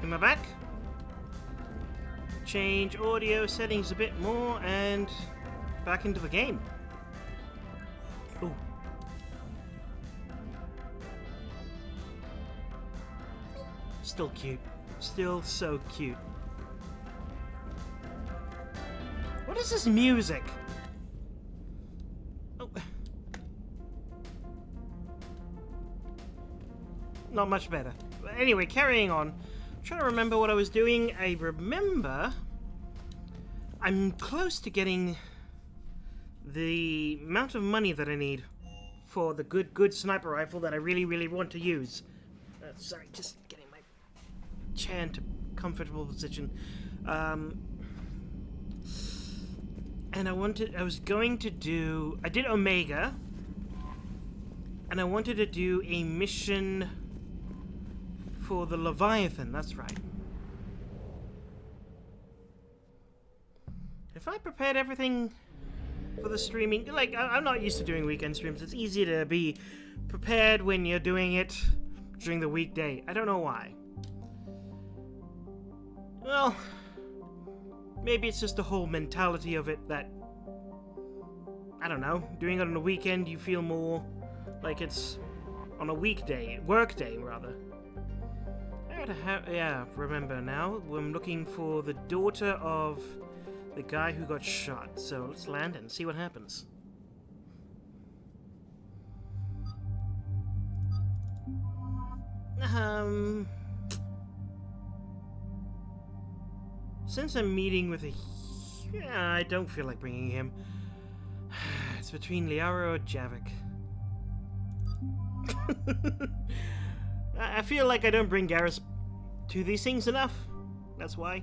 am I back? Change audio settings a bit more and back into the game. Ooh. Still cute. Still so cute. What is this music? Oh. Not much better. Anyway, carrying on. I'm trying to remember what I was doing. I remember I'm close to getting the amount of money that I need for the good sniper rifle that I really want to use. Sorry, just getting my chair into comfortable position. And I did Omega, and I wanted to do a mission for the Leviathan, that's right. If I prepared everything for the streaming, like, I'm not used to doing weekend streams. It's easy to be prepared when you're doing it during the weekday. I don't know why. Well, maybe it's just the whole mentality of it that, I don't know, doing it on a weekend you feel more like it's on a weekday, work day rather. Yeah, remember now, I'm looking for the daughter of the guy who got shot, so let's land and see what happens. Since I'm meeting with I don't feel like bringing him. It's between Liara or Javik. I feel like I don't bring Garrus to these things enough. That's why.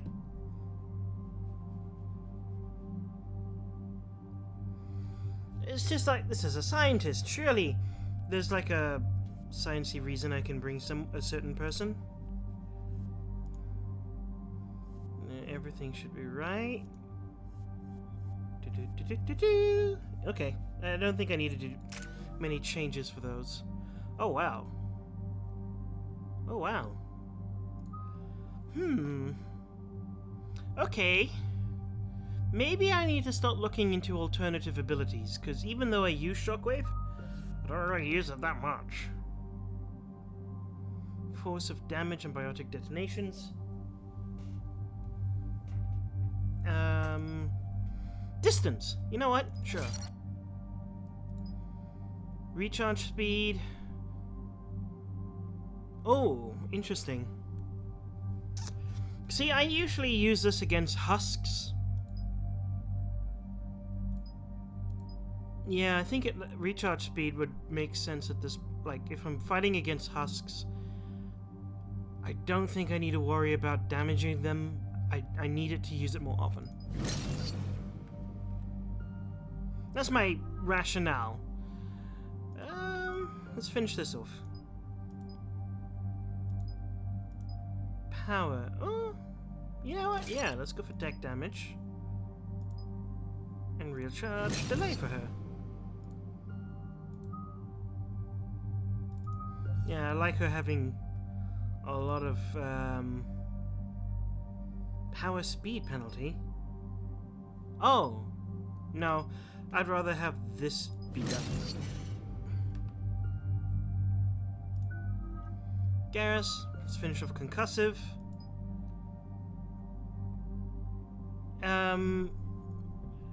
It's just like, this is a scientist. Surely there's like a sciencey reason I can bring a certain person. Everything should be right. Okay, I don't think I need to do many changes for those. Oh wow. Oh wow. Okay. Maybe I need to start looking into alternative abilities, because even though I use Shockwave, I don't really use it that much. Force of damage and biotic detonations. Distance. You know what? Sure. Recharge speed. Oh, interesting. See, I usually use this against husks. Yeah, I think recharge speed would make sense at this. Like, if I'm fighting against husks, I don't think I need to worry about damaging them. I need it to use it more often. That's my rationale. Let's finish this off. Power. Oh, you know what? Yeah, let's go for deck damage. And real charge delay for her. Yeah, I like her having a lot of power speed penalty. Oh, no. I'd rather have this beat up. Garrus, let's finish off concussive.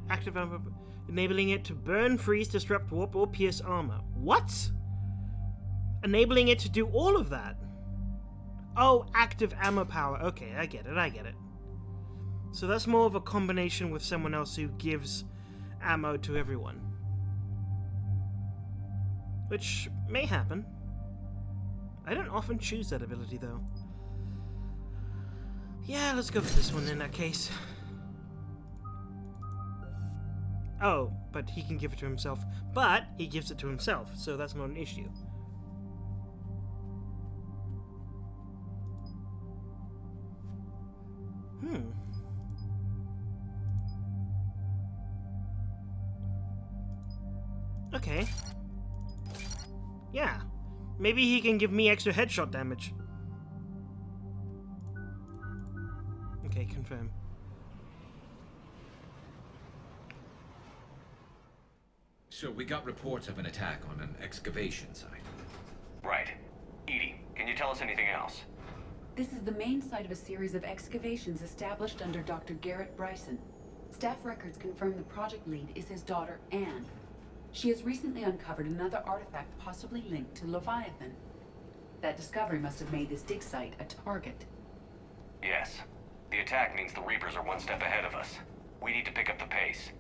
Active armor, enabling it to burn, freeze, disrupt, warp, or pierce armor. What? Enabling it to do all of that? Oh, active ammo power. Okay, I get it. So that's more of a combination with someone else who gives ammo to everyone. Which may happen. I don't often choose that ability, though. Yeah, let's go for this one in that case. Oh, but he can give it to himself. But he gives it to himself, so that's not an issue. Okay. Yeah. Maybe he can give me extra headshot damage. confirm. So we got reports of an attack on an excavation site. Right. Edie, can you tell us anything else? This is the main site of a series of excavations established under Dr. Garrett Bryson. Staff records confirm the project lead is his daughter, Anne. She has recently uncovered another artifact possibly linked to Leviathan. That discovery must have made this dig site a target. Yes. The attack means the Reapers are one step ahead of us. We need to pick up the pace.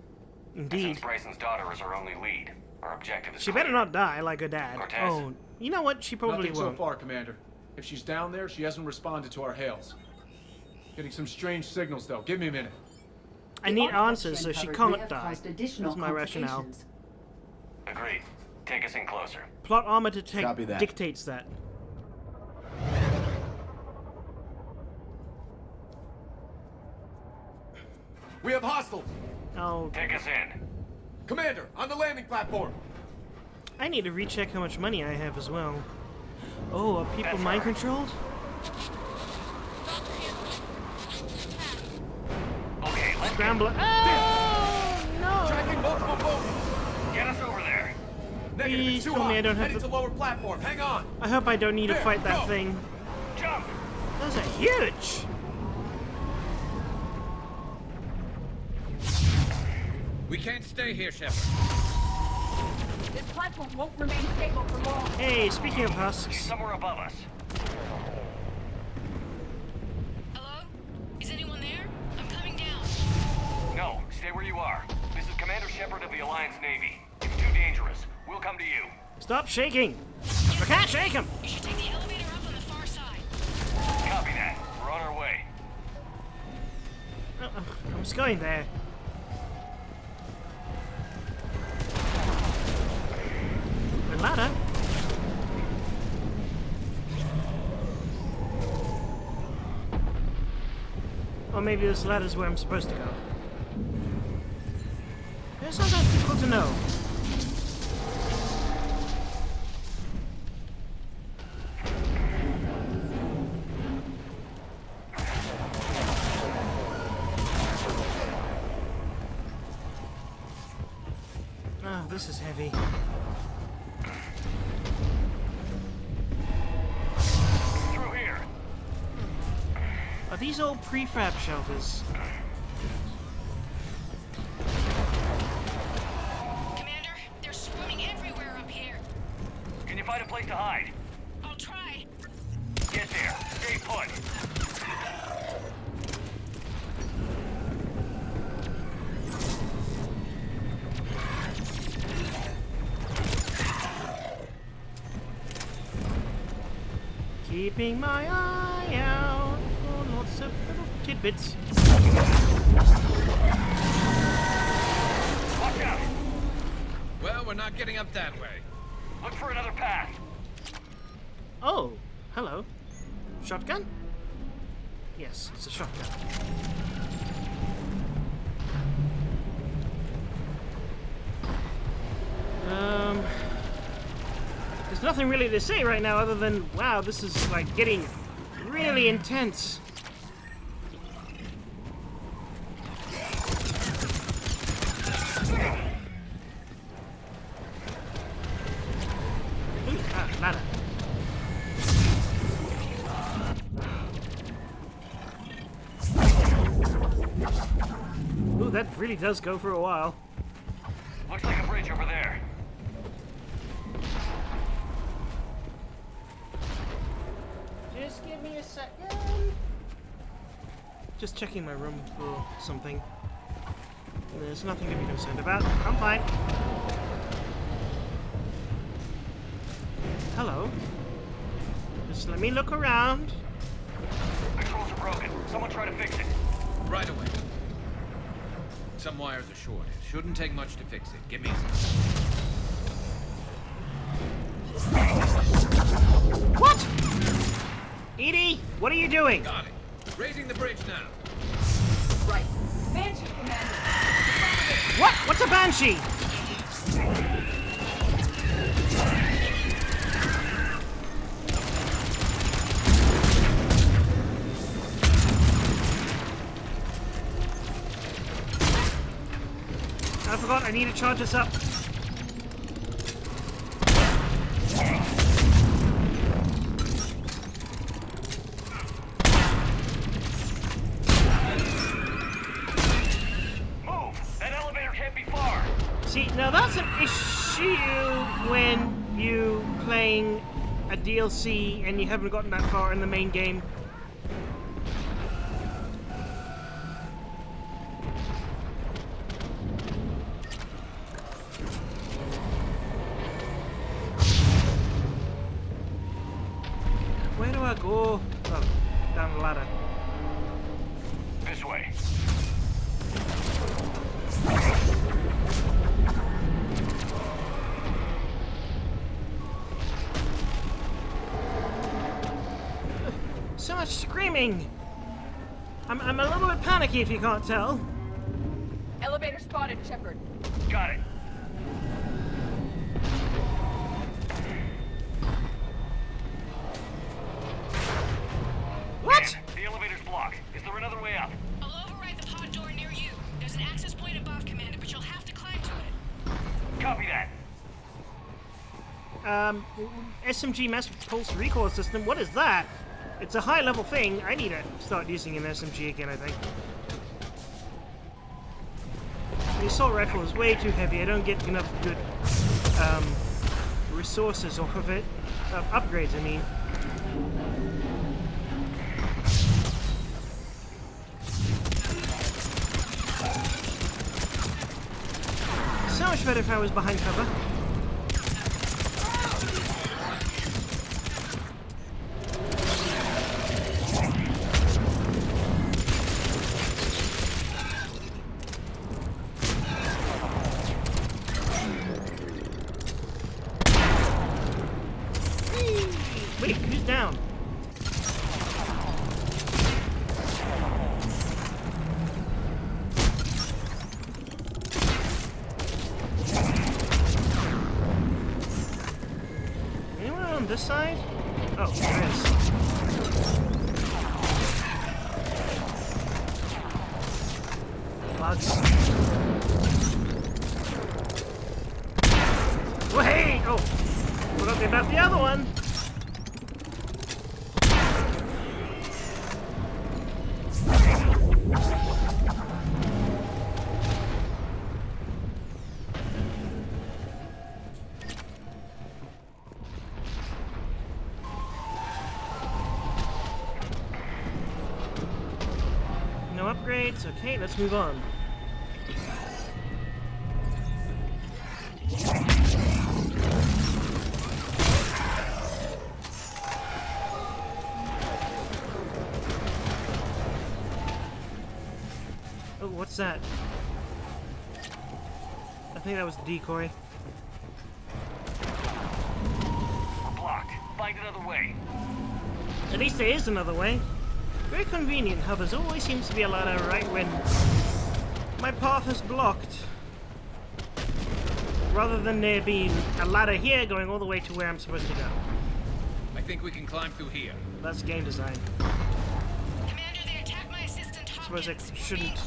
And Indeed. since Bryson's daughter is our only lead, our objective is She clear. better not die like her dad. Cortez. Oh, you know what? She probably Nothing won't. so far, Commander. If she's down there, she hasn't responded to our hails. Getting some strange signals, though. Give me a minute. I need answers so she can't die. That's That's my rationale. Agreed. Take us in closer. Plot armor detect Copy that. dictates that. We have hostiles! Oh, Take us in. Commander, on the landing platform! I need to recheck how much money I have as well. Oh, are people That's mind her. controlled? Okay, let's Scrambler. Oh no! Tracking multiple boats! get us over there. Negative, Please it's too tell me hot. I don't have Heading to- to lower platform. Hang on! I hope I don't need to There, fight that go. thing. Jump! Those are huge! We can't stay here, Shepard. This platform won't remain stable for long. Hey, speaking of He's husks, somewhere above us. Hello? Is anyone there? I'm coming down. No, stay where you are. This is Commander Shepard of the Alliance Navy. It's too dangerous. We'll come to you. stop shaking! I can't shake him! You should take the elevator up on the far side. Copy that. We're on our way. I was going there. The ladder? Or maybe this ladder's where I'm supposed to go. It's not that difficult to know. Oh, this is heavy. Through here. Are these all prefab shelters? Commander, they're swarming everywhere up here. Can you find a place to hide? I'll try. Get there. Stay put. Keeping my eye out for lots of little tidbits. Watch out. Well, we're not getting up that way. Look for another path. Oh, hello. Shotgun? Yes, it's a shotgun. There's nothing really to say right now other than, wow, this is like getting really intense. Ooh, ladder. Ooh, that really does go for a while. Looks like a bridge over there. Just give me a second. Just checking my room for something. There's nothing to be concerned about. I'm fine. Hello. Just let me look around. Controls are broken. Someone try to fix it. Right away. Some wires are short. It shouldn't take much to fix it. Give me a What? Edie, what are you doing? Got it. Raising the bridge now. Right. Banshee, Commander. What? What's a banshee? on, I need to charge this up. Move! That elevator can't be far! See, now that's an issue when you playing a DLC and you haven't gotten that far in the main game. Where do I go? Oh, down the ladder. This way. So much screaming! I'm a little bit panicky if you can't tell. Elevator spotted, Shepard. Got it. What? Man, the elevator's blocked. Is there another way up? I'll override the pod door near you. There's an access point above, Commander, but you'll have to climb to it. Copy that. SMG mass pulse recoil system, what is that? It's a high level thing. I need to start using an SMG again, I think. The assault rifle is way too heavy. I don't get enough good resources off of it. Upgrades, I mean. So much better if I was behind cover. Wait, who's down? Anyone on this side? Oh, there is. Bugs. Wait! Oh! Forgot about the other one! No upgrades? Okay, let's move on. Oh, what's that? I think that was the decoy. We're blocked. Find another way. At least there is another way. Very convenient how there's always seems to be a ladder right when my path is blocked. Rather than there being a ladder here going all the way to where I'm supposed to go. I think we can climb through here. That's game design. Commander, they attacked my assistant Suppose I Hopkins. We're shouldn't being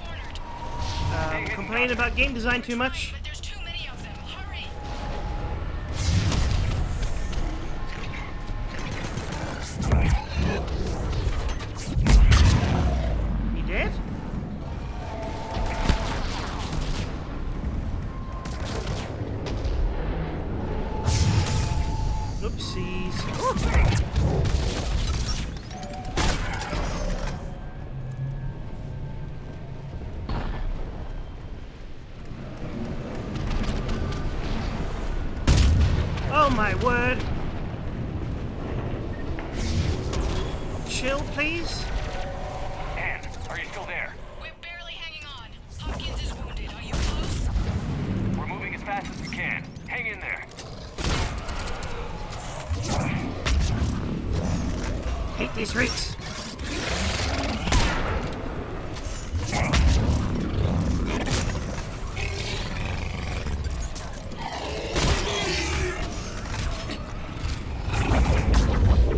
cornered, complain about game design too much. but there's too many of them. Hurry! He dead? Oopsies. Oh my word. Chill, please. Ann, are you still there? We're barely hanging on. Hopkins is wounded. Are you close? We're moving as fast as we can. Hang in there. Hate these freaks.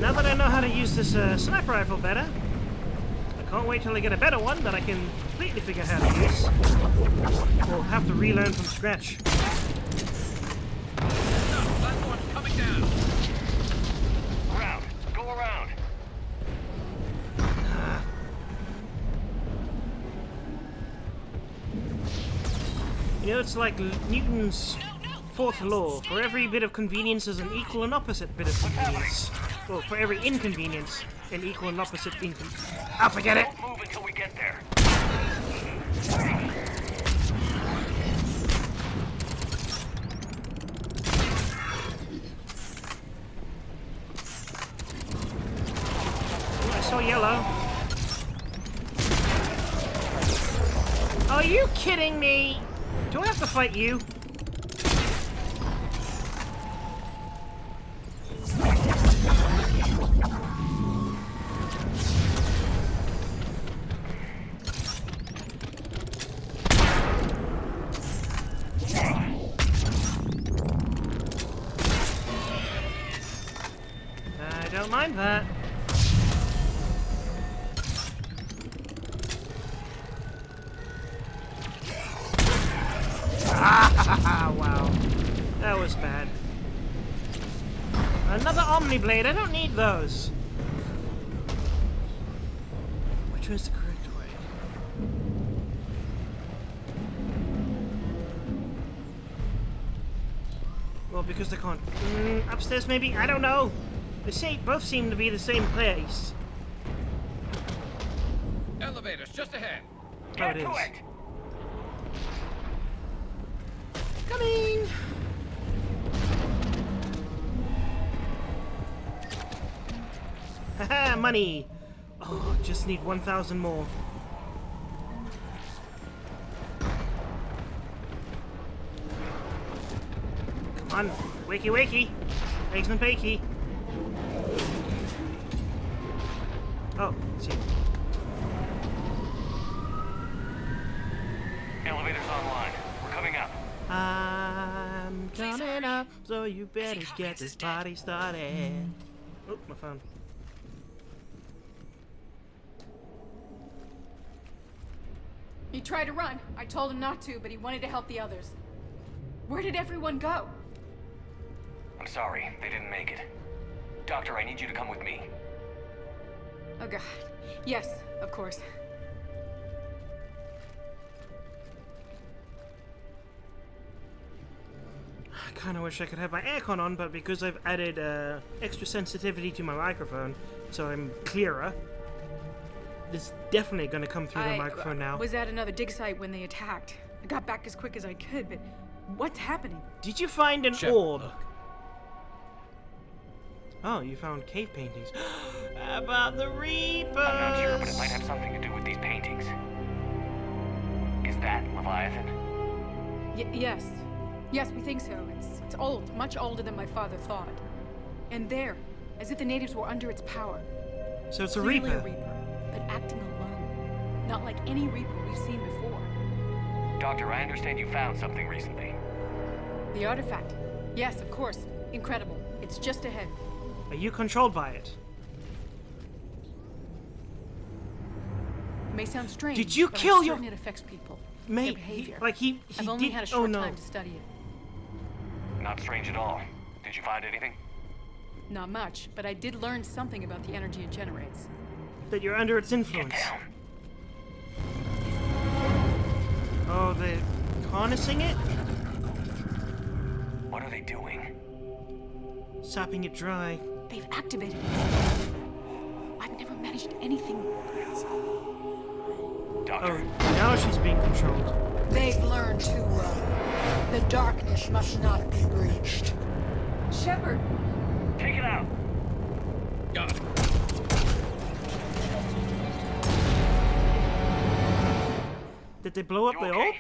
Now that I know how to use this sniper rifle better, I Can't wait till I get a better one that I can completely figure out how to use. Or have to relearn from scratch. Platform's coming down. Around. Go around. You know, it's like Newton's fourth law. For every bit of convenience, there's an equal and opposite bit of convenience. Well, for every inconvenience, an equal and opposite inconvenience. I'll forget it! Don't move until we get there. Oh, I saw yellow. Are you kidding me? Do I have to fight you? I don't mind that. Wow. That was bad. Another Omni Blade. I don't need those. Which was the correct way? Well, because they can't. Upstairs, maybe? I don't know. They both seem to be the same place. Elevators just ahead. Oh, it Get to is. it. Coming! Haha, money! Oh, just need 1,000 more. Come on, wakey wakey! Eggs and bakey! Oh, see. Elevator's online. We're coming up. I'm coming up, so you better get this party started. Oh, my phone. He tried to run. I told him not to, but he wanted to help the others. Where did everyone go? I'm sorry, they didn't make it. Doctor, I need you to come with me. Oh god. Yes, of course. I kind of wish I could have my aircon on, but because I've added extra sensitivity to my microphone, so I'm clearer, it's definitely going to come through the microphone now. I was at another dig site when they attacked. I got back as quick as I could, but what's happening? Did you find an Shep, orb? look. Oh, you found cave paintings. About the Reapers! I'm not sure, but it might have something to do with these paintings. Is that Leviathan? Yes. Yes, we think so. It's old, much older than my father thought. And there, as if the natives were under its power. So it's a Clearly Reaper. a Reaper, but acting alone. Not like any Reaper we've seen before. Doctor, I understand you found something recently. The artifact. Yes, of course. Incredible. It's just ahead. Are you controlled by it? It may sound strange. Did you but I'm kill your- certain it affects people. Mate, Their behavior. he I've only did. had a Oh short no. time to study it. Not strange at all. Did you find anything? Not much, but I did learn something about the energy it generates. That you're under its Get influence. down. Oh, they're harnessing it? What are they doing? Sapping it dry. They've activated it. I've never managed anything. Doctor, Oh, now she's being controlled. They've learned too well. The darkness must not be breached. Shepard! take it out. Got it. Did they blow up You the okay? orb?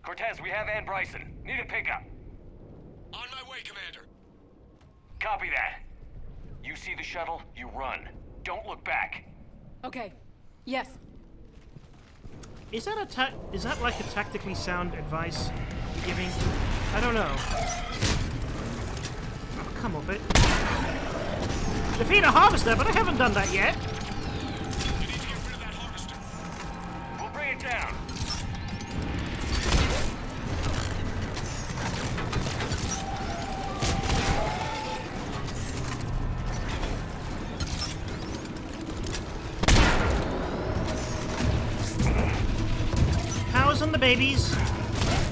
Cortez, we have Ann Bryson. Need a pickup. On my way, Commander. Copy that. You see the shuttle, you run. Don't look back. Okay. Yes. Is that like a tactically sound advice you're giving? I don't know. Oh, come off it. Defeat a harvester, but I haven't done that yet. You need to get rid of babies.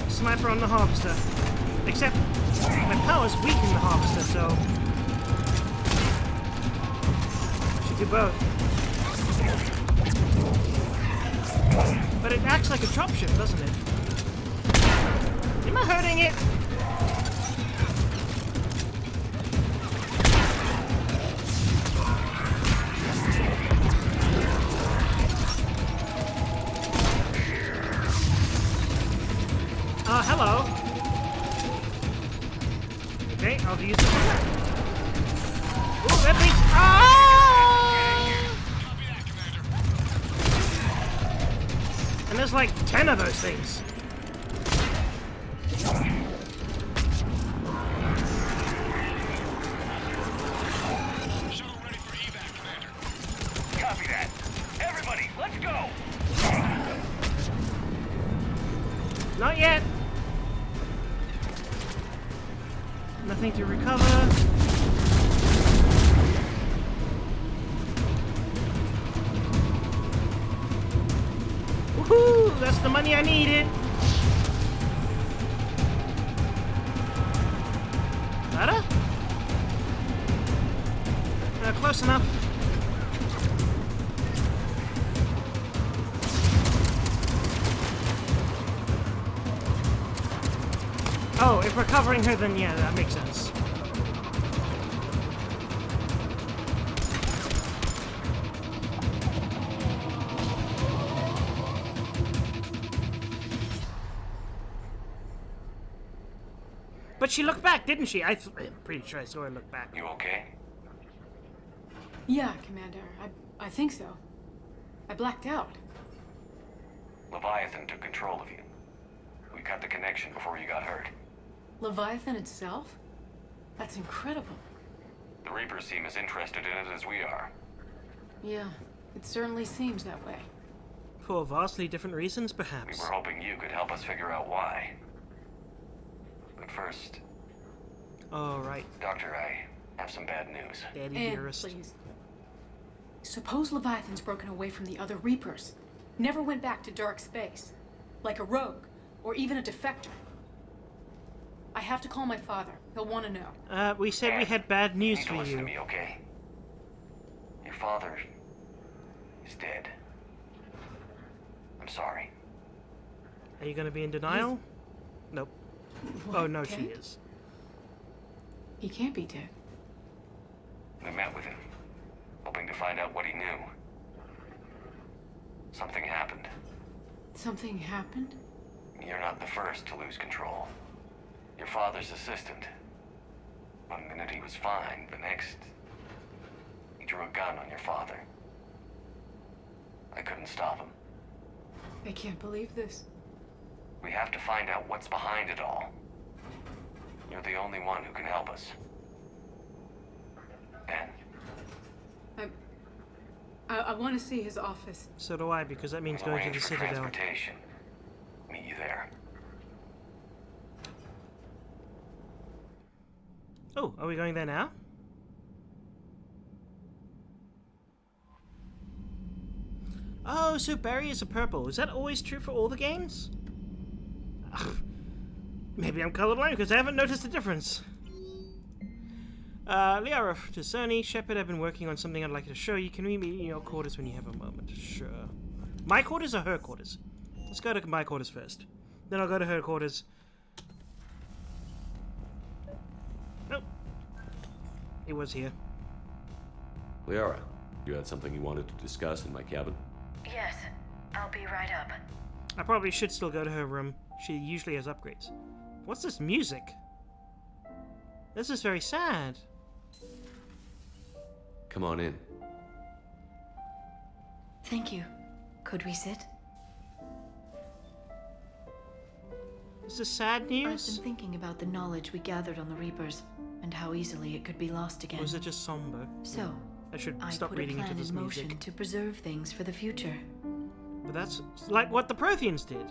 Sniper on the harvester. Except my power's weak in the harvester, so should do both. But it acts like a dropship, doesn't it? Am I hurting it? Hello. Okay, I'll use this. Ooh, that thing. Ah! And there's like 10 of those things. Shuttle ready for evac, Commander. Copy that. Everybody, let's go! Not yet. Nothing to recover. Woohoo! That's the money I needed. Better? Close enough. Oh, if we're covering her, then yeah, that makes sense. But she looked back, didn't she? I'm pretty sure I saw her look back. You okay? Yeah, Commander. I think so. I blacked out. Leviathan took control of you. We cut the connection before you got hurt. Leviathan itself? That's incredible. The Reapers seem as interested in it as we are. Yeah, it certainly seems that way. For vastly different reasons, We perhaps. were hoping you could help us figure out why. But first, Oh, right. Doctor, I have some bad news. Daddy And dearest. please. Suppose Leviathan's broken away from the other Reapers. Never went back to dark space. Like a rogue, or even a defector. I have to call my father. He'll want to know. We said we had bad You news need for to listen to you. me, okay? Your father is dead. I'm sorry. Are you gonna be in denial? Nope. Oh, no, she Dead? is. He can't be dead. We met with him, hoping to find out what he knew. Something happened. Something happened? You're not the first to lose control. Your father's assistant. One minute he was fine, the next, he drew a gun on your father. I couldn't stop him. I can't believe this. We have to find out what's behind it all. You're the only one who can help us. Ben, I want to see his office. So do I, because that means we'll going to arrange the for Citadel. transportation. Meet you there. Oh, are we going there now? Oh, so barriers are purple. Is that always true for all the games? Maybe I'm colorblind because I haven't noticed the difference. Liara to Sony, Shepard, I've been working on something I'd like to show you. Can we meet in your quarters when you have a moment? Sure. My quarters or her quarters? Let's go to my quarters first. Then I'll go to her quarters. Nope. It was here. Liara, you had something you wanted to discuss in my cabin? Yes, I'll be right up. I probably should still go to her room. She usually has upgrades. What's this music? This is very sad. Come on in. Thank you. Could we sit? Is this sad I've news? been thinking about the knowledge we gathered on the Reapers, and how easily it could be lost again. Or is it just somber? So, I should I stop put a reading into plan this in motion music. to preserve things for the future. But that's like what the Protheans did.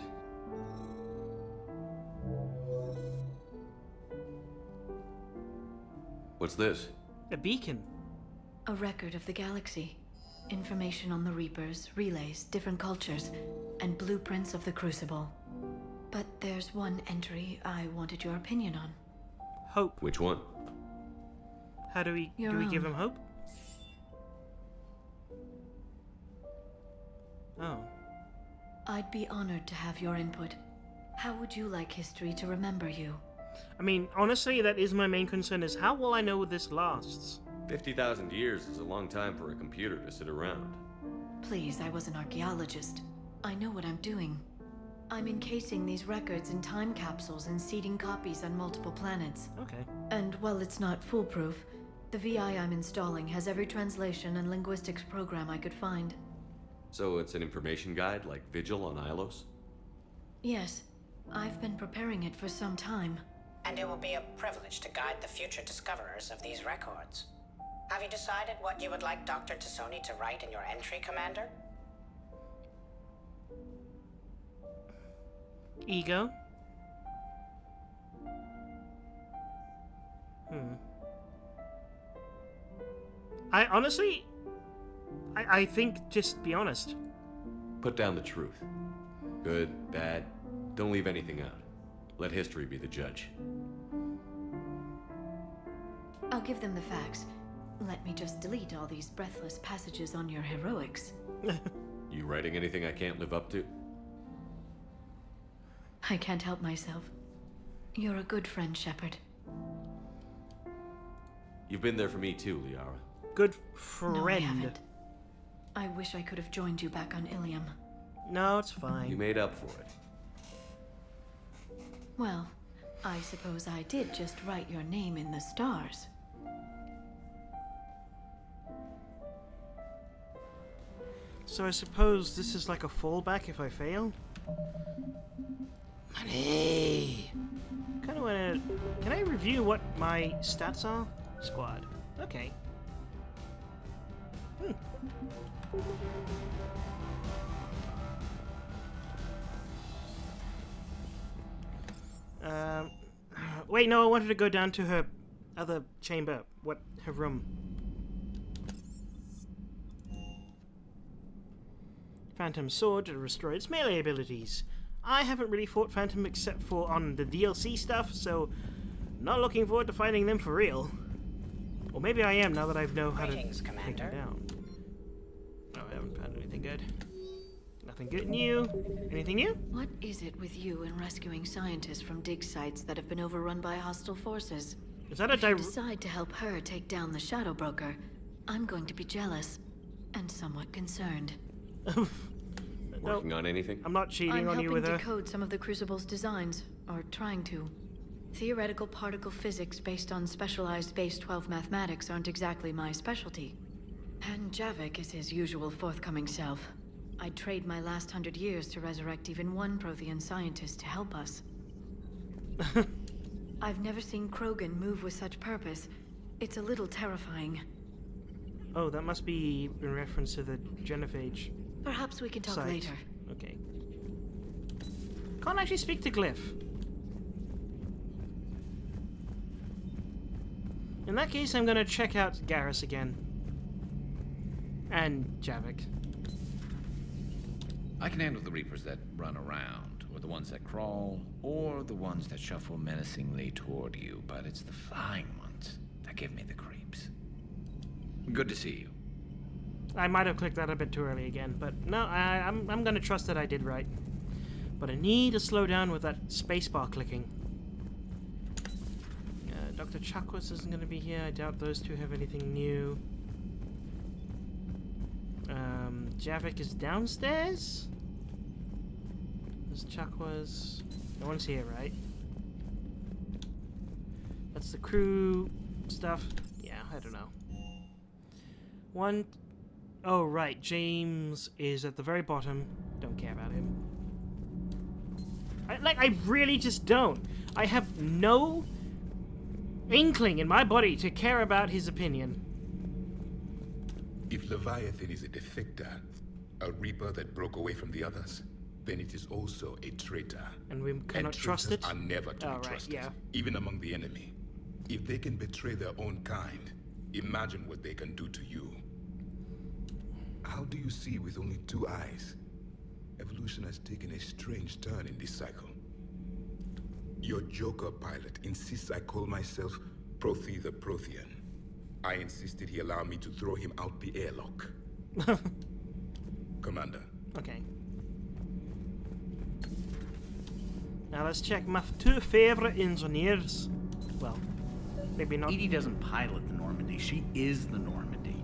What's this? A beacon. A record of the galaxy. Information on the Reapers, relays, different cultures, and blueprints of the Crucible. But there's one entry I wanted your opinion on. Hope. Which one? How do we Your give own. him hope? Oh. I'd be honored to have your input. How would you like history to remember you? I mean, honestly, that is my main concern, is how will I know this lasts? 50,000 years is a long time for a computer to sit around. Please, I was an archaeologist. I know what I'm doing. I'm encasing these records in time capsules and seeding copies on multiple planets. Okay. And while it's not foolproof, the VI I'm installing has every translation and linguistics program I could find. So it's an information guide like Vigil on Ilos? Yes, I've been preparing it for some time. And it will be a privilege to guide the future discoverers of these records. Have you decided what you would like Dr. Tassoni to write in your entry, Commander? Ego? I honestly... I think just be honest. Put down the truth. Good, bad, don't leave anything out. Let history be the judge. I'll give them the facts. Let me just delete all these breathless passages on your heroics. You writing anything I can't live up to? I can't help myself. You're a good friend, Shepard. You've been there for me too, Liara. Good No, I friend. haven't. I wish I could have joined you back on Ilium. No, it's fine. You made up for it. Well, I suppose I did just write your name in the stars. So I suppose this is like a fallback if I fail? Money! Kinda wanna... Can I review what my stats are? Squad. Okay. Wait, no, I wanted to go down to her other chamber. Her room. Phantom Sword to restore its melee abilities. I haven't really fought Phantom except for on the DLC stuff, so not looking forward to fighting them for real. Or maybe I am now that I know how to Greetings, take them Commander. down. No, I haven't found anything good. Nothing good new. Anything new? What is it with you and rescuing scientists from dig sites that have been overrun by hostile forces? Is that a If you decide to help her take down the Shadow Broker, I'm going to be jealous and somewhat concerned. Working on anything? I'm not cheating I'm on you with helping her. decode some of the Crucible's designs, or trying to. Theoretical particle physics based on specialized base 12 mathematics aren't exactly my specialty. And Javik is his usual forthcoming self. I'd trade my last 100 years to resurrect even one Prothean scientist to help us. I've never seen Krogan move with such purpose. It's a little terrifying. Oh, that must be in reference to the genophage Perhaps we can talk site. later. Okay. Can't actually speak to Glyph. In that case, I'm gonna check out Garrus again. And Javik. I can handle the Reapers that run around, or the ones that crawl, or the ones that shuffle menacingly toward you, but it's the flying ones that give me the creeps. Good to see you. I might have clicked that a bit too early again, but no, I'm gonna trust that I did right. But I need to slow down with that spacebar clicking. Dr. Chakwas isn't gonna be here. I doubt those two have anything new. Javik is downstairs? There's Chakwas. No one's here, right? That's the crew stuff. Yeah, I don't know. One... Oh, right. James is at the very bottom. Don't care about him. I really just don't. I have no inkling in my body to care about his opinion. If Leviathan is a defector, a Reaper that broke away from the others, then it is also a traitor. And we cannot trust traitors it? are never to Oh, be right, trusted, yeah. even among the enemy. If they can betray their own kind, imagine what they can do to you. How do you see with only two eyes? Evolution has taken a strange turn in this cycle. Your Joker pilot insists I call myself Prothy the Prothean. I insisted he allow me to throw him out the airlock. Commander. Okay. Now let's check my two favorite engineers. Well, maybe not. Edie doesn't pilot the Normandy. She is the Normandy.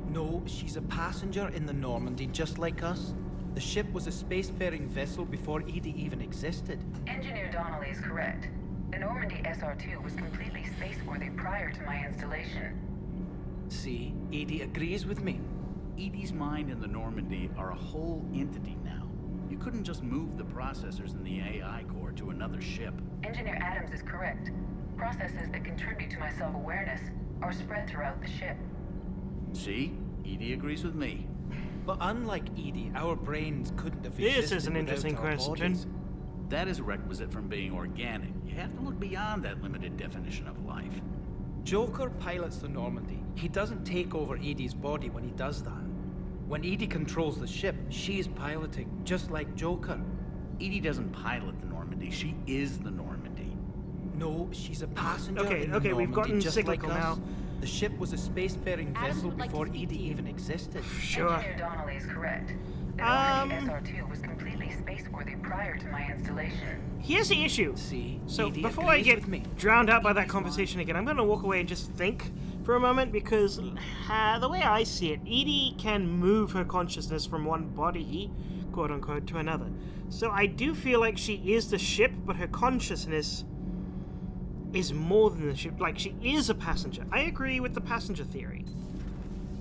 No, she's a passenger in the Normandy, just like us. The ship was a spacefaring vessel before Edie even existed. Engineer Donnelly is correct. The Normandy SR-2 was completely spaceworthy prior to my installation. See, Edie agrees with me. Edie's mind and the Normandy are a whole entity now. You couldn't just move the processors in the AI core to another ship. Engineer Adams is correct. Processes that contribute to my self-awareness are spread throughout the ship. See? Edie agrees with me. But unlike Edie, our brains couldn't have This existed is an interesting without our question. bodies. That is a requisite from being organic. You have to look beyond that limited definition of life. Joker pilots the Normandy. He doesn't take over Edie's body when he does that. When Edie controls the ship, she's piloting, just like Joker. Edie doesn't pilot the Normandy. She is the Normandy. No, she's a passenger Okay, in the okay, we've Normandy, gotten just cyclical like us. now. The ship was a spacefaring Adams vessel would like to before speak Edie to you. even existed. Sure. Engineer Donnelly is correct. The Normandy SR-2 was completely spaceworthy prior to my installation. Here's the issue. See, So Edie before I agrees get with me. drowned out by that conversation again, I'm going to walk away and just think for a moment, because the way I see it, Edie can move her consciousness from one body, quote unquote, to another. So I do feel like she is the ship, but her consciousness is more than the ship. Like, she is a passenger. I agree with the passenger theory.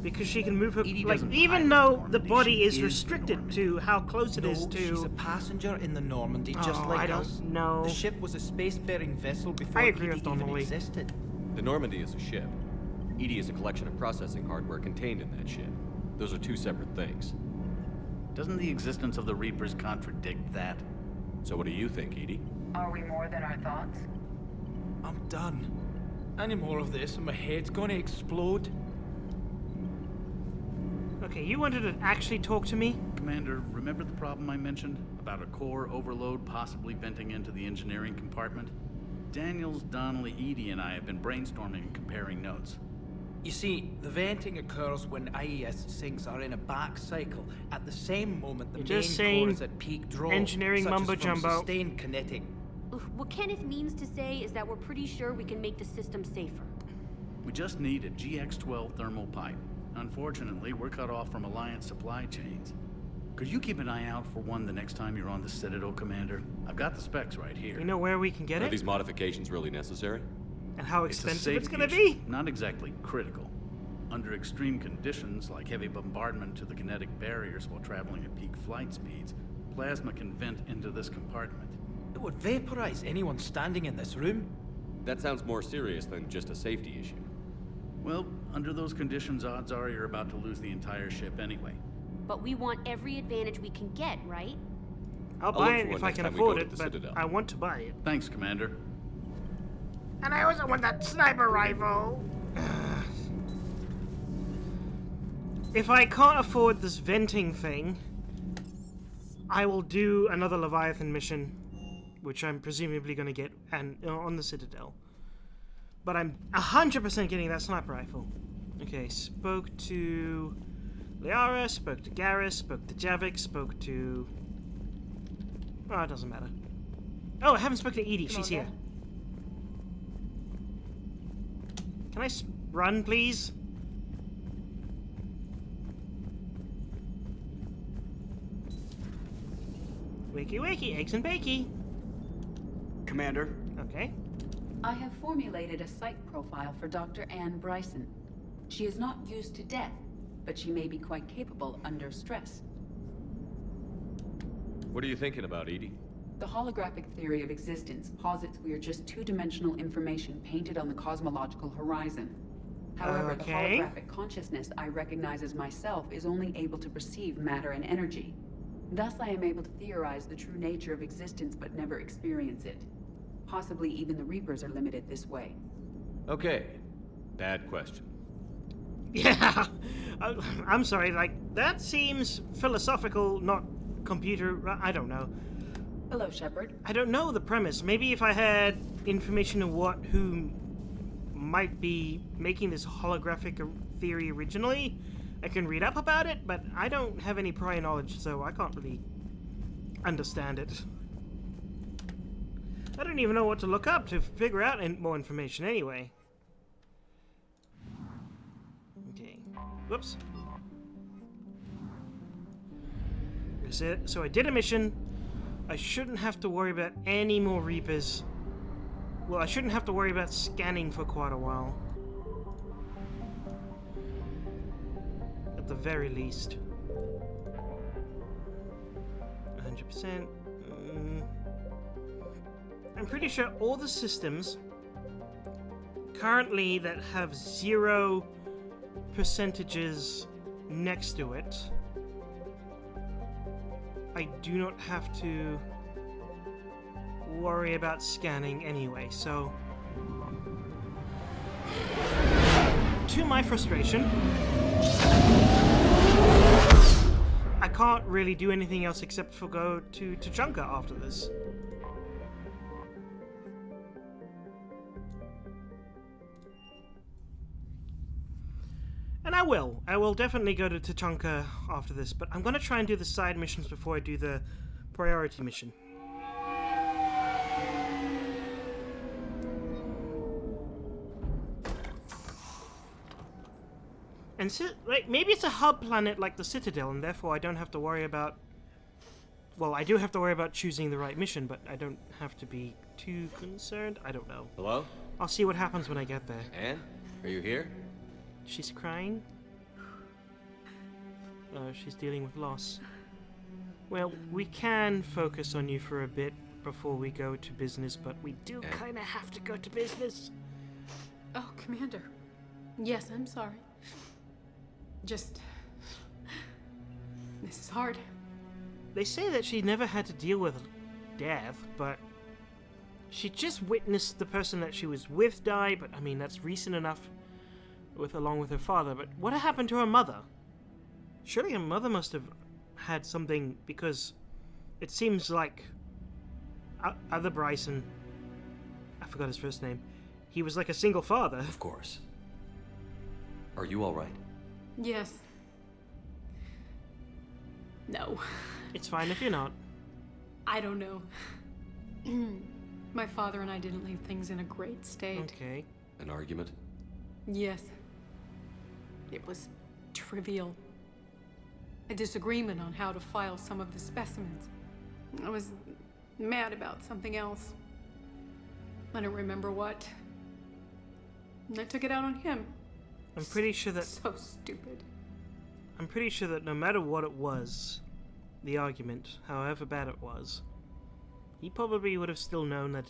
Because she can move her, Edie like, doesn't even pilot though the the Normandy, body she is is the restricted Normandy. to how close it is No, to... she's a passenger in the Normandy, just Oh, like I don't us. know. The ship was a spacefaring vessel before I agree Edie with even Donnelly. existed. The Normandy is a ship. Edie is a collection of processing hardware contained in that ship. Those are two separate things. Doesn't the existence of the Reapers contradict that? So what do you think, Edie? Are we more than our thoughts? I'm done. Any more of this and my head's gonna explode. Okay, you wanted to actually talk to me? Commander, remember the problem I mentioned? About a core overload possibly venting into the engineering compartment? Daniels, Donnelly, Edie, and I have been brainstorming and comparing notes. You see, the venting occurs when IES sinks are in a back cycle. At the same moment, the You're main just core saying is at peak draw. engineering such as mumbo from jumbo. Sustained kinetic. What Kenneth means to say is that we're pretty sure we can make the system safer. We just need a GX-12 thermal pipe. Unfortunately, we're cut off from Alliance supply chains. Could you keep an eye out for one the next time you're on the Citadel, Commander? I've got the specs right here. You know where we can get Are it? these modifications really necessary? And how It's a expensive it's safety gonna issue, be? Not exactly critical. Under extreme conditions, like heavy bombardment to the kinetic barriers while traveling at peak flight speeds, plasma can vent into this compartment. It would vaporize anyone standing in this room. That sounds more serious than just a safety issue. Well, under those conditions, odds are you're about to lose the entire ship anyway. But we want every advantage we can get, right? I'll look buy for it one if I next can time we go afford to it, the but Citadel. I want to buy it. Thanks, Commander. And I also want that sniper rifle. If I can't afford this venting thing, I will do another Leviathan mission, which I'm presumably going to get on the Citadel. But I'm 100% getting that sniper rifle. Okay, spoke to Liara, spoke to Garrus, spoke to Javik, spoke to... Oh, it doesn't matter. Oh, I haven't spoken to Edie. She's here. Can I run, please? Wakey wakey, eggs and bakey. Commander. Okay. I have formulated a psych profile for Dr. Ann Bryson. She is not used to death, but she may be quite capable under stress. What are you thinking about, Edie? The holographic theory of existence posits we are just two-dimensional information painted on the cosmological horizon. However, the holographic consciousness I recognize as myself is only able to perceive matter and energy. Thus, I am able to theorize the true nature of existence but never experience it. Possibly even the Reapers are limited this way. Okay. Bad question. Yeah. I'm sorry, like, that seems philosophical, not computer. I don't know. Hello, Shepard. I don't know the premise. Maybe if I had information of who might be making this holographic theory originally, I can read up about it, but I don't have any prior knowledge, so I can't really understand it. I don't even know what to look up to figure out more information anyway. Okay. Whoops. So I did a mission. I shouldn't have to worry about any more Reapers. Well, I shouldn't have to worry about scanning for quite a while. At the very least. 100%. I'm pretty sure all the systems currently that have 0 percentages next to it, I do not have to worry about scanning anyway, so to my frustration, I can't really do anything else except for go to Tuchanka after this. And I will definitely go to Tuchanka after this, but I'm gonna try and do the side missions before I do the priority mission. And like, maybe it's a hub planet like the Citadel, and therefore I don't have to worry about... Well, I do have to worry about choosing the right mission, but I don't have to be too concerned. I don't know. Hello? I'll see what happens when I get there. Anne? Are you here? She's crying. She's dealing with loss. Well, we can focus on you for a bit before we go to business, but we do kind of have to go to business. Oh, Commander. Yes, I'm sorry. Just... This is hard. They say that she never had to deal with death, but she just witnessed the person that she was with die, but I mean, that's recent enough along with her father, but what happened to her mother? Surely her mother must have had something, because it seems like other Bryson, I forgot his first name, he was like a single father. Of course. Are you all right? Yes. No. It's fine if you're not. I don't know. My father and I didn't leave things in a great state. Okay. An argument? Yes. It was trivial. A disagreement on how to file some of the specimens. I was mad about something else. I don't remember what. And I took it out on him. I'm pretty sure that... So stupid. I'm pretty sure that no matter what it was, the argument, however bad it was, he probably would have still known that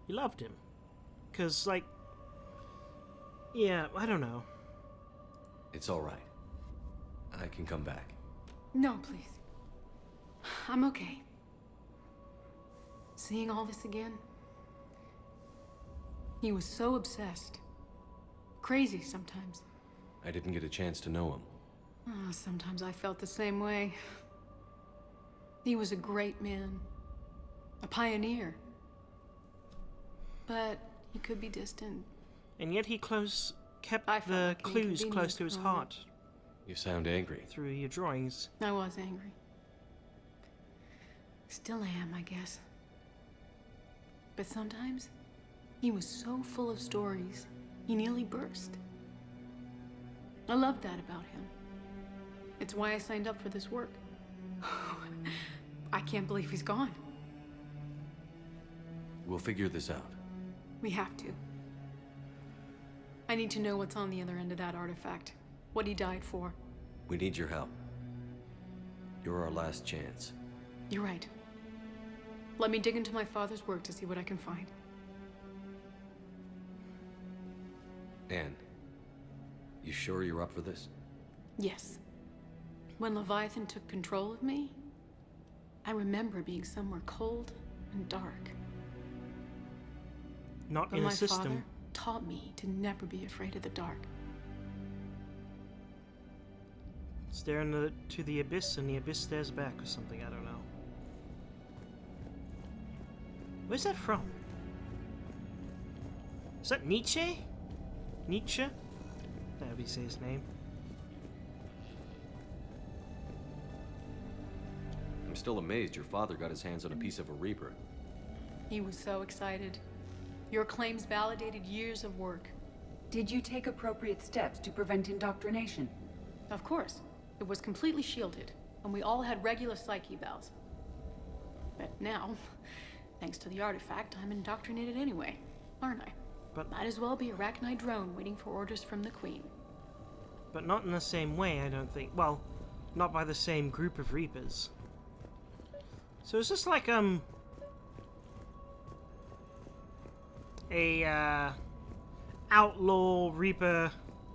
you loved him. 'Cause, like... Yeah, I don't know. It's all right. I can come back. No, please. I'm okay. Seeing all this again... He was so obsessed. Crazy sometimes. I didn't get a chance to know him. Oh, sometimes I felt the same way. He was a great man. A pioneer. But he could be distant. And yet he kept the clues close to his heart. You sound angry. Through your drawings. I was angry. Still am, I guess. But sometimes, he was so full of stories, he nearly burst. I loved that about him. It's why I signed up for this work. I can't believe he's gone. We'll figure this out. We have to. I need to know what's on the other end of that artifact. What he died for. We need your help. You're our last chance. You're right. Let me dig into my father's work to see what I can find. Anne, you sure you're up for this? Yes. When Leviathan took control of me, I remember being somewhere cold and dark. Not but in my a system. father taught me to never be afraid of the dark. Stare into the abyss and the abyss stares back or something, I don't know. Where's that from? Is that Nietzsche? Nietzsche? However you say his name. I'm still amazed your father got his hands on a piece of a Reaper. He was so excited. Your claims validated years of work. Did you take appropriate steps to prevent indoctrination? Of course. It was completely shielded, and we all had regular psych evals. But now, thanks to the artifact, I'm indoctrinated anyway, aren't I? But might as well be a Arachnite drone waiting for orders from the Queen. But not in the same way, I don't think. Well, not by the same group of Reapers. So is this like, a, outlaw Reaper,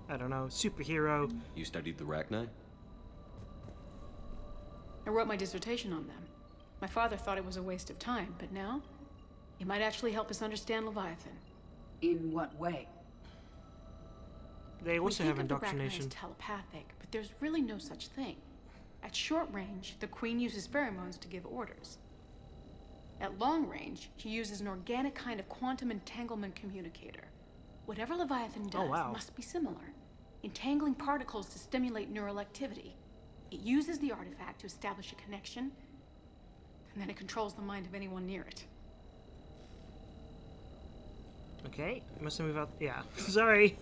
I don't know, superhero? You studied the Arachnite? I wrote my dissertation on them. My father thought it was a waste of time, but now, it might actually help us understand Leviathan. In what way? They also have indoctrination. The Arachnite is telepathic, but there's really no such thing. At short range, the Queen uses pheromones to give orders. At long range, she uses an organic kind of quantum entanglement communicator. Whatever Leviathan does must be similar, entangling particles to stimulate neural activity. It uses the artifact to establish a connection, and then it controls the mind of anyone near it. Okay, must have moved out. Yeah, sorry.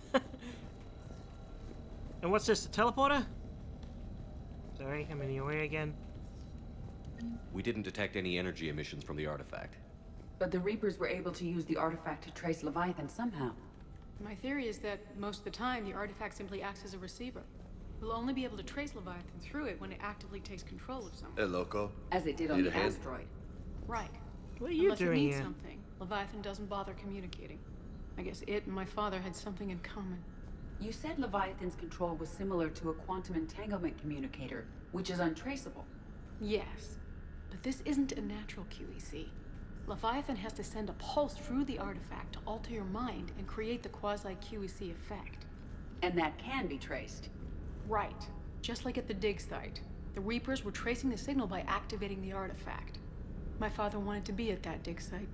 And what's this, the teleporter? Sorry, I'm in your way again. We didn't detect any energy emissions from the artifact. But the Reapers were able to use the artifact to trace Leviathan somehow. My theory is that most of the time, the artifact simply acts as a receiver. We'll only be able to trace Leviathan through it when it actively takes control of something. Hey, Loco. As it did on the asteroid. Right. What are you Unless doing it needs here? something, Leviathan doesn't bother communicating. I guess it and my father had something in common. You said Leviathan's control was similar to a quantum entanglement communicator, which is untraceable. Yes, but this isn't a natural QEC. Leviathan has to send a pulse through the artifact to alter your mind and create the quasi-QEC effect. And that can be traced. Right. Just like at the dig site. The Reapers were tracing the signal by activating the artifact. My father wanted to be at that dig site.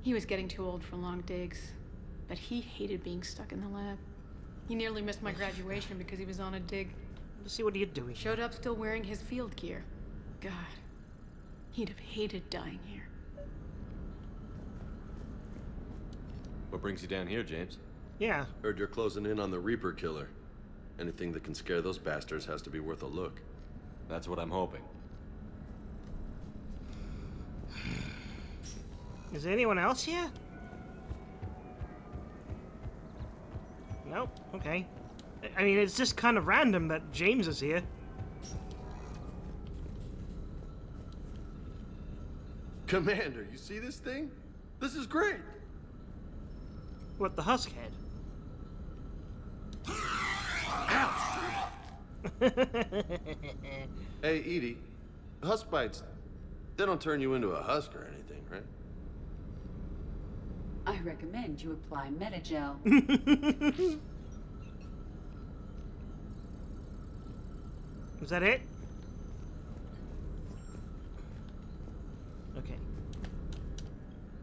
He was getting too old for long digs, but he hated being stuck in the lab. He nearly missed my graduation because he was on a dig. Let's see what you're doing. Showed up still wearing his field gear. God, he'd have hated dying here. What brings you down here, James? Yeah. Heard you're closing in on the Reaper killer. Anything that can scare those bastards has to be worth a look. That's what I'm hoping. Is there anyone else here? Nope. Okay. I mean, it's just kind of random that James is here. Commander, you see this thing? This is great. What, the husk head? Hey, Edie, husk bites, they don't turn you into a husk or anything, right? I recommend you apply Metagel. Is that it? Okay.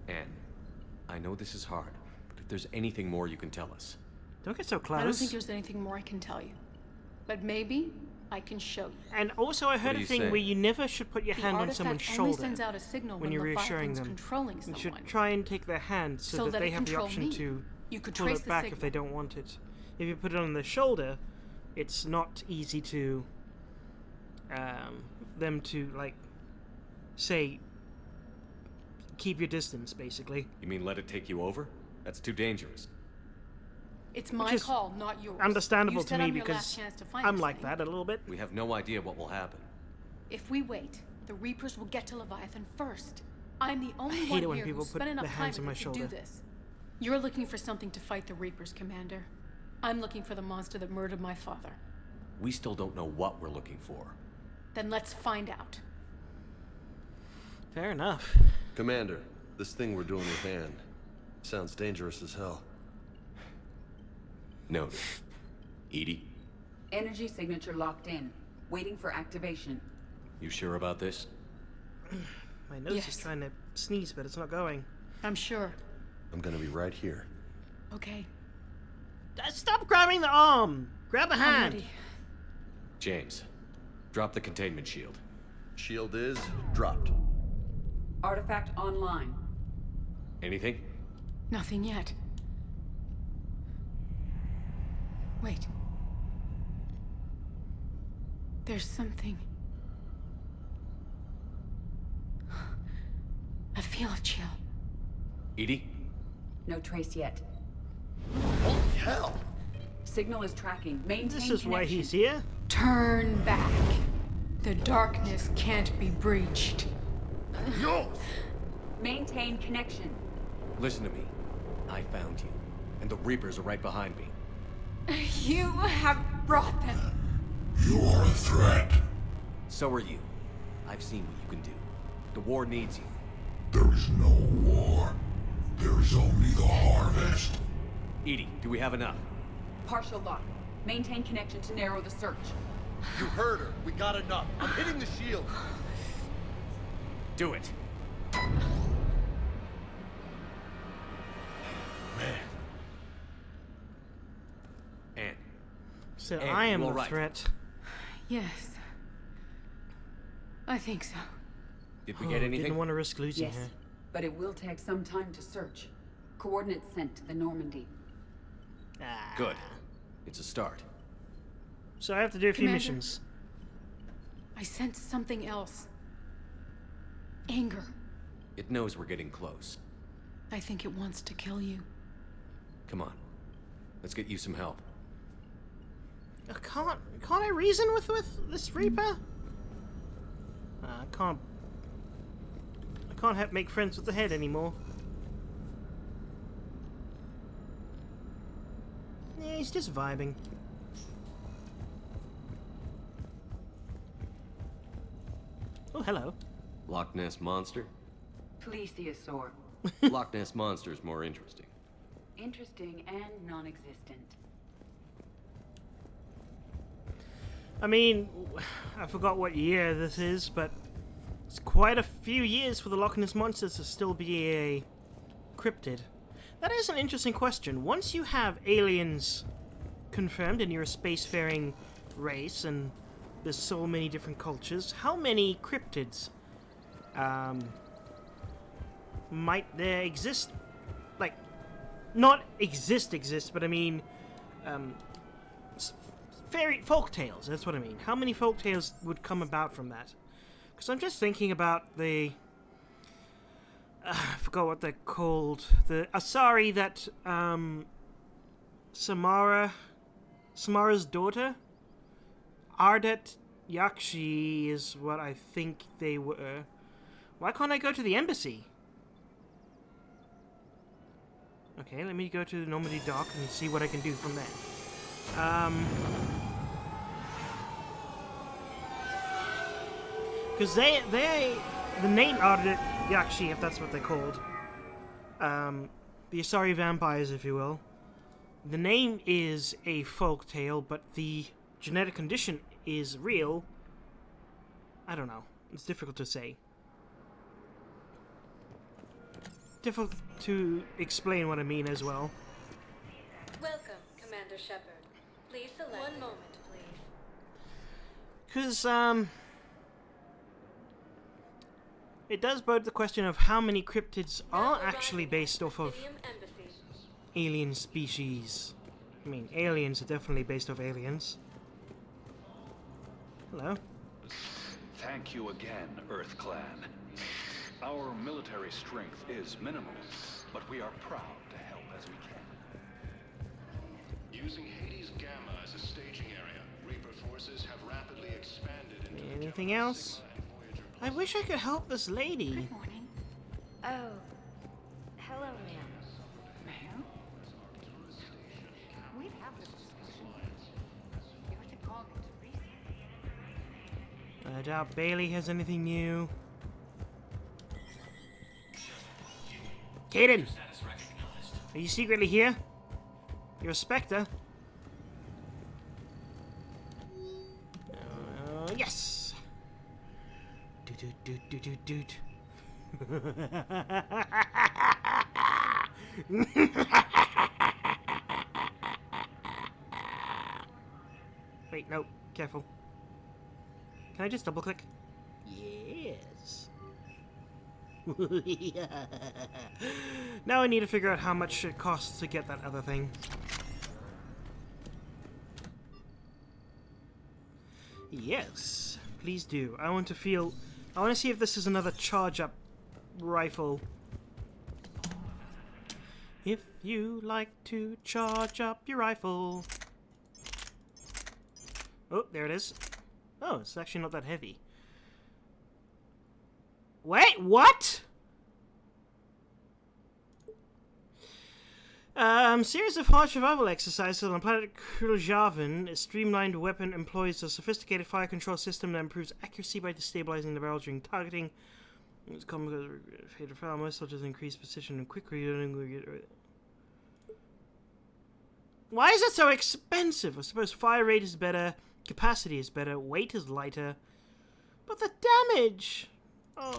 Anne, I know this is hard, but if there's anything more you can tell us. Don't get so close. I don't think there's anything more I can tell you. But maybe I can show you. And also I heard a thing where you never should put your hand on someone's shoulder sends out a signal when you're reassuring them. Controlling you someone. should try and take their hand so that they have the option to pull it back if they don't want it. If you put it on their shoulder, it's not easy to them to, like, say, keep your distance, basically. You mean let it take you over? That's too dangerous. It's my call, not yours. Understandable to me because I'm like that a little bit. We have no idea what will happen. If we wait, the Reapers will get to Leviathan first. I'm the only hate one it when here people who's put spent enough their time hands on my to do shoulder. this. You're looking for something to fight the Reapers, Commander. I'm looking for the monster that murdered my father. We still don't know what we're looking for. Then let's find out. Fair enough. Commander, this thing we're doing with Anne sounds dangerous as hell. Noted. Edie? Energy signature locked in. Waiting for activation. You sure about this? My nose is Yes. trying to sneeze, but it's not going. I'm sure. I'm gonna be right here. Okay. Stop grabbing the arm! Grab a I'm hand! ready. James, drop the containment shield. Shield is dropped. Artifact online. Anything? Nothing yet. Wait. There's something. I feel a chill. Edie? No trace yet. Holy hell! Signal is tracking. Maintain This is why connection. he's here? Turn back. The darkness can't be breached. Yo! Maintain connection. Listen to me. I found you, and the Reapers are right behind me. You have brought them. You are a threat. So are you. I've seen what you can do. The war needs you. There is no war. There is only the harvest. Edie, do we have enough? Partial lock. Maintain connection to narrow the search. You heard her. We got enough. I'm hitting the shield. Do it. Anne. So Anne, I am you all the right? threat. Yes. I think so. Did we get anything? Didn't want to risk losing Yes, her. but it will take some time to search. Coordinates sent to the Normandy. Good. It's a start. So I have to do a few Commander. missions. I sense something else. Anger. It knows we're getting close. I think it wants to kill you. Come on. Let's get you some help. Can't I reason with this Reaper? I can't make friends with the head anymore. Yeah, he's just vibing. Oh, hello. Loch Ness Monster? Plesiosaur. Loch Ness Monster is more interesting. Interesting and non-existent. I mean, I forgot what year this is, but it's quite a few years for the Loch Ness Monsters to still be a cryptid. That is an interesting question. Once you have aliens confirmed and you're a spacefaring race and there's so many different cultures, how many cryptids might there exist? Like, not exist, but I mean, fairy folk tales. That's what I mean. How many folk tales would come about from that? Because I'm just thinking about the I forgot what they're called. The Asari that Samara's daughter, Ardet Yakshi is what I think they were. Why can't I go to the embassy? Okay, let me go to the Normandy dock and see what I can do from there. Because the name Ardet Yakshi, if that's what they're called, the Asari vampires, if you will, the name is a folk tale, but the genetic condition is real. I don't know. It's difficult to say. Difficult to explain what I mean as well. Welcome, Commander Shepard. Please select. One moment, please. Because, it does bode the question of how many cryptids are actually based off of alien species. I mean, aliens are definitely based off aliens. Hello. Thank you again, Earth Clan. Our military strength is minimal, but we are proud to help as we can. Using Hades Gamma as a staging area, Reaper forces have rapidly expanded into Anything else? I wish I could help this lady. Good morning. Oh. Hello, ma'am. Ma'am? We'd have this discussion. You were to call me Teresa. I doubt Bailey has anything new. Kaden! Are you secretly here? You're a Spectre. Yes! Doot. Wait, no. Careful. Can I just double click? Yes. Now I need to figure out how much it costs to get that other thing. Yes, please do. I want to see if this is another charge-up rifle. If you like to charge up your rifle. Oh, there it is. Oh, it's actually not that heavy. Wait, what? Series of hard survival exercises on planet Kruljavan. A streamlined weapon employs a sophisticated fire control system that improves accuracy by destabilizing the barrel during targeting. It's common because fatal fire most soldiers increase precision and quick reloading. Why is it so expensive? I suppose fire rate is better, capacity is better, weight is lighter, but the damage. Oh,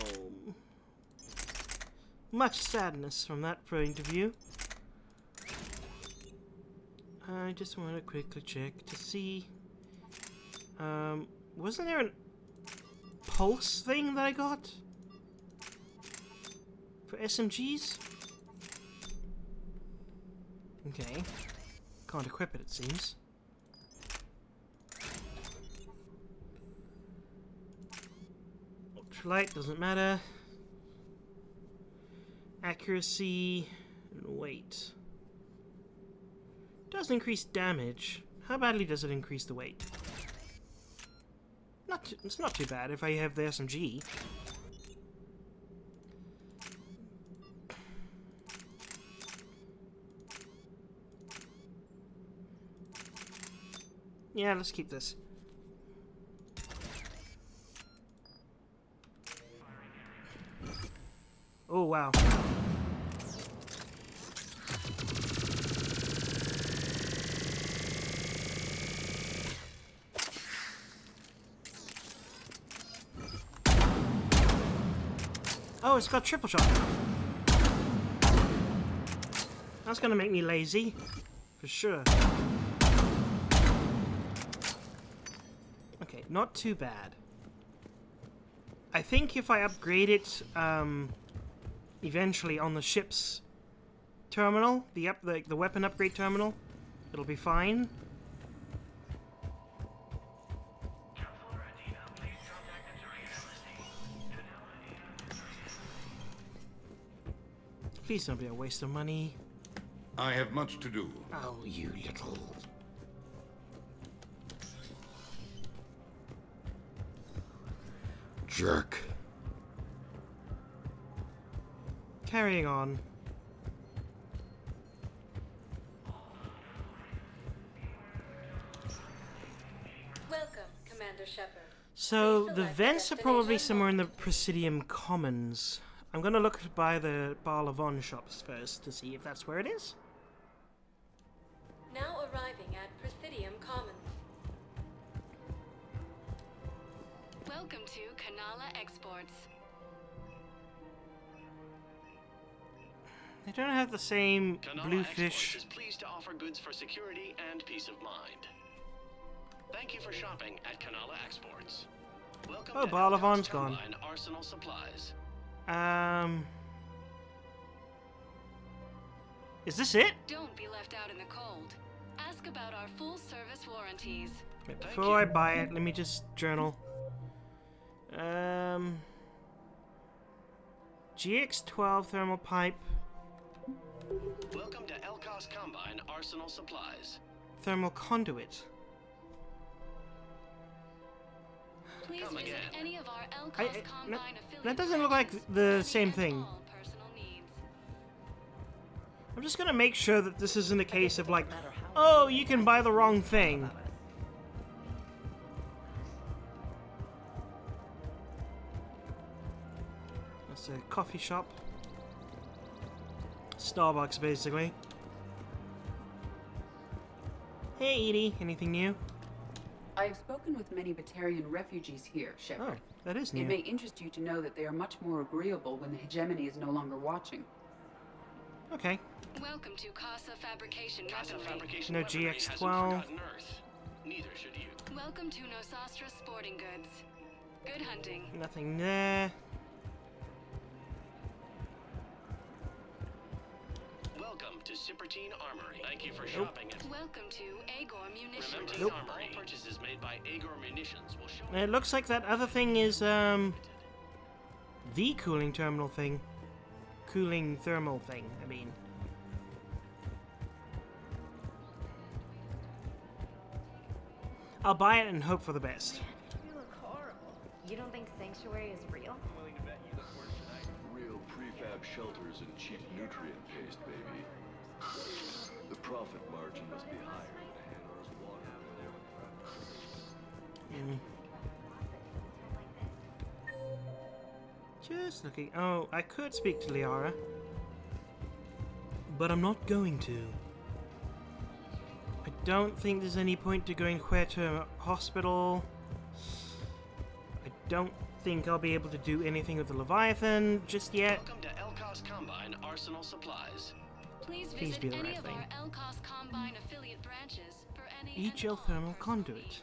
much sadness from that point of view. I just want to quickly check to see. Wasn't there a pulse thing that I got for SMGs? Okay, can't equip it, it seems. Ultralight doesn't matter. Accuracy and weight. Does increase damage. How badly does it increase the weight? It's not too bad if I have the SMG. Yeah, let's keep this. Oh, wow. Oh, it's got triple shot. That's gonna make me lazy, for sure. Okay, not too bad. I think if I upgrade it, eventually on the ship's terminal, the weapon upgrade terminal, it'll be fine. Please don't be a waste of money. I have much to do. Oh, you little... jerk. Carrying on. Welcome, Commander Shepard. So, the vents are probably somewhere in the Presidium Commons. I'm gonna look by the Barlavon shops first to see if that's where it is. Now arriving at Presidium Commons. Welcome to Kanala Exports. They don't have the same Kanala bluefish. Exports is pleased to offer goods for security and peace of mind. Thank you for shopping at Kanala Exports. Welcome Oh, to Barlavon's gone. Combine Arsenal Supplies. Is this it? Don't be left out in the cold. Ask about our full service warranties. Before I buy it, let me just journal. GX12 thermal pipe. Welcome to Elcos Combine Arsenal Supplies. Thermal conduit. Please Come visit again. any of our Elcos Combine affiliate That doesn't look like the same thing. I'm just gonna make sure that this isn't a case of like, oh, you can buy the wrong thing. That's a coffee shop. Starbucks, basically. Hey, Edie, anything new? I have spoken with many Batarian refugees here, Shepard. Oh, that is new. It may interest you to know that they are much more agreeable when the hegemony is no longer watching. Okay. Welcome to Casa Fabrication Casa Weaponry. Fabrication No Weaponry GX12. hasn't forgotten Earth. Neither should you. Welcome to Nosastra Sporting Goods. Good hunting. Nothing there. Welcome to Cipertine Armory. Thank you for shopping at... Welcome to Agor Munitions. Remember, Nope. all purchases made by Agor Munitions will show... It looks like that other thing is, the cooling terminal thing. Cooling thermal thing, I mean. I'll buy it and hope for the best. You look horrible. You don't think Sanctuary is real? Real prefab shelters and cheap nutrient paste, baby. The profit margin must be higher than a handler's water. Just looking. Oh, I could speak to Liara, but I'm not going to. I don't think there's any point to going to hospital. I don't think I'll be able to do anything with the Leviathan just yet. Welcome to Elcos Combine Arsenal Supplies. Please Please visit be the any right of thing. our Elcos Combine affiliate branches for any E-geothermal conduit.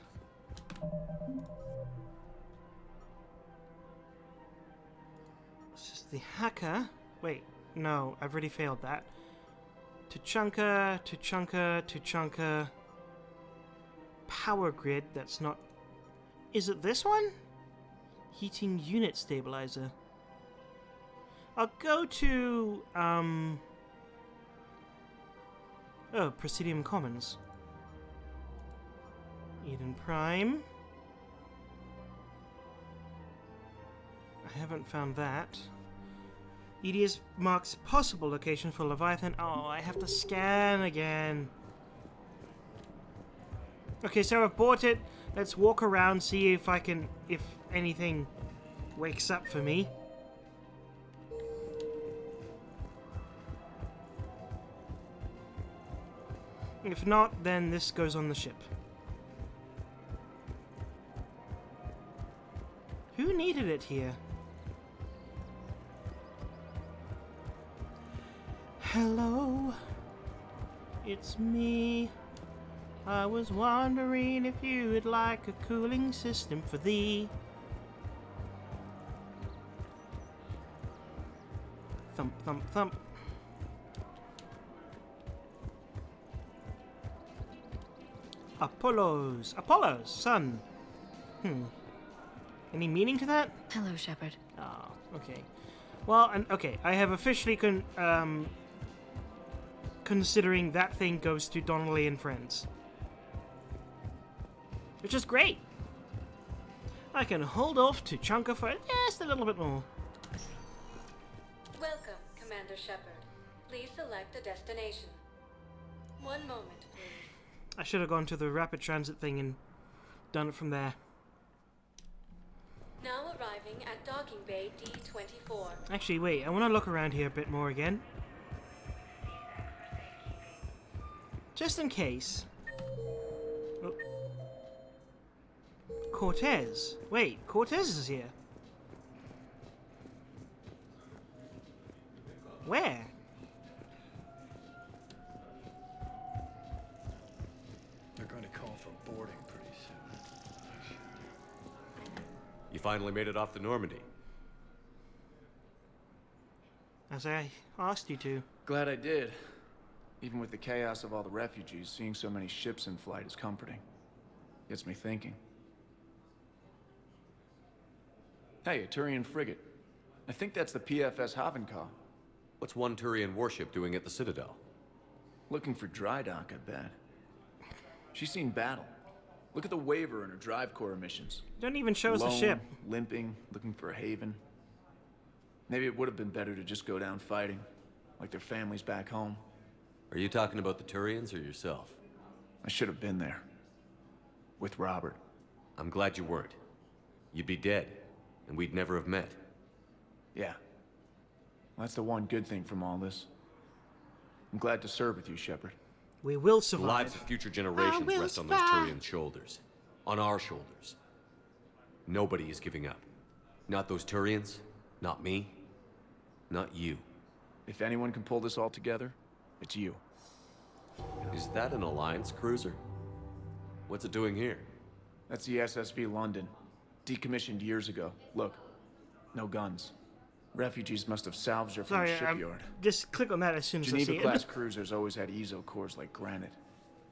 This is the hacker. Wait, no, I've already failed that. Tuchanka, Tuchanka, Tuchanka. Power grid, that's not... Is it this one? Heating unit stabilizer. I'll go to, Oh, Presidium Commons. Eden Prime. I haven't found that. EDS marks possible location for Leviathan. Oh, I have to scan again. Okay, so I've bought it. Let's walk around, see if I can... if anything wakes up for me. If not, then this goes on the ship. Who needed it here? Hello, it's me. I was wondering if you would like a cooling system for thee. Thump, thump, thump. Apollo's, sun. Any meaning to that? Hello, Shepard. Ah, okay. Well, and okay, I have officially considering that thing goes to Donnelly and Friends. Which is great. I can hold off to Tuchanka for just a little bit more. Welcome, Commander Shepard. Please select a destination. One moment, please. I should have gone to the rapid transit thing and done it from there. Now arriving at docking bay D24. Actually, wait, I want to look around here a bit more again. Just in case. Oh. Cortez. Wait, Cortez is here. Where? They're going to call for boarding pretty soon. You finally made it off the Normandy. As I asked you to. Glad I did. Even with the chaos of all the refugees, seeing so many ships in flight is comforting. Gets me thinking. Hey, a Turian frigate. I think that's the PFS Havenkaw. What's one Turian warship doing at the Citadel? Looking for dry dock, I bet. She's seen battle. Look at the waiver in her drive core emissions. Don't even show us the Lone, ship. Limping, looking for a haven. Maybe it would have been better to just go down fighting, like their families back home. Are you talking about the Turians or yourself? I should have been there. With Robert. I'm glad you weren't. You'd be dead, and we'd never have met. Yeah. Well, that's the one good thing from all this. I'm glad to serve with you, Shepard. We will The survive. lives of future generations will rest on those survive. Turian shoulders. On our shoulders. Nobody is giving up. Not those Turians, not me, not you. If anyone can pull this all together, it's you. Is that an Alliance cruiser? What's it doing here? That's the SSV London. Decommissioned years ago. Look, no guns. Refugees must have salvaged her from the shipyard. Just click on that as soon as I see it. Geneva-class cruisers always had ezo cores like granite.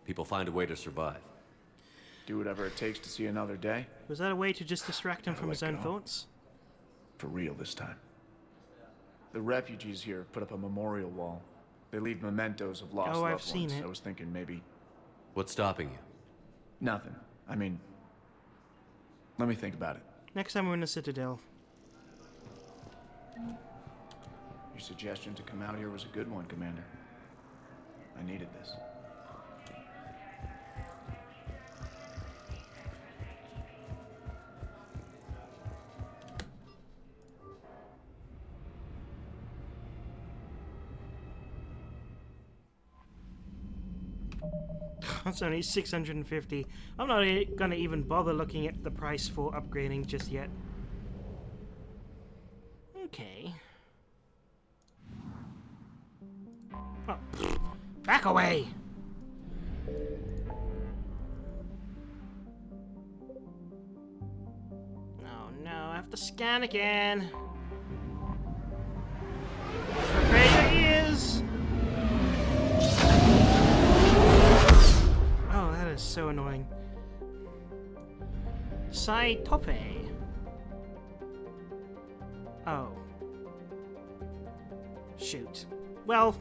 People find a way to survive. Do whatever it takes to see another day. Was that a way to just distract him from his own thoughts? For real this time. The refugees here put up a memorial wall. They leave mementos of lost loved I've seen ones. it. I was thinking maybe... What's stopping you? Nothing. I mean... Let me think about it. Next time we're in the Citadel. Your suggestion to come out here was a good one, Commander. I needed this. It's only 650. I'm not gonna even bother looking at the price for upgrading just yet. Okay. Oh, back away! Oh no, I have to scan again. Prepare your ears! Oh, that is so annoying. Sai Tope. Oh. Shoot. Well,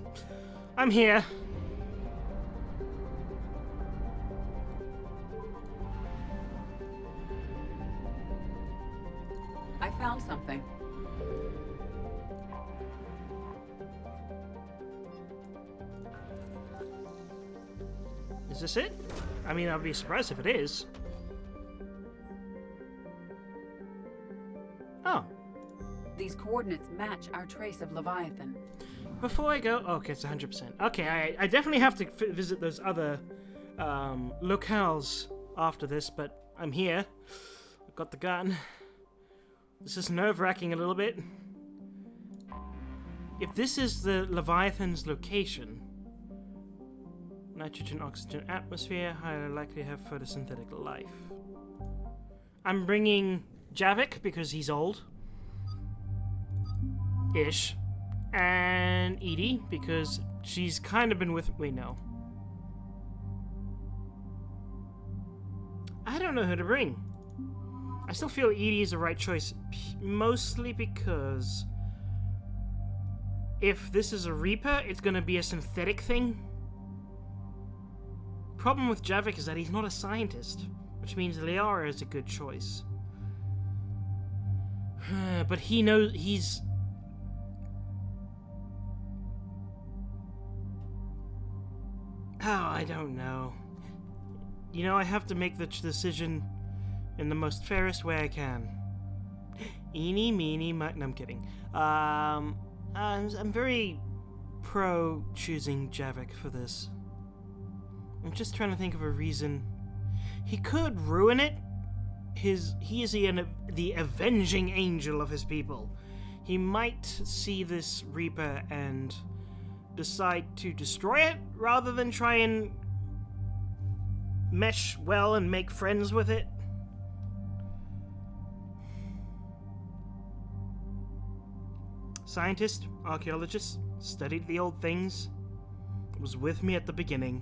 I'm here. I found something. Is this it? I mean, I'd be surprised if it is. Oh. These coordinates match our trace of Leviathan. Before I go... okay, it's 100%. Okay, I definitely have to visit those other locales after this, but I'm here. I've got the gun. This is nerve-wracking a little bit. If this is the Leviathan's location... nitrogen, oxygen, atmosphere, highly likely to have photosynthetic life. I'm bringing Javik because he's old. Ish. And Edie because she's kind of been with... wait, no. I don't know who to bring. I still feel Edie is the right choice, mostly because if this is a Reaper, it's going to be a synthetic thing. Problem with Javik is that he's not a scientist, which means Liara is a good choice. But he knows he's... oh, I don't know. You know, I have to make the decision in the most fairest way I can. Eeny, meeny, no, I'm kidding. I'm very pro choosing Javik for this. I'm just trying to think of a reason. He could ruin it. He is the avenging angel of his people. He might see this Reaper and decide to destroy it rather than try and mesh well and make friends with it. Scientist, archaeologist, studied the old things, was with me at the beginning.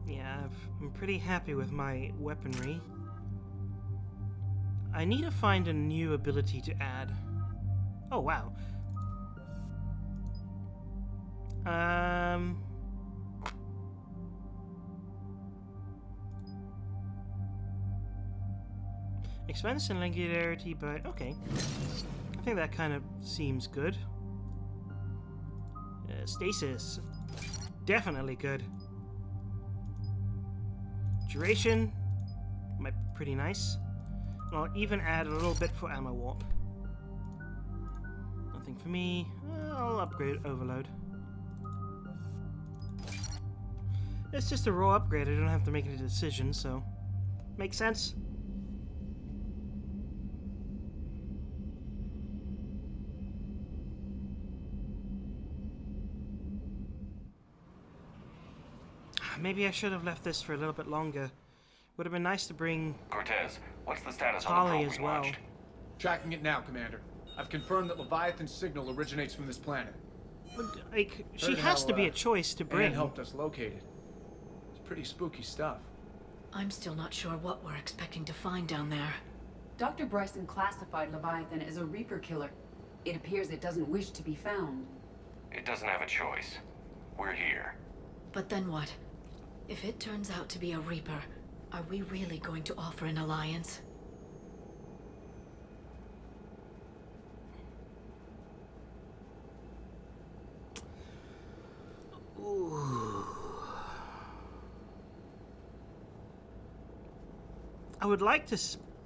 Yeah, I'm pretty happy with my weaponry. I need to find a new ability to add. Oh, wow. Expense and singularity, but okay. I think that kind of seems good. Stasis. Definitely good. Duration. Might be pretty nice. And I'll even add a little bit for ammo warp. nothing for me. I'll upgrade Overload. It's just a raw upgrade, I don't have to make any decisions, so... Makes sense? Maybe I should have left this for a little bit longer. Would have been nice to bring... Cortez, what's the status Tali on the probe as we well. launched? Tracking it now, Commander. I've confirmed that Leviathan's signal originates from this planet. Like, she Heard has how, to be a choice to bring. Anne helped us locate it. It's pretty spooky stuff. I'm still not sure what we're expecting to find down there. Dr. Bryson classified Leviathan as a Reaper killer. It appears it doesn't wish to be found. It doesn't have a choice. We're here. But then what? If it turns out to be a Reaper, are we really going to offer an alliance? Ooh. I would like to...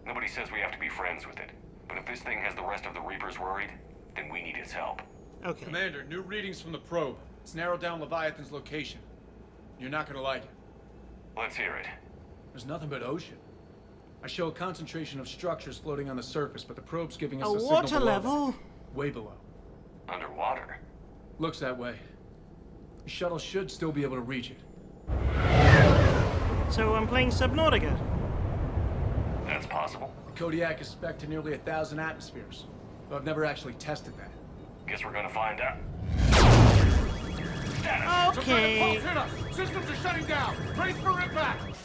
Nobody says we have to be friends with it. But if this thing has the rest of the Reapers worried, then we need its help. Okay. Commander, new readings from the probe. It's narrowed down Leviathan's location. You're not gonna like it. Let's hear it. There's nothing but ocean. I show a concentration of structures floating on the surface, but the probe's giving us a a water signal below level? that. Way below. Underwater? Looks that way. The shuttle should still be able to reach it. So I'm playing Subnautica. That's possible. The Kodiak is spec'd to nearly 1,000 atmospheres, but I've never actually tested that. Guess we're gonna find out. Okay. Hit us! Systems are shutting down! Brace for impact!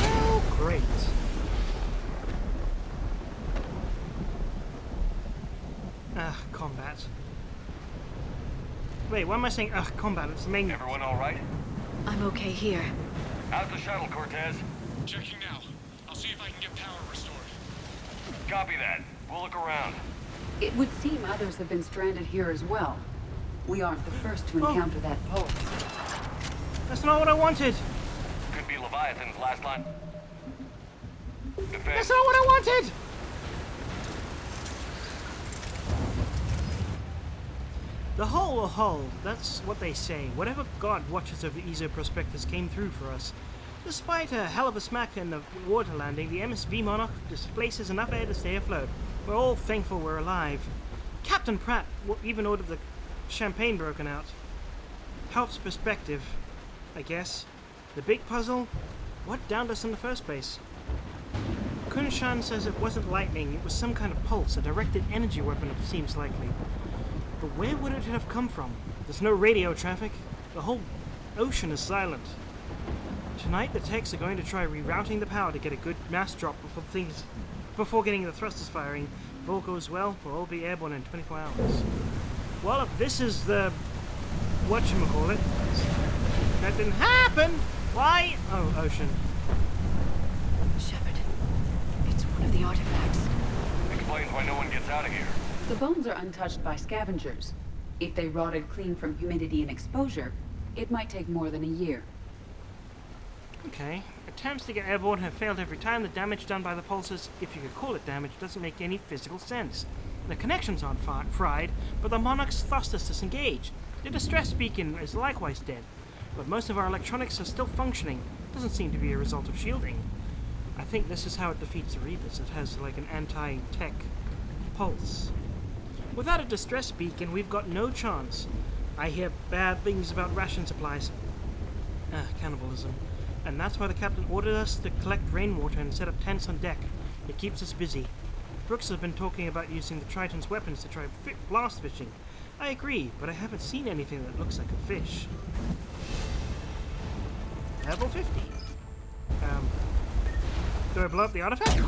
Oh, great. Combat. Wait, why am I saying combat? It's the main... Everyone all right? I'm okay here. How's the shuttle, Cortez? Checking now. I'll see if I can get power restored. Copy that. We'll look around. It would seem others have been stranded here as well. We aren't the first to encounter that pulse. That's not what I wanted. Could be Leviathan's last line. Defense. That's not what I wanted! The hull, that's what they say. Whatever god watches over Ezo Prospectus came through for us. Despite a hell of a smack in the water landing, the MSV Monarch displaces enough air to stay afloat. We're all thankful we're alive. Captain Pratt even ordered the champagne broken out. Helps perspective, I guess. The big puzzle? What downed us in the first place? Kunshan says it wasn't lightning, it was some kind of pulse, a directed energy weapon it seems likely. But where would it have come from? There's no radio traffic. The whole ocean is silent. Tonight the techs are going to try rerouting the power to get a good mass drop before getting the thrusters firing. If all goes well, we'll all be airborne in 24 hours. Well, if this is the... whatchamacallit... that didn't happen! Why? Oh, ocean. Shepard, it's one of the artifacts. Explains why no one gets out of here. The bones are untouched by scavengers. If they rotted clean from humidity and exposure, it might take more than a year. Okay. Attempts to get airborne have failed every time. The damage done by the pulses, if you could call it damage, doesn't make any physical sense. The connections aren't fried, but the Monarch's thrusters disengage. The distress beacon is likewise dead, but most of our electronics are still functioning. Doesn't seem to be a result of shielding. I think this is how it defeats the Reapers. It has like an anti-tech pulse. Without a distress beacon, we've got no chance. I hear bad things about ration supplies. Cannibalism. And that's why the captain ordered us to collect rainwater and set up tents on deck. It keeps us busy. Brooks has been talking about using the Triton's weapons to try blast fishing. I agree, but I haven't seen anything that looks like a fish. Level 50. Do I blow up the artifact?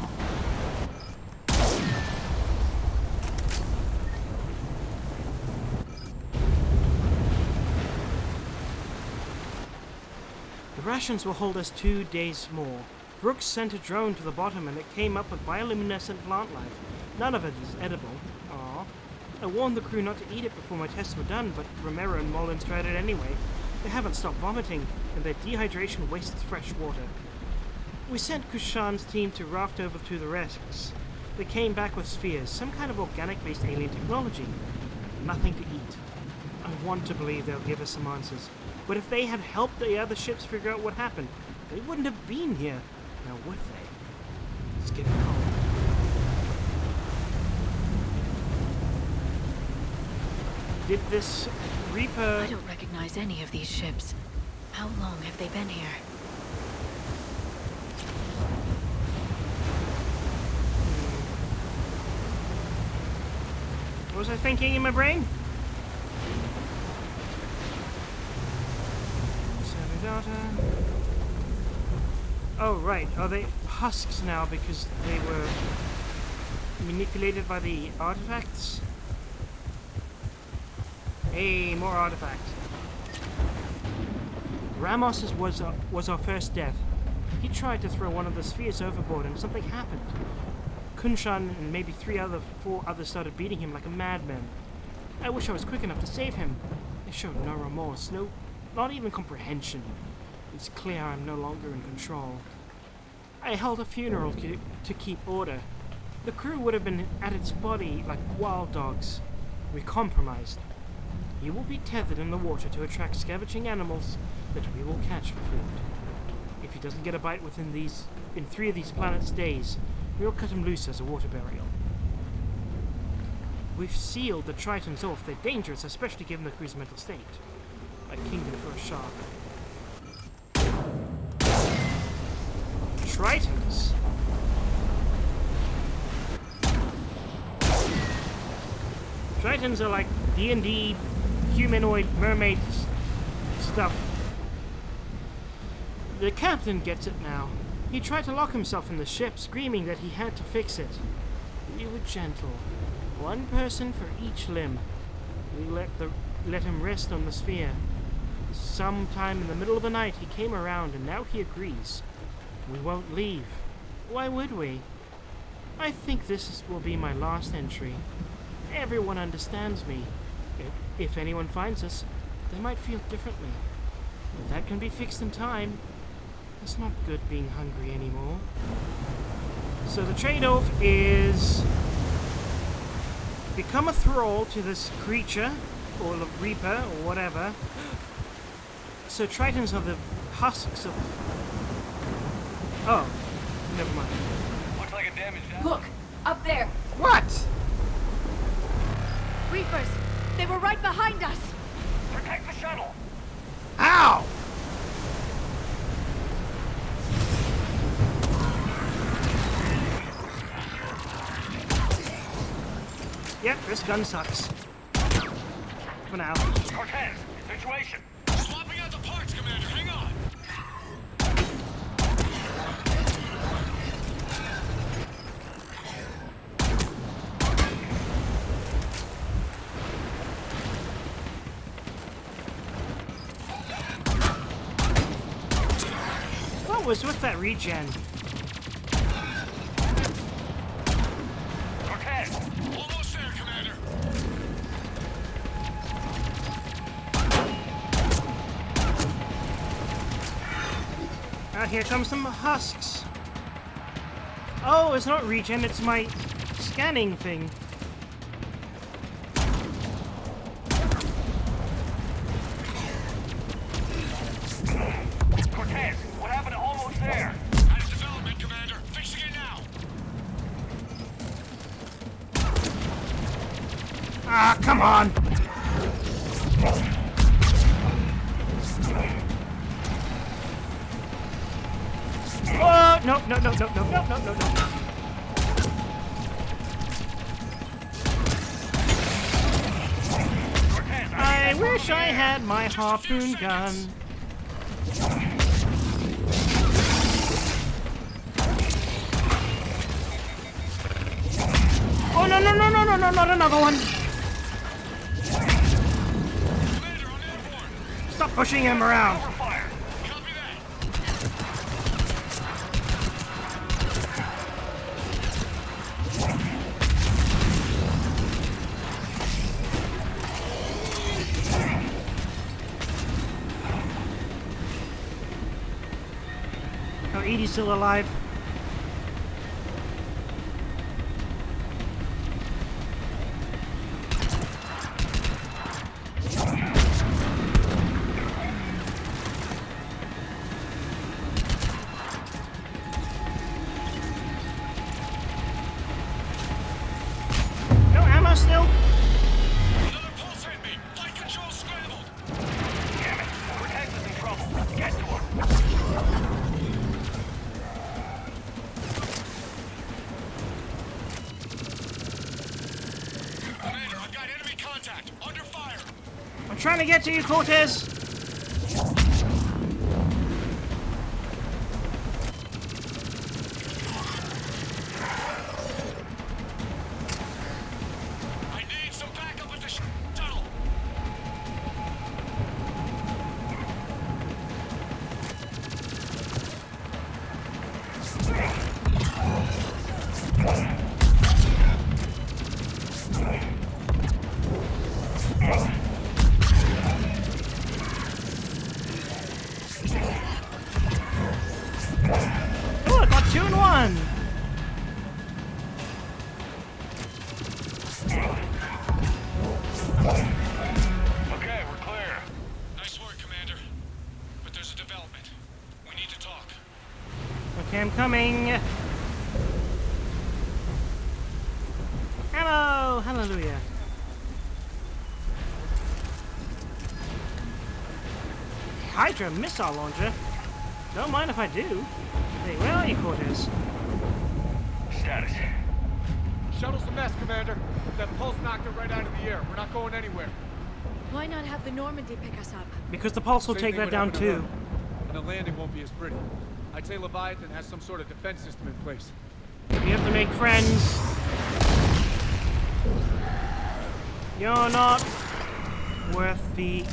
The rations will hold us 2 days more. Brooks sent a drone to the bottom and it came up with bioluminescent plant life. None of it is edible. Aww. I warned the crew not to eat it before my tests were done, but Romero and Mullins tried it anyway. They haven't stopped vomiting, and their dehydration wastes fresh water. We sent Kushan's team to raft over to the wrecks. They came back with spheres, some kind of organic-based alien technology. Nothing to eat. I want to believe they'll give us some answers. But if they had helped the other ships figure out what happened, they wouldn't have been here. Now would they? It's getting cold. Did this Reaper... I don't recognize any of these ships. How long have they been here? What was I thinking in my brain? Oh, right. Are they husks now because they were manipulated by the artifacts? Hey, more artifacts. Ramos was our first death. He tried to throw one of the spheres overboard and something happened. Kunshan and maybe 4 others started beating him like a madman. I wish I was quick enough to save him. They showed no remorse, not even comprehension. It's clear I'm no longer in control. I held a funeral to keep order. The crew would have been at its body like wild dogs. We compromised. He will be tethered in the water to attract scavenging animals that we will catch for food. If he doesn't get a bite in 3 of these planets' days, we'll cut him loose as a water burial. We've sealed the Tritons off. They're dangerous, especially given the crew's mental state. A kingdom for a shark. Tritons? Tritons are like D&D humanoid mermaid stuff. The captain gets it now. He tried to lock himself in the ship, screaming that he had to fix it. We were gentle. 1 person for each limb. We let him rest on the sphere. Sometime in the middle of the night he came around and now he agrees. We won't leave. Why would we? I think this will be my last entry. Everyone understands me. If anyone finds us, they might feel differently. But that can be fixed in time. It's not good being hungry anymore. So the trade-off is become a thrall to this creature, or the Reaper, or whatever. So Tritons are the husks of... Oh, never mind. Looks like a damaged... Look, up there. What? Reapers! They were right behind us! Protect the shuttle! Ow! Yep, this gun sucks. For now. Cortez, situation! Swapping out the parts, Commander. Hang on! What was with that regen? Cortez! Almost there, Commander. Here comes some husks. Oh, it's not regen, it's my scanning thing. Cortez, what happened to almost there? That's development, Commander. Fixing it now. Ah, come on! Oh, no, no, no, no, no, no, no, no, no. I wish I had my harpoon gun. Oh, no, no, no, no, no, no, not another one. Stop pushing him around. Edie's still alive. No ammo still? Another pulse hit me! Flight control scrambled! Damn it. Cortex is in trouble. Get to him. Commander, I've got enemy contact. Under fire. I'm trying to get to you, Cortez. I need some backup at the tunnel. Oh, I got 2 in 1. Okay, we're clear. Nice work, Commander. But there's a development. We need to talk. Okay, I'm coming. Hello, hallelujah. Hydra missile launcher? Don't mind if I do. Hey, where are you, Cortez? Status. Shuttle's a mess, Commander. That pulse knocked it right out of the air. We're not going anywhere. Why not have the Normandy pick us up? Because the pulse will Same take thing that would down happen to too. her. And the landing won't be as pretty. I'd say Leviathan has some sort of defense system in place. We have to make friends. You're not worth the...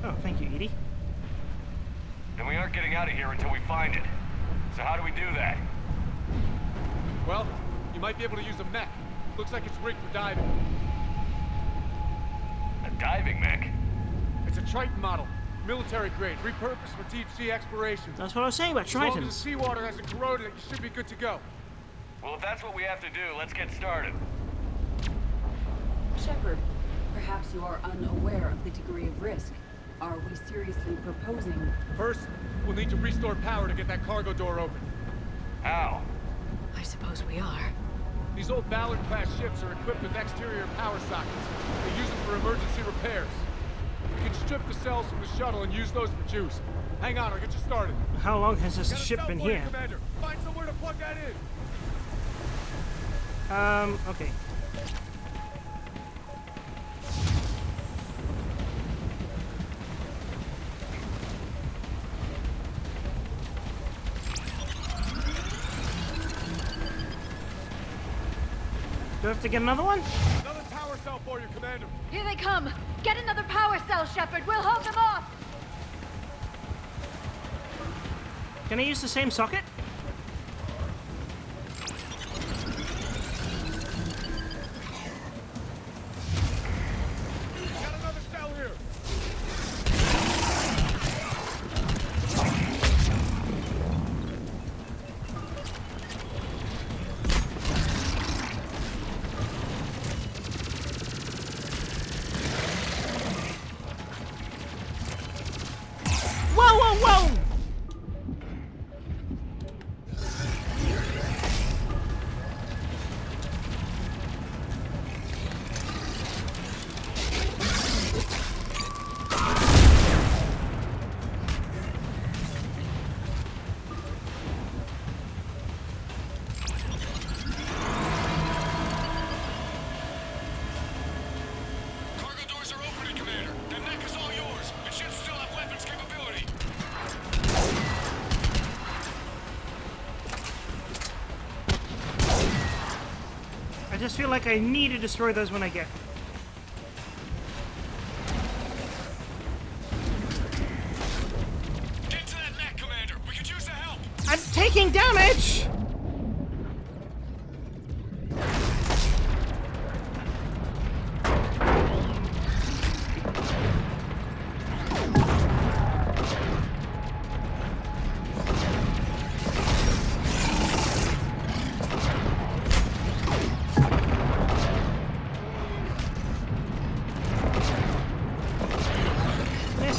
Oh, thank you, Edie. Then we aren't getting out of here until we find it. So how do we do that? Well, you might be able to use a mech. Looks like it's rigged for diving. A diving mech? It's a Triton model. Military grade, repurposed for deep sea exploration. That's what I was saying about As long as Tritons. the seawater hasn't corroded it, you should be good to go. Well, if that's what we have to do, let's get started. Shepard, perhaps you are unaware of the degree of risk. Are we seriously proposing? First, we'll need to restore power to get that cargo door open. How? I suppose we are. These old Ballard-class ships are equipped with exterior power sockets. They use them for emergency repairs. We can strip the cells from the shuttle and use those for juice. Hang on, I'll get you started. How long has this Got a ship cell been for you, here? Commander. Find somewhere to plug that in. Okay. Do I have to get another one? Another power cell for you, Commander. Here they come! Get another power cell, Shepard! We'll hold them off! Can I use the same socket? Got another cell here. Whoa, whoa, whoa! Cargo doors are opening, Commander. The mech is all yours. It should still have weapons capability. I just feel like I need to destroy those when I get. Get to that mech, Commander. We could use the help. I'm taking damage!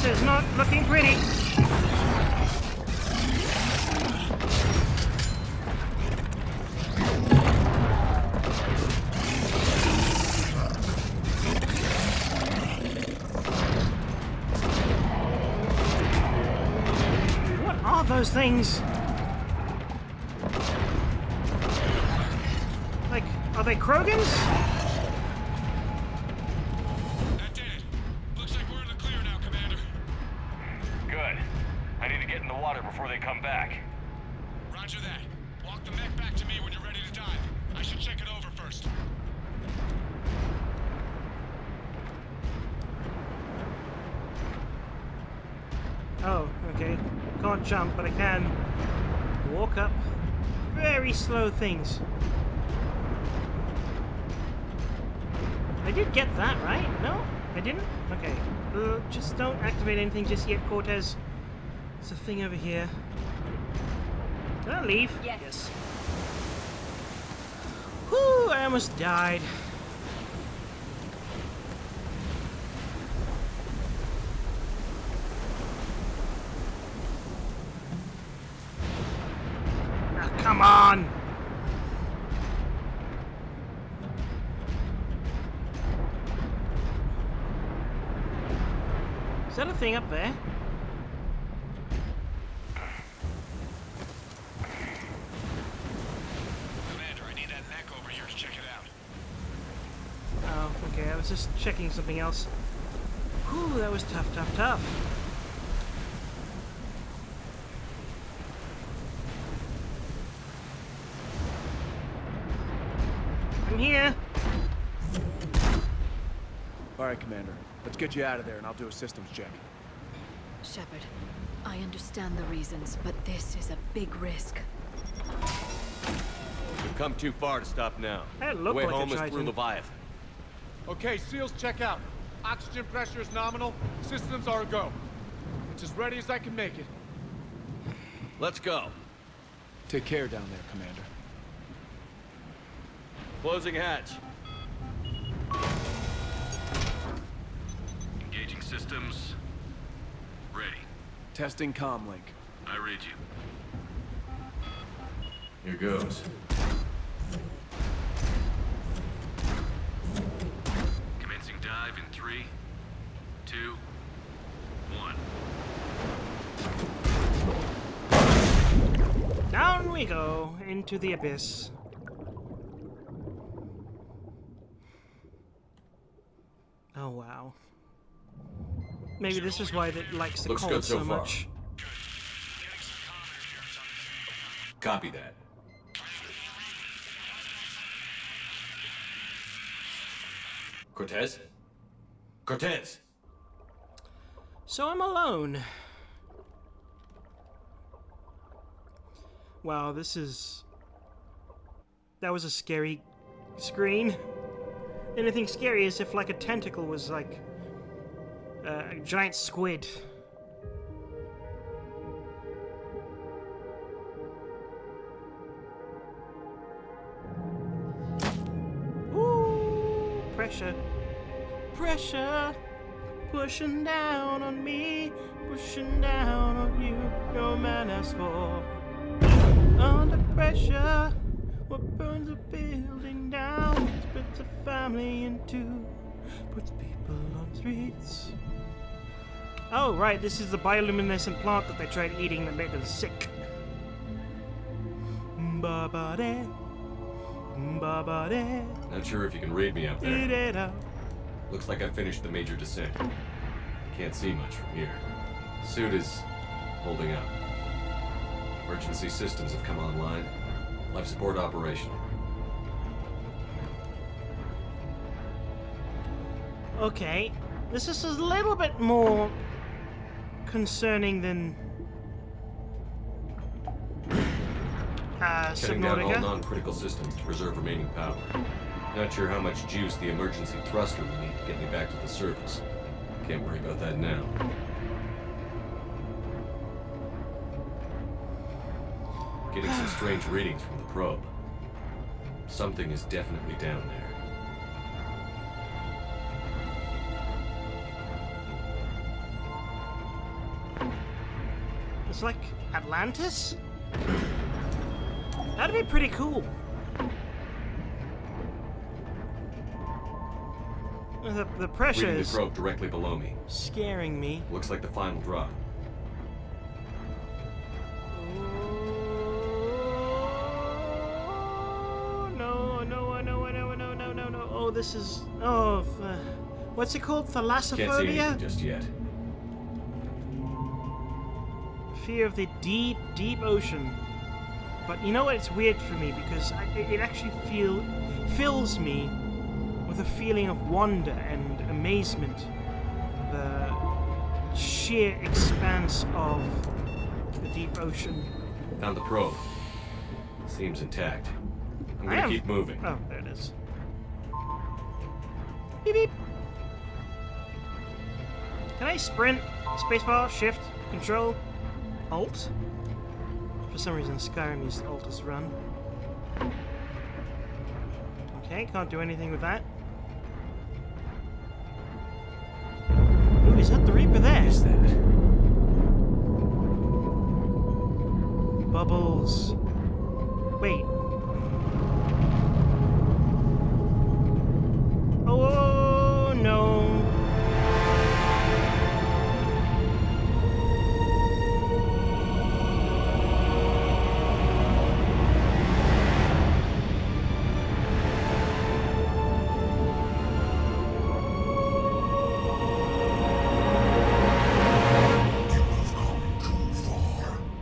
is not looking pretty. What are those things? Like, are they Krogans? That did it. Looks like we're in the clear now, Commander. Good. I need to get in the water before they come back. Roger that. Walk the mech back to me when you're ready to dive. I should check it over first. Oh, okay. Can't jump, but I can walk up very slow things. I did get that, right? No? I didn't? Okay. Just don't activate anything just yet, Cortez. There's a thing over here. Can I leave? Yes. Whew, I almost died. Ah, come on! Is that a thing up there? Commander, I need that mech over here to check it out. Oh, okay, I was just checking something else. Whew, that was tough, tough, tough. I'm here. All right, Commander. Let's get you out of there, and I'll do a systems check. Shepard, I understand the reasons, but this is a big risk. You've come too far to stop now. That The looked way like a home is Triton. through Leviathan. Okay, SEALs check out. Oxygen pressure is nominal. Systems are a go. It's as ready as I can make it. Let's go. Take care down there, Commander. Closing hatch. Engaging systems. Ready. Testing comlink. I read you. Here goes. Commencing dive in 3, 2, 1. Down we go into the abyss. Oh wow. Maybe this is why it likes the Looks cold good so so far. much. Copy that. Cortez? Cortez! So I'm alone. Wow, this is... That was a scary screen. Anything scary is if like a tentacle was like a giant squid. Ooh, pressure. Pressure. Pushing down on me. Pushing down on you. No man asked for. Under pressure. What burns a building down, splits a family in two, puts people on streets. Oh, right, this is the bioluminescent plant that they tried eating that made them sick. Ba-ba-de, ba-ba-de. Not sure if you can read me up there. Di-da-da. Looks like I finished the major descent. Can't see much from here. Suit is holding up. Emergency systems have come online. Life support operational. Okay, this is a little bit more concerning than Shutting down all Subnautica. non-critical systems to preserve remaining power. Not sure how much juice the emergency thruster will need to get me back to the surface. Can't worry about that now. Getting some strange readings from the probe. Something is definitely down there. It's like Atlantis? That'd be pretty cool. The pressure Reading is the probe directly below me. Scaring me. Looks like the final drop. No. Oh, this is... Oh, what's it called? Thalassophobia? Can't see anything just yet. Fear of the deep, deep ocean. But you know what? It's weird for me because it actually fills me with a feeling of wonder and amazement. The sheer expanse of the deep ocean. Found the probe. Seems intact. I'm gonna keep moving. Oh, there it is. Beep beep. Can I sprint? Spacebar, shift, control, alt? For some reason Skyrim used alt as run. Okay, can't do anything with that. Ooh, is that the Reaper there? Is that? Bubbles. Wait. Oh no.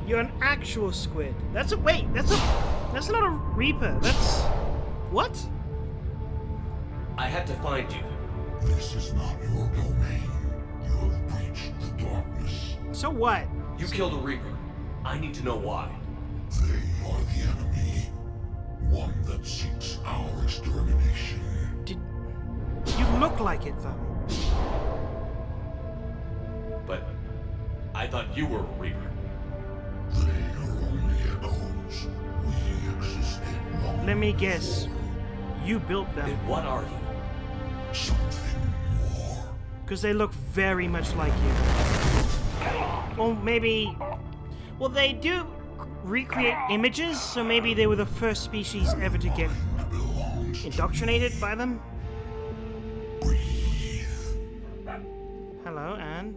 You're an actual squid. That's not a Reaper. That's what? I had to find you. This is not your domain. You have breached the darkness. So what? You killed a Reaper. I need to know why. They are the enemy. One that seeks our extermination. You look like it though. But I thought you were a Reaper. They are only echoes. We existed long Let me guess. You built them. Then what are you? Something more. Because they look very much like you. Or maybe... Well, they do recreate images, so maybe they were the first species ever to get indoctrinated by them. Hello, Anne.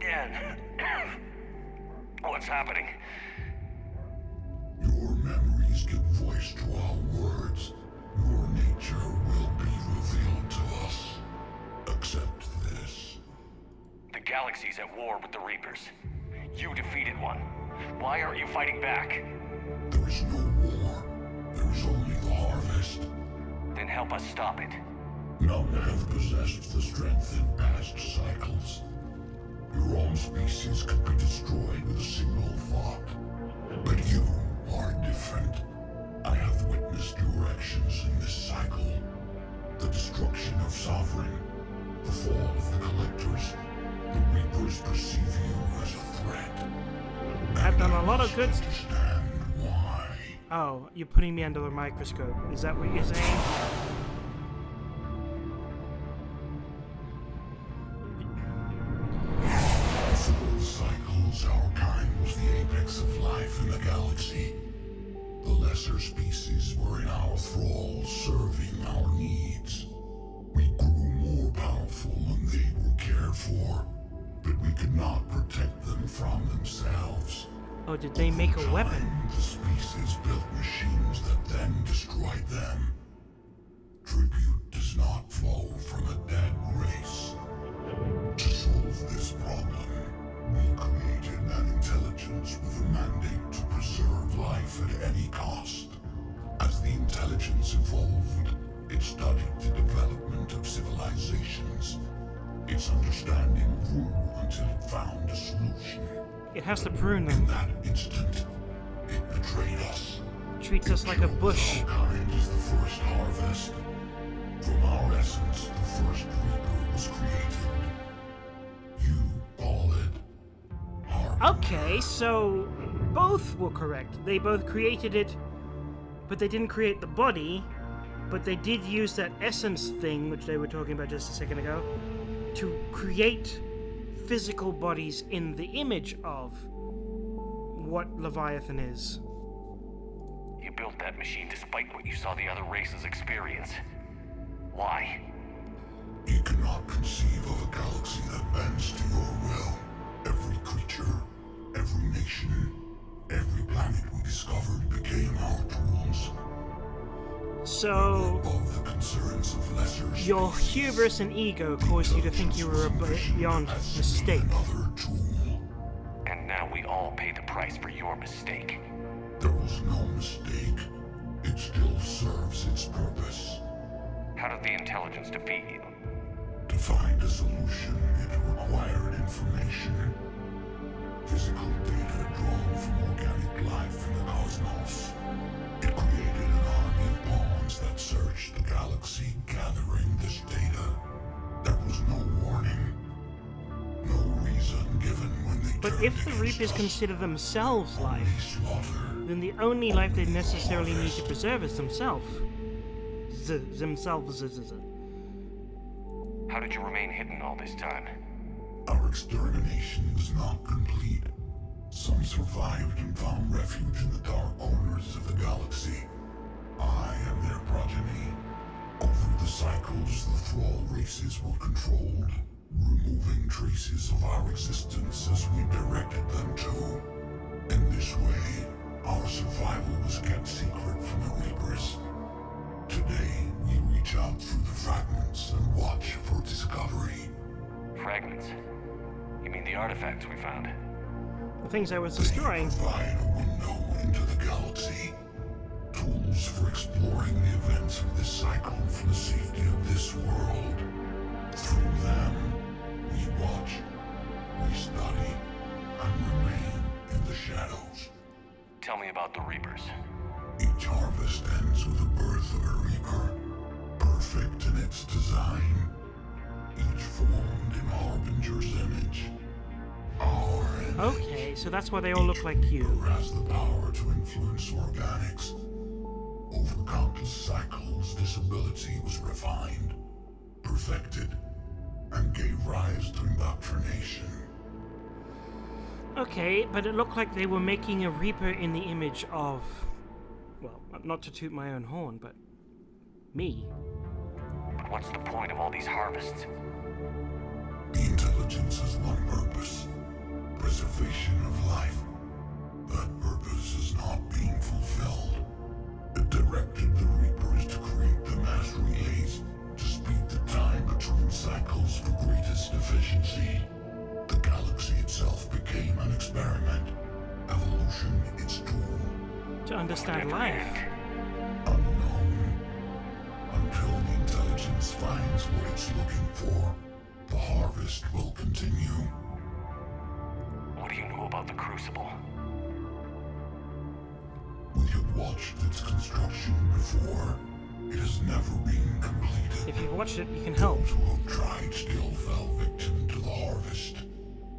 Anne. What's happening? Your memories give voice to our words. Your nature will be revealed to us. Accept this. The galaxy's at war with the Reapers. You defeated one. Why aren't you fighting back? There is no war. There is only the harvest. Then help us stop it. None have possessed the strength in past cycles. Your own species could be destroyed with a single thought. But you are different. I have witnessed your actions in this cycle. The destruction of Sovereign, the fall of the Collectors. The Reapers perceive you as a threat. I've done a lot of good... Understand why. Oh, you're putting me under the microscope. Is that what you're saying? For both cycles, our kind was the apex of life in the galaxy. The lesser species were in our thrall, serving our needs. We grew more powerful and they were cared for, but we could not protect them from themselves. Oh, did they make a weapon? The species built machines that then destroyed them. Tribute does not flow from a dead race. To solve this problem, we created an intelligence with a mandate to preserve life at any cost. As the intelligence evolved, it studied the development of civilizations. Its understanding grew until it found a solution. It has to prune them. In that instant, it betrayed us. Treats us like a bush. Kind is the first harvest. From our essence, the first Reaper was created. You call it harvest. Okay, so both were correct. They both created it, but they didn't create the body. But they did use that essence thing, which they were talking about just a second ago, to create physical bodies in the image of what Leviathan is. You built that machine despite what you saw the other races experience. Why? You cannot conceive of a galaxy that bends to your will. Every creature, every nation, every planet we discovered became our tools. So, your hubris and ego caused you to think you were beyond mistake. And now we all pay the price for your mistake. There was no mistake. It still serves its purpose. How did the intelligence defeat you? To find a solution, it required information. Physical data drawn from organic life in the cosmos. It created an army of pawns that searched the galaxy, gathering this data. There was no warning. No reason given when they But if the Reapers consider themselves life, then the only life they necessarily need to preserve is themselves. Themselves. How did you remain hidden all this time? Our extermination was not complete. Some survived and found refuge in the dark corners of the galaxy. I am their progeny. Over the cycles, the Thrall races were controlled, removing traces of our existence as we directed them to. In this way, our survival was kept secret from the Reapers. Today, we reach out through the fragments and watch for discovery. Fragments? You mean the artifacts we found? The things I was destroying. They provide a window into the galaxy. Tools for exploring the events of this cycle for the safety of this world. Through them, we watch, we study, and remain in the shadows. Tell me about the Reapers. Each harvest ends with the birth of a Reaper, perfect in its design. Each formed in Harbinger's image. Our image. Okay, so that's why they all look like you. Has the power to influence organics. Over countless cycles, this ability was refined, perfected, and gave rise to indoctrination. Okay, but it looked like they were making a Reaper in the image of, well, not to toot my own horn, but me. But what's the point of all these harvests? The intelligence has one purpose: preservation of life. That purpose is not being fulfilled. It directed the Reapers to create the mass relays to speed the time between cycles for greatest efficiency. The galaxy itself became an experiment. Evolution its tool. To understand life. Unknown. Until the intelligence finds what it's looking for, the harvest will continue. What do you know about the Crucible? We have watched its construction before. It has never been completed. If you've watched it, you can help. Those who have tried still fell victim to the harvest.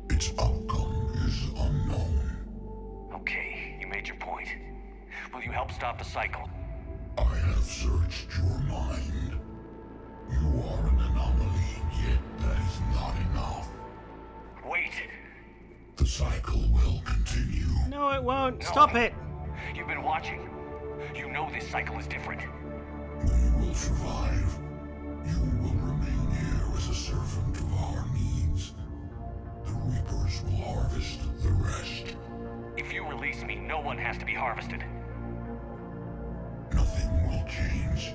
Its outcome is unknown. Okay, you made your point. Will you help stop the cycle? I have searched your mind. You are an anomaly, yet that is not enough. Wait! The cycle will continue. No, it won't. No. Stop it! You've been watching. You know this cycle is different. We will survive. You will remain here as a servant of our needs. The Reapers will harvest the rest. If you release me, no one has to be harvested. Nothing will change.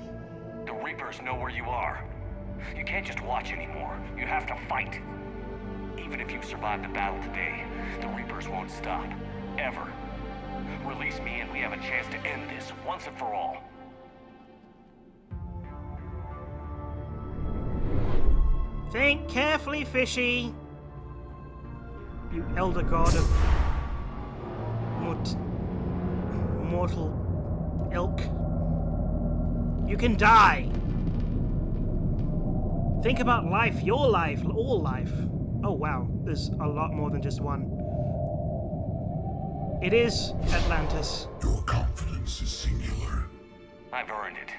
The Reapers know where you are. You can't just watch anymore. You have to fight. Even if you survive the battle today, the Reapers won't stop. Ever. Release me and we have a chance to end this once and for all. Think carefully, fishy. You elder god of mortal ilk. You can die. Think about life, your life, all life. Oh wow, there's a lot more than just one. It is Atlantis. Your confidence is singular. I've earned it.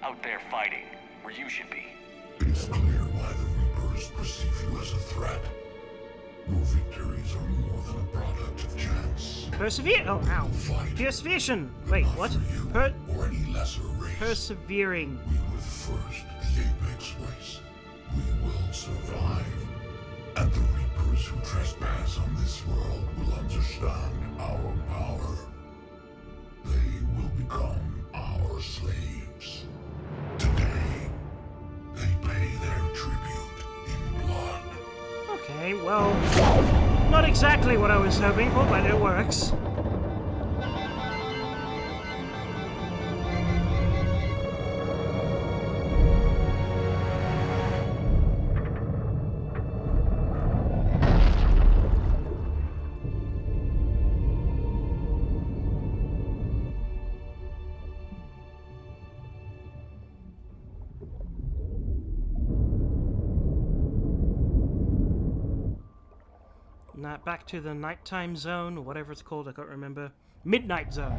Out there fighting, where you should be. It is clear why the Reapers perceive you as a threat. Your victories are more than a product of chance. Persevere. Oh, ow. Perseveration. Wait, what? Or any lesser race. Persevering. We were the first, the apex race. We will survive. And the Reapers who trespass on this world will understand our power. They will become our slaves. Today, they pay their tribute in blood. Okay, well, not exactly what I was hoping for, but it works. Back to the nighttime zone, or whatever it's called, I can't remember. Midnight zone.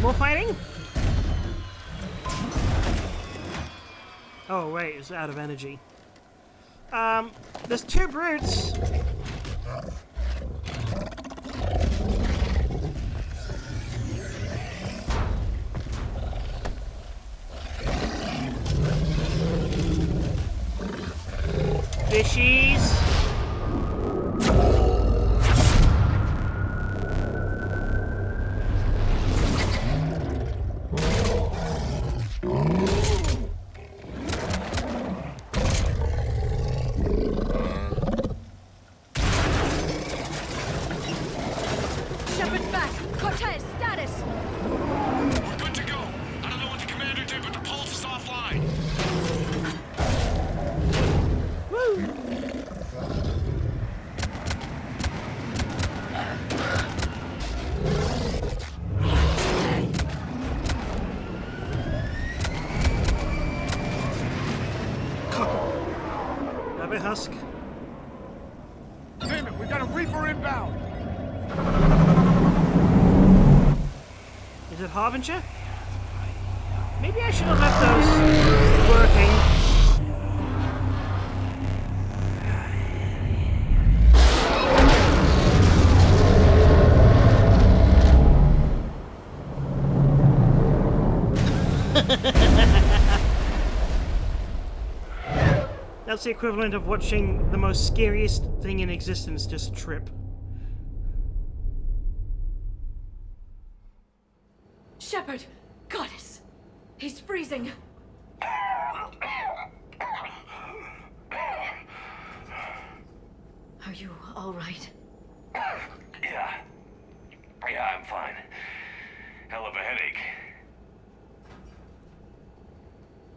More fighting? Oh wait, it's out of energy. There's two brutes. Fishies. Shepard's back. Cortez, status. We're good to go. I don't know what the commander did, but the pulse is offline. Husk. Damn it, we got a Reaper inbound. Is it Harbinger? Maybe I should have left those working. That's the equivalent of watching the most scariest thing in existence just trip. Shepard! Goddess! He's freezing! Are you all right? Yeah, I'm fine. Hell of a headache.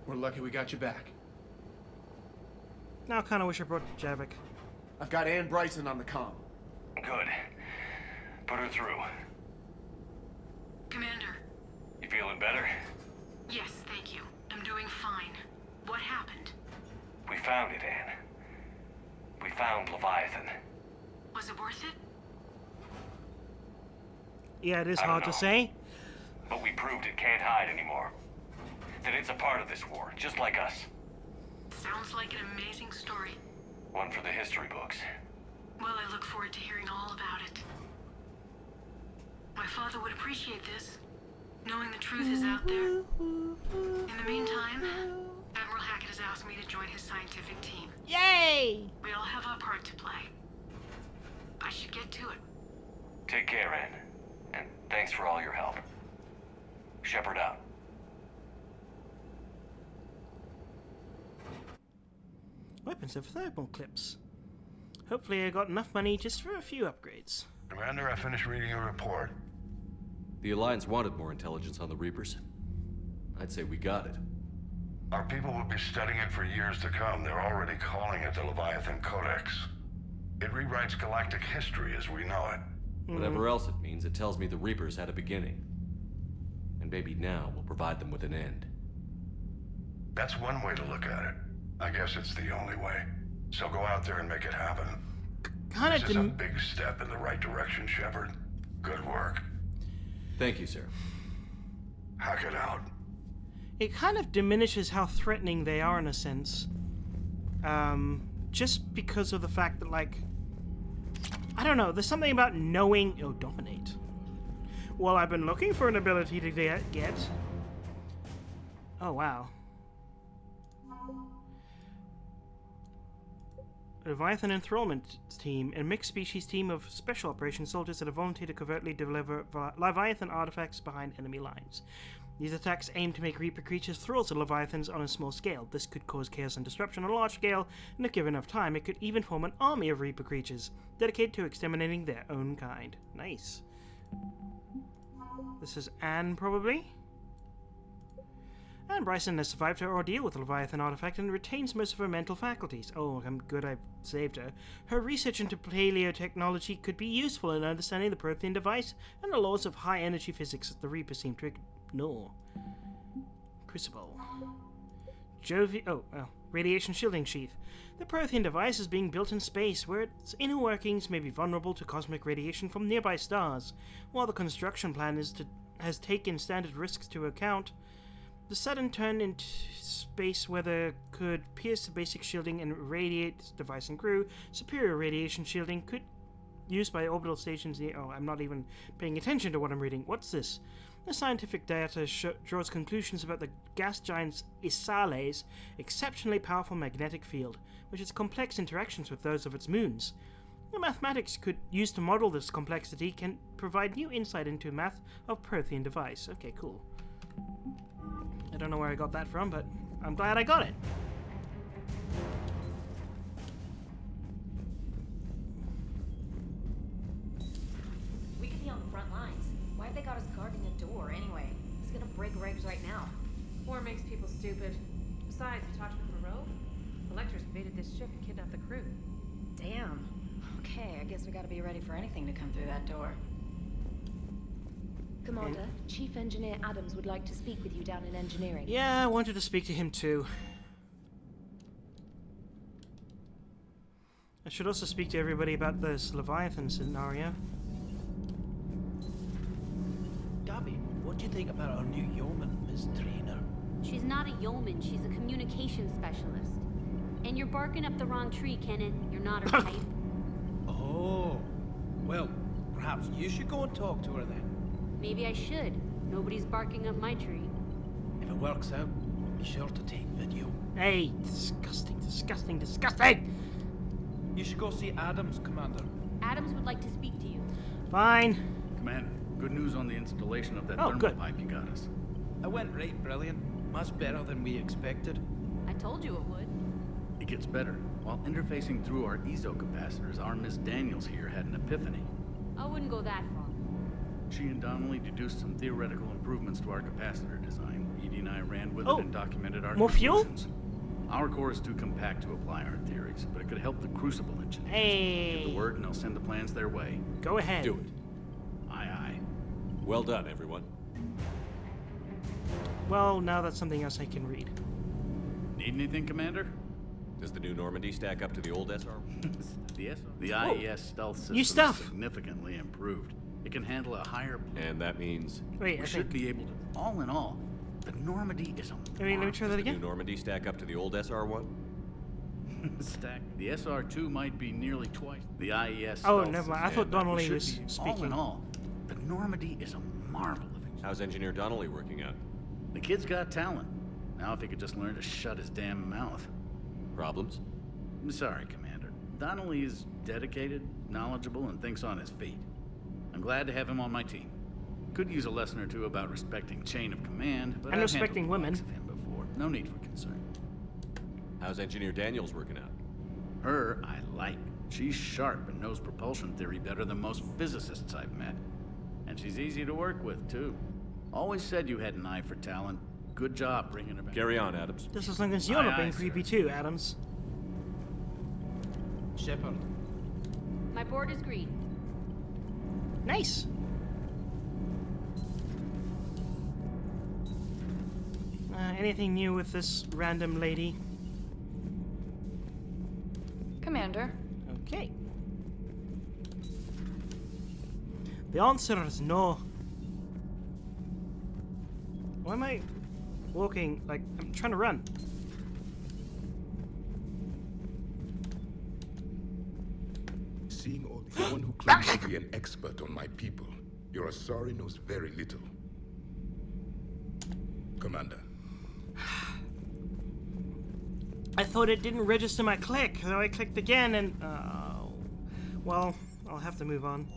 We're lucky we got you back. Now I kind of wish I brought Javik. I've got Ann Bryson on the comm. Good. Put her through. Commander. You feeling better? Yes, thank you. I'm doing fine. What happened? We found it, Ann. We found Leviathan. Was it worth it? Yeah, it is I hard don't to know. say. But we proved it can't hide anymore. That it's a part of this war, just like us. Sounds like an amazing story. One for the history books. Well, I look forward to hearing all about it. My father would appreciate this, knowing the truth is out there. In the meantime, Admiral Hackett has asked me to join his scientific team. Yay! We all have our part to play. I should get to it. Take care, Ann. And thanks for all your help. Shepard out. Weapons of thermal clips. Hopefully I got enough money just for a few upgrades. Commander, I finished reading your report. The Alliance wanted more intelligence on the Reapers. I'd say we got it. Our people will be studying it for years to come. They're already calling it the Leviathan Codex. It rewrites galactic history as we know it. Whatever else it means, it tells me the Reapers had a beginning. And maybe now we'll provide them with an end. That's one way to look at it. I guess it's the only way. So go out there and make it happen. This is a big step in the right direction, Shepard. Good work. Thank you, sir. Hack it out. It kind of diminishes how threatening they are in a sense. Just because of the fact that, like, I don't know, there's something about knowing... Oh, dominate. Well, I've been looking for an ability to get. Oh, wow. A Leviathan enthrallment team, a mixed species team of special operations soldiers that have volunteered to covertly deliver Leviathan artifacts behind enemy lines. These attacks aim to make Reaper creatures thralls of Leviathans on a small scale. This could cause chaos and disruption on a large scale, and if given enough time, it could even form an army of Reaper creatures, dedicated to exterminating their own kind. Nice. This is Anne, probably? Anne Bryson has survived her ordeal with the Leviathan artifact and retains most of her mental faculties. Oh, I'm good I saved her. Her research into paleotechnology could be useful in understanding the Prothean device and the laws of high-energy physics that the Reaper seem to ignore. Crucible. Radiation shielding sheath. The Prothean device is being built in space, where its inner workings may be vulnerable to cosmic radiation from nearby stars. While the construction plan has taken standard risks to account, the sudden turn into space weather could pierce the basic shielding and radiate the device and crew. Superior radiation shielding could used by orbital stations near... Oh, I'm not even paying attention to what I'm reading. What's this? The scientific data draws conclusions about the gas giant's Isale's exceptionally powerful magnetic field, which has complex interactions with those of its moons. The mathematics used to model this complexity can provide new insight into math of Prothean device. Okay, cool. I don't know where I got that from, but I'm glad I got it. We could be on the front lines. Why have they got us guarding a door anyway? It's gonna break regs right now. War makes people stupid. Besides, we talked to Moreau. Electors invaded this ship and kidnapped the crew. Damn. Okay, I guess we gotta be ready for anything to come through that door. Commander, Chief Engineer Adams would like to speak with you down in engineering. Yeah, I wanted to speak to him too. I should also speak to everybody about this Leviathan scenario. Gabby, what do you think about our new yeoman, Miss Trainer? She's not a yeoman, she's a communications specialist. And you're barking up the wrong tree, Kenneth. You're not her type. Oh, well, perhaps you should go and talk to her then. Maybe I should. Nobody's barking up my tree. If it works out, be sure to take video. Hey, disgusting, disgusting, disgusting! You should go see Adams, Commander. Adams would like to speak to you. Fine. Commander, good news on the installation of that thermal pipe you got us. It went right brilliant. Much better than we expected. I told you it would. It gets better. While interfacing through our ezo capacitors, our Miss Daniels here had an epiphany. I wouldn't go that far. She and Donnelly deduced some theoretical improvements to our capacitor design. Edie and I ran with it and documented our conclusions. Our core is too compact to apply our theories, but it could help the Crucible engineers. Hey. Give the word and I'll send the plans their way. Go ahead. Do it. Aye, aye. Well done, everyone. Well, now that's something else I can read. Need anything, Commander? Does the new Normandy stack up to the old SR? The IES stealth system is significantly improved. It can handle a higher... And that means... Wait, we should be able to... All in all, the Normandy is a... Wait, let me try that again. Does the new Normandy stack up to the old SR1? Stack. The SR2 might be nearly twice. The IES... Oh, never mind. I thought Donnelly was speaking. All in all, the Normandy is a marvel of it. How's Engineer Donnelly working out? The kid's got talent. Now if he could just learn to shut his damn mouth. Problems? I'm sorry, Commander. Donnelly is dedicated, knowledgeable, and thinks on his feet. I'm glad to have him on my team. Could use a lesson or two about respecting chain of command, but and respecting women. Of him before. No need for concern. How's Engineer Daniels working out? Her, I like. She's sharp and knows propulsion theory better than most physicists I've met. And she's easy to work with, too. Always said you had an eye for talent. Good job bringing her back. Carry on, Adams. Just as long as you're not being creepy too, Adams. Shepard. My board is green. Nice. Anything new with this random lady? Commander. Okay. The answer is no. Why am I walking like I'm trying to run? Seeing only one who claims to be an expert on my people, your Asari knows very little. Commander. I thought it didn't register my click, so I clicked again and... Oh. Well, I'll have to move on.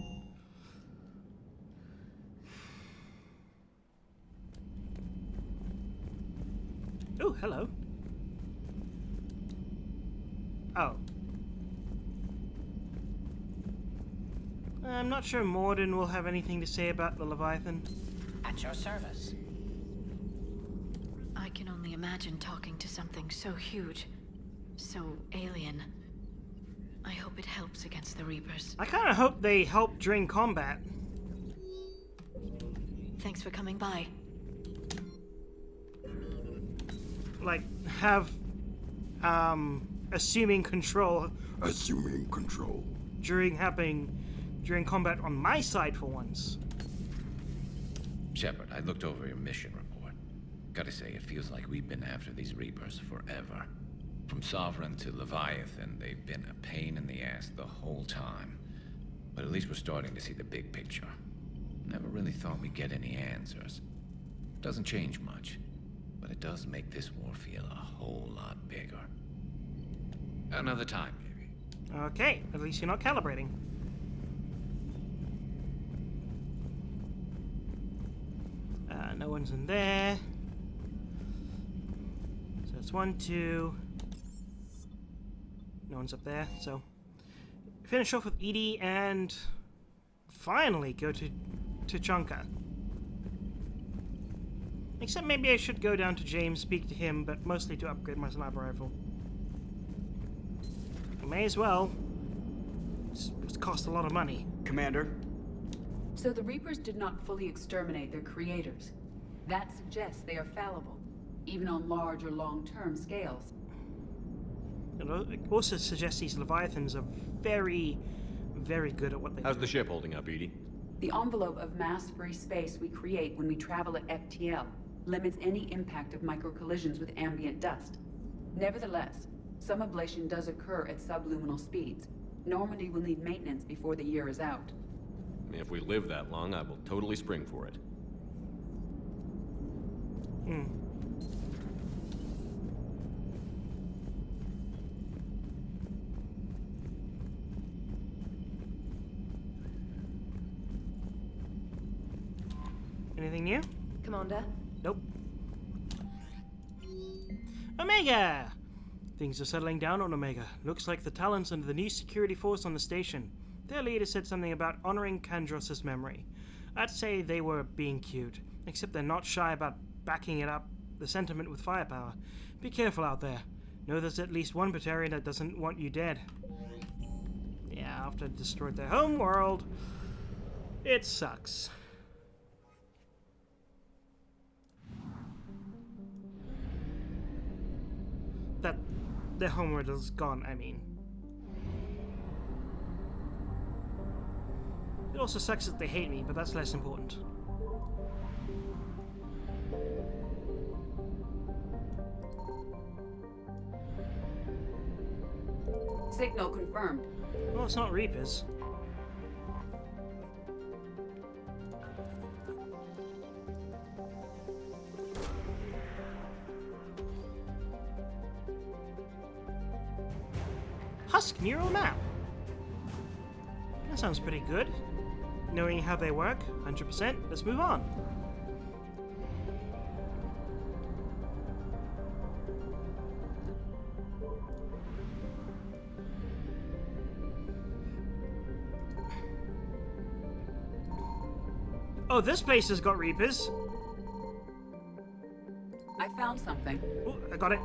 Oh, hello. Oh. I'm not sure Morden will have anything to say about the Leviathan. At your service. I can only imagine talking to something so huge, so alien. I hope it helps against the Reapers. I kind of hope they help during combat. Thanks for coming by. Like, have, assuming control. Assuming control. During combat on my side for once. Shepard, I looked over your mission report. Gotta say, it feels like we've been after these Reapers forever. From Sovereign to Leviathan, they've been a pain in the ass the whole time. But at least we're starting to see the big picture. Never really thought we'd get any answers. Doesn't change much, but it does make this war feel a whole lot bigger. Another time, maybe. Okay, at least you're not calibrating. No one's in there. So it's 1, 2. No one's up there, so finish off with Edie and finally go to Tuchanka. Except maybe I should go down to James, speak to him, but mostly to upgrade my sniper rifle. I may as well. It's cost a lot of money. Commander? So the Reapers did not fully exterminate their creators. That suggests they are fallible, even on large or long-term scales. It also suggests these Leviathans are very, very good at what they do. How's the ship holding up, Edie? The envelope of mass-free space we create when we travel at FTL limits any impact of microcollisions with ambient dust. Nevertheless, some ablation does occur at subluminal speeds. Normandy will need maintenance before the year is out. If we live that long, I will totally spring for it. Anything new? Commander? Nope. Omega! Things are settling down on Omega. Looks like the Talons and the new security force on the station. Their leader said something about honoring Kandros' memory. I'd say they were being cute, except they're not shy about backing it up, the sentiment with firepower. Be careful out there. Know there's at least one Batarian that doesn't want you dead. Yeah, after I destroyed their home world, it sucks. That their homeworld is gone, I mean. It also sucks that they hate me, but that's less important. Signal confirmed. Well, it's not Reapers. Husk neural map. That sounds pretty good. Knowing how they work, 100%. Let's move on. Oh, this place has got Reapers. I found something. Oh, I got it.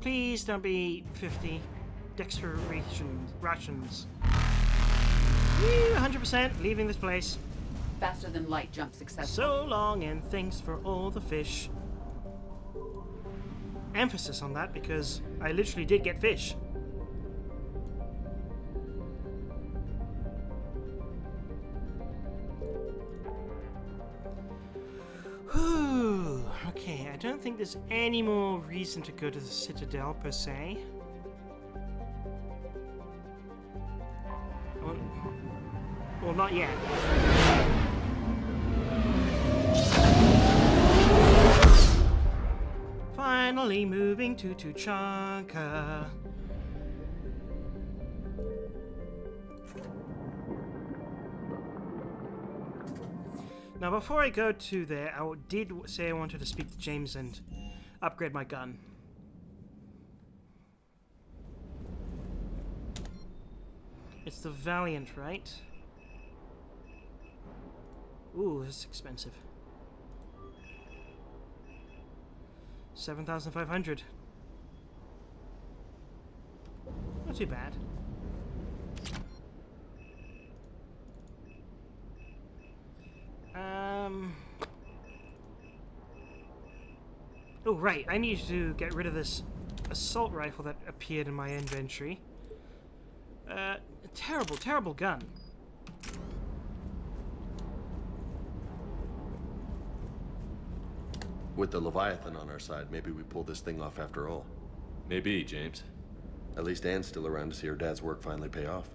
Please don't be 50 Dexter rations. Woo, 100% leaving this place. Faster than light jump successful. So long and thanks for all the fish. Emphasis on that because I literally did get fish. don't think there's any more reason to go to the Citadel, per se. Well, not yet. Finally moving to Tuchanka. Now, before I go to there, I did say I wanted to speak to James and upgrade my gun. It's the Valiant, right? Ooh, this is expensive. 7,500. Not too bad. Oh, right. I need to get rid of this assault rifle that appeared in my inventory. Terrible, terrible gun. With the Leviathan on our side, maybe we pull this thing off after all. Maybe, James. At least Anne's still around to see her dad's work finally pay off.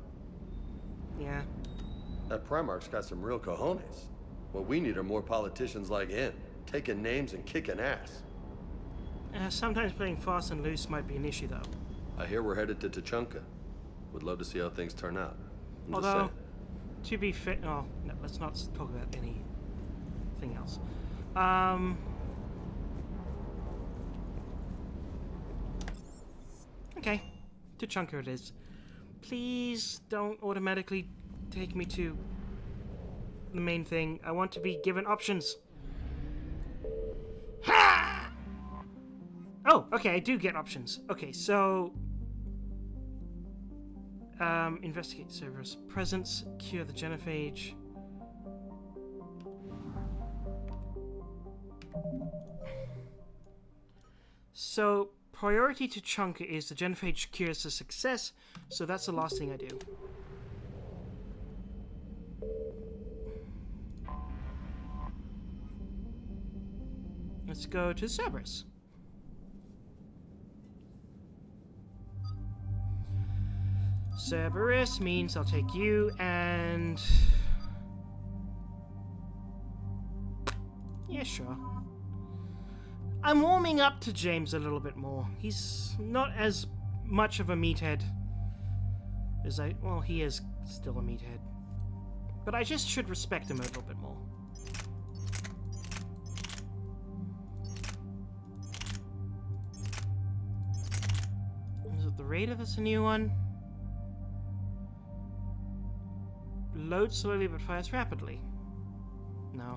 Yeah. That Primarch's got some real cojones. What we need are more politicians like him, taking names and kicking ass. Sometimes playing fast and loose might be an issue, though. I hear we're headed to Tuchanka. Would love to see how things turn out. I'm just Although, saying. to be fair... Oh, no, let's not talk about anything else. Okay. Tuchanka it is. Please don't automatically take me to the main thing. I want to be given options. Ha! Oh, okay, I do get options. Okay, so... investigate Cerberus' presence, cure the genophage. So, priority to Tuchanka is the genophage cures a success, so that's the last thing I do. Let's go to Cerberus. Cerberus means I'll take you and... Yeah, sure. I'm warming up to James a little bit more. He's not as much of a meathead as I... Well, he is still a meathead. But I just should respect him a little bit more. Is it the Raider that's a new one? Loads slowly but fires rapidly. No.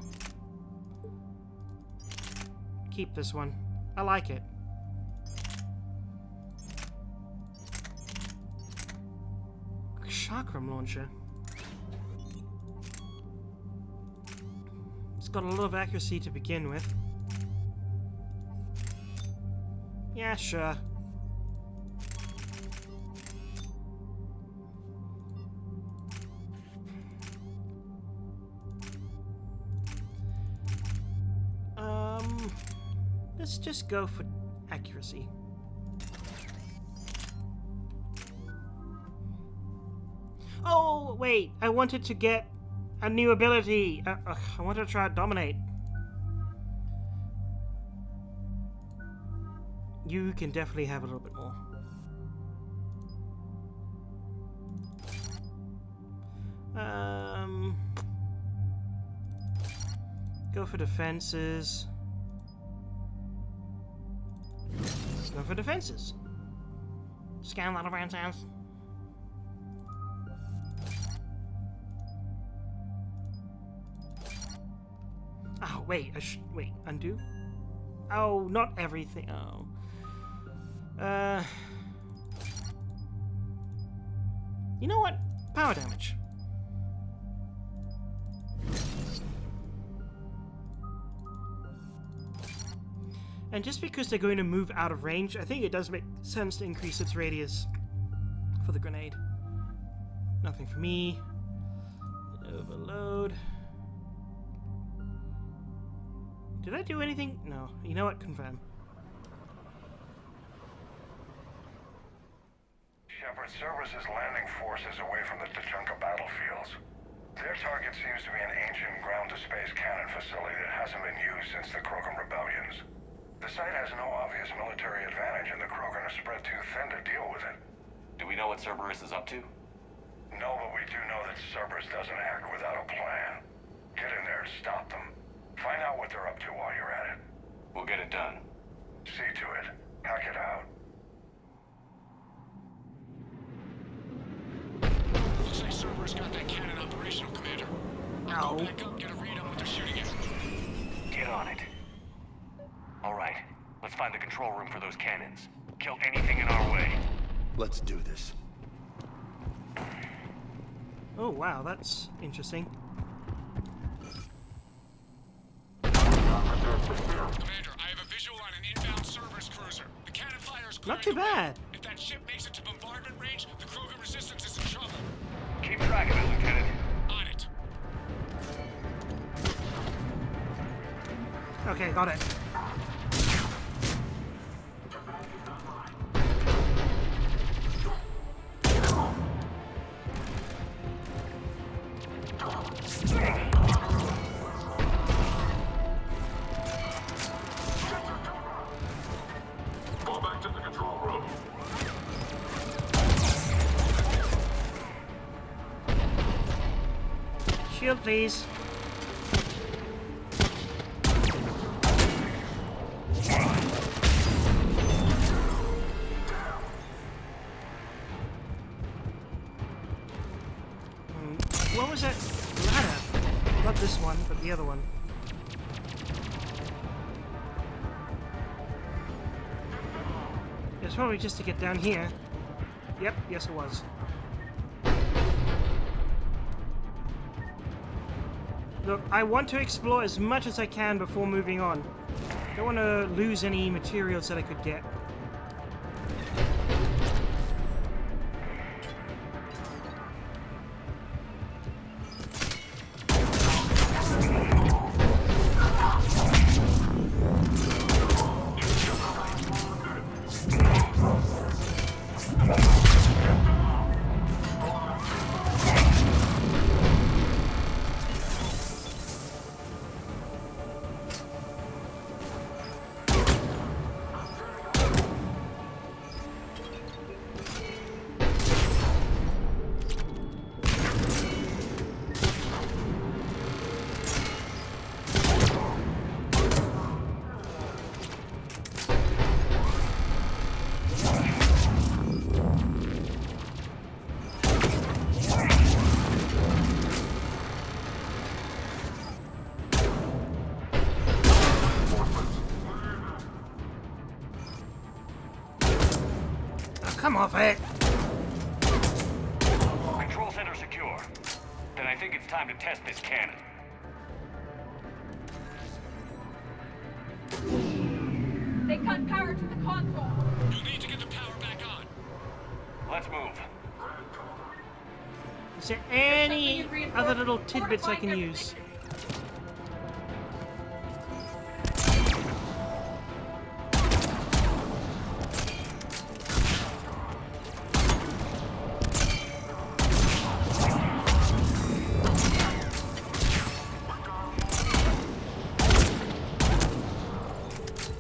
Keep this one. I like it. Chakram launcher. It's got a lot of accuracy to begin with. Yeah, sure. Let's just go for accuracy. Oh, wait. I wanted to get a new ability. I wanted to try out Dominate. You can definitely have a little bit more. Go for defenses. Let's go for defenses. Scan a lot of defenses. Oh, wait. Wait. Undo? Oh, not everything. Oh. You know what? Power damage. And just because they're going to move out of range, I think it does make sense to increase its radius for the grenade. Nothing for me. Overload. Did I do anything? No. You know what? Confirm. Shepard, Cerberus' landing forces away from the Tuchanka battlefields. Their target seems to be an ancient ground-to-space cannon facility that hasn't been used since the Krogan rebellions. The site has no obvious military advantage, and the Krogan are spread too thin to deal with it. Do we know what Cerberus is up to? No, but we do know that Cerberus doesn't act without a plan. Get in there and stop them. Find out what they're up to while you're at it. We'll get it done. See to it. Hack it out. Looks like Cerberus got that cannon operational, Commander. I'll go back up, get a read on what they're shooting at. Get on it. All right, let's find the control room for those cannons. Kill anything in our way. Let's do this. Oh wow, that's interesting. Commander, I have a visual on an inbound Cerberus cruiser. The cannon fire is Not too bad. If that ship makes it to bombardment range, the Krogan resistance is in trouble. Keep track of it, Lieutenant. On it. Okay, got it. Go back to the control room. Shield, please. What was that ladder? Not this one, but the other one. It's probably just to get down here. Yep, yes it was. Look, I want to explore as much as I can before moving on. Don't want to lose any materials that I could get. Come off it! Control center secure. Then I think it's time to test this cannon. They cut power to the console. You'll need to get the power back on. Let's move. Is there any other little tidbits I can use?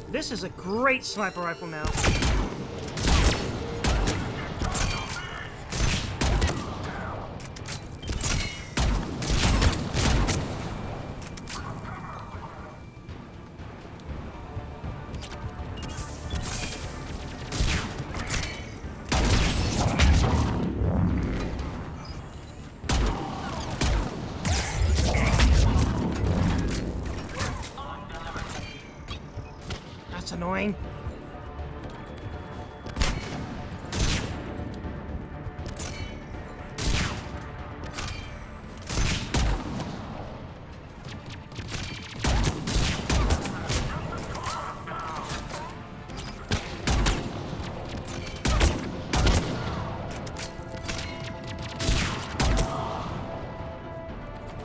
This is a great sniper rifle now. That's annoying.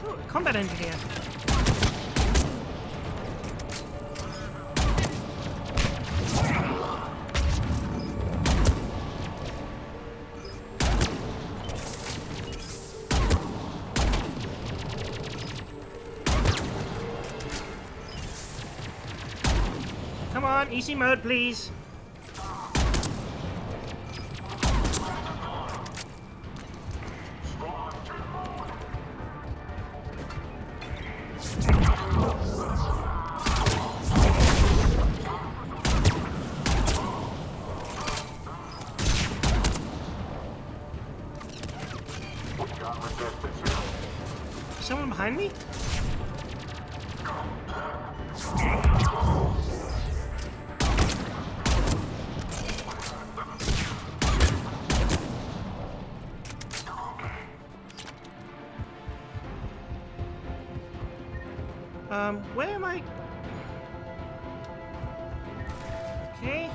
Ooh, combat engineer. on, easy mode, please. Someone behind me? Where am I? Okay.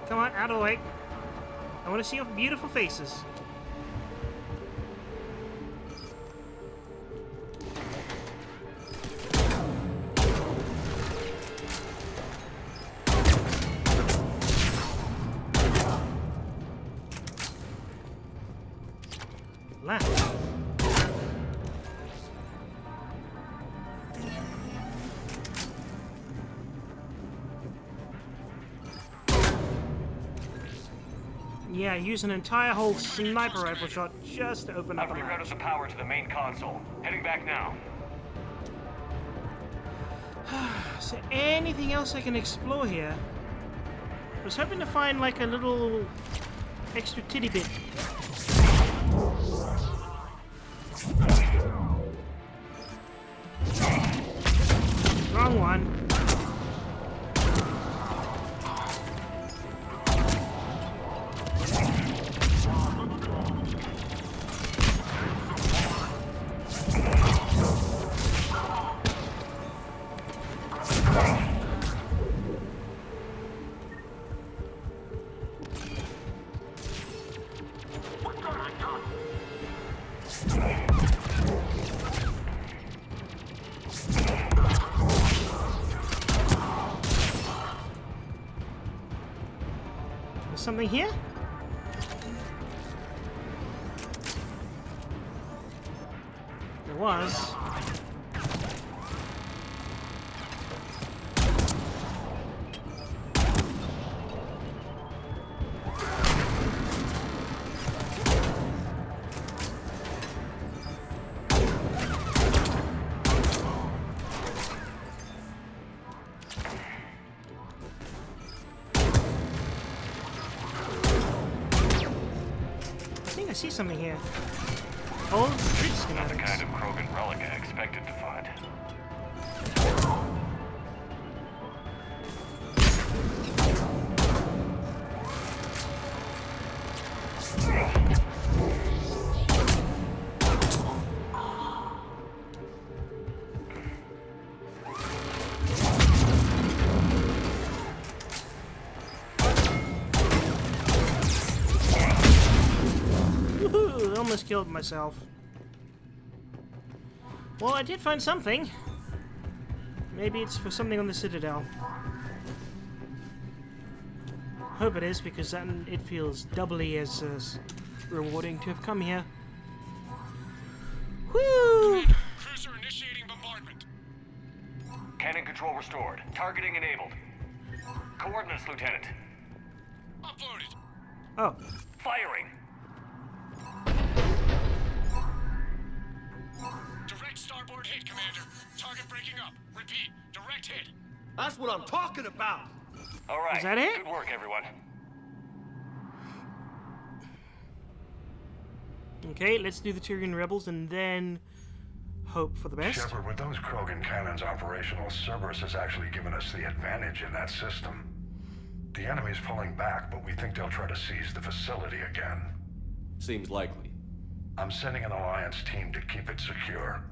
Come on, out of the way. I want to see your beautiful faces. Left. Yeah, use an entire whole sniper rifle shot just to open up I've the rerouted hatch. the power to the main console. Heading back now. Is there anything else I can explore here? I was hoping to find like a little extra titty bit. Wrong one. Something here? There was. I see something here. Old bridge schematics. Not the kind of Krogan relic I expected to find. Almost killed myself. Well, I did find something. Maybe it's for something on the Citadel. Hope it is, because then it feels doubly as rewarding to have come here. Woo! Cruiser initiating bombardment. Cannon control restored. Targeting enabled. Coordinates, Lieutenant. Uploaded. Oh. Firing. Direct starboard hit, Commander. Target breaking up. Repeat, direct hit. That's what I'm talking about. All right. Is that it? Good work, everyone. Okay, let's do the Tyrian rebels and then hope for the best. Shepard, with those Krogan cannons operational, Cerberus has actually given us the advantage in that system. The enemy's pulling back, but we think they'll try to seize the facility again. Seems likely. I'm sending an Alliance team to keep it secure.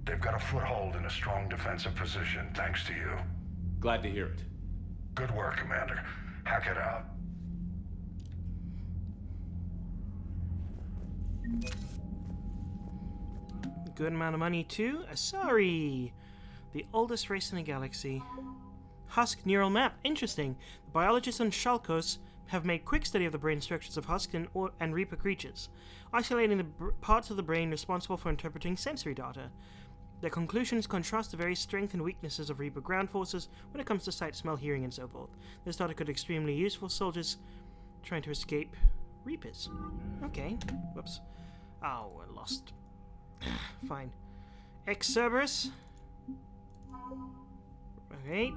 They've got a foothold in a strong defensive position, thanks to you. Glad to hear it. Good work, Commander. Hack it out. Good amount of money too. Asari, the oldest race in the galaxy. Husk neural map. Interesting. The biologists on Shalkos have made quick study of the brain structures of Husk and Reaper creatures, isolating the parts of the brain responsible for interpreting sensory data. Their conclusions contrast the various strengths and weaknesses of Reaper ground forces when it comes to sight, smell, hearing, and so forth. This data could be extremely useful for soldiers trying to escape Reapers. Okay. Whoops. Oh, we're lost. Fine. Cerberus. Right.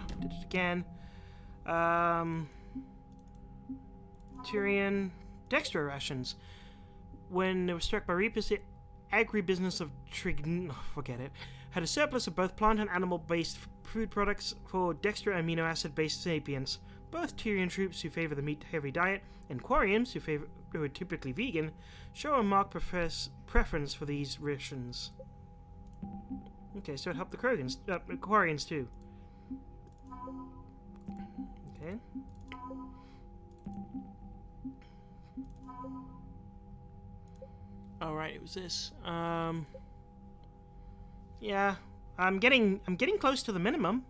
Did it again. Tyrian. Dextra rations. When they were struck by Reapers, the agribusiness of forget it, had a surplus of both plant and animal-based food products for dextra amino acid-based sapients. Both Tyrian troops who favor the meat-heavy diet and Quarians who are typically vegan show a marked preference for these rations. Okay, so it helped the Quarians too. Okay. Alright, it was this. Yeah, I'm getting close to the minimum.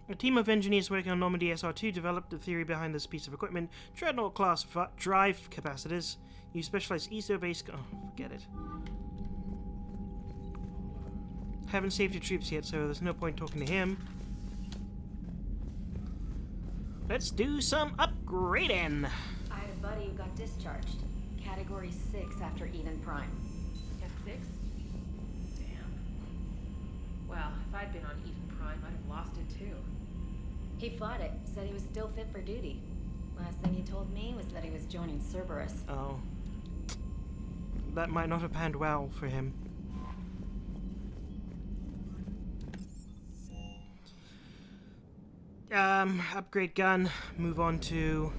A team of engineers working on Normandy SR2 developed the theory behind this piece of equipment. Dreadnought-class drive capacitors use specialized ESO-based... Oh, forget it. Haven't saved your troops yet, so there's no point talking to him. Let's do some upgrading. I had a buddy who got discharged. Category 6 after Eden Prime. At 6? Damn. Well, if I'd been on Eden Prime, I'd have lost it too. He fought it, said he was still fit for duty. Last thing he told me was that he was joining Cerberus. Oh. That might not have panned well for him. Upgrade gun. Move on to...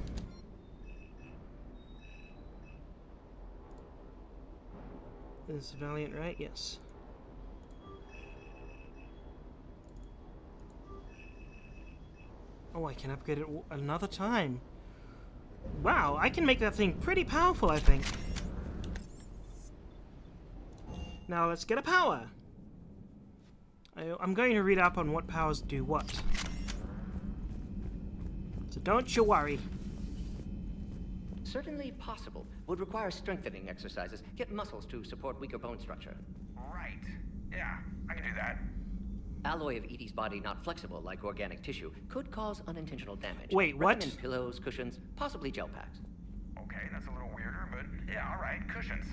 This is Valiant, right? Yes. Oh, I can upgrade it another time. Wow, I can make that thing pretty powerful, I think. Now let's get a power. I'm going to read up on what powers do what. So don't you worry. Certainly possible. Would require strengthening exercises. Get muscles to support weaker bone structure. Right. Yeah, I can do that. Alloy of Edie's body not flexible like organic tissue could cause unintentional damage. Wait, what? Recommend pillows, cushions, possibly gel packs. Okay, that's a little weirder, but yeah, all right. Cushions.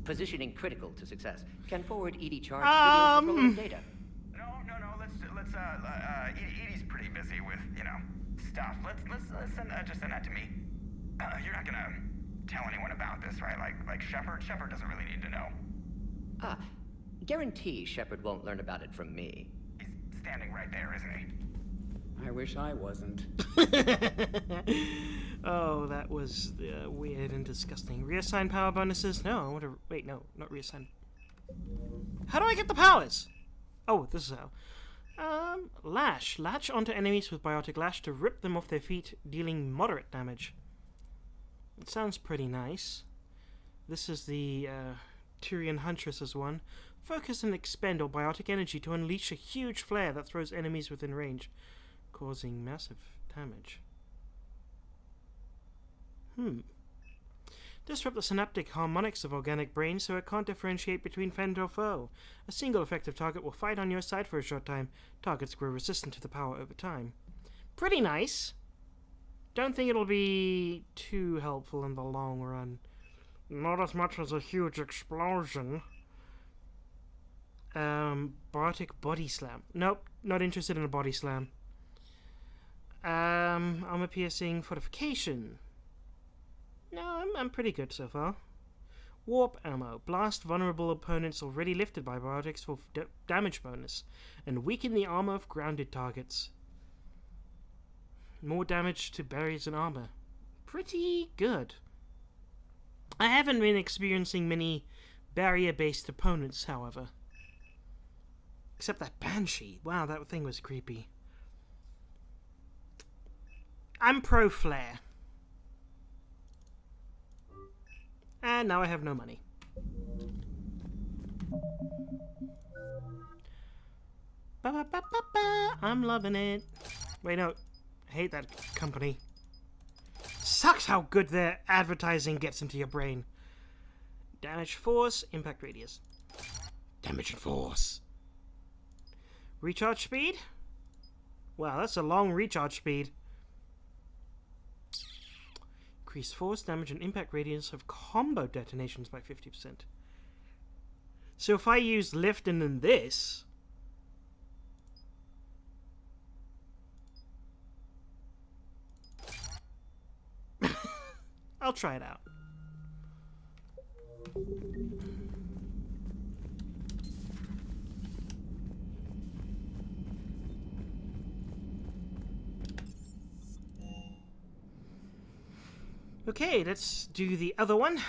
Positioning critical to success. Can forward Edie charts, videos, controlling data. No. Let's Edie's pretty busy with, stuff. Let's just send that to me. You're not gonna tell anyone about this, right? Like Shepard? Shepard doesn't really need to know. Guarantee Shepard won't learn about it from me. He's standing right there, isn't he? I wish I wasn't. Oh, that was weird and disgusting. Reassign power bonuses? No, I want to... Wait, no, not reassign. How do I get the powers? Oh, this is how. Lash. Latch onto enemies with biotic lash to rip them off their feet, dealing moderate damage. It sounds pretty nice. This is the Tyrian Huntress's one. Focus and expend all biotic energy to unleash a huge flare that throws enemies within range, causing massive damage. Disrupt the synaptic harmonics of organic brain so it can't differentiate between friend or foe. A single effective target will fight on your side for a short time. Targets grow resistant to the power over time. Pretty nice. Don't think it'll be too helpful in the long run. Not as much as a huge explosion. Biotic body slam. Nope, not interested in a body slam. Armor piercing fortification. No, I'm pretty good so far. Warp ammo. Blast vulnerable opponents already lifted by biotics for damage bonus. And weaken the armor of grounded targets. More damage to barriers and armor. Pretty good. I haven't been experiencing many barrier-based opponents, however. Except that Banshee. Wow, that thing was creepy. I'm pro flare. And now I have no money. I'm loving it. Wait, no. hate that company. Sucks how good their advertising gets into your brain. Damage force, impact radius. Damage and force. Recharge speed? Wow, that's a long recharge speed. Increase force, damage, and impact radius of combo detonations by 50%. So if I use lift and then this... I'll try it out. Okay, let's do the other one.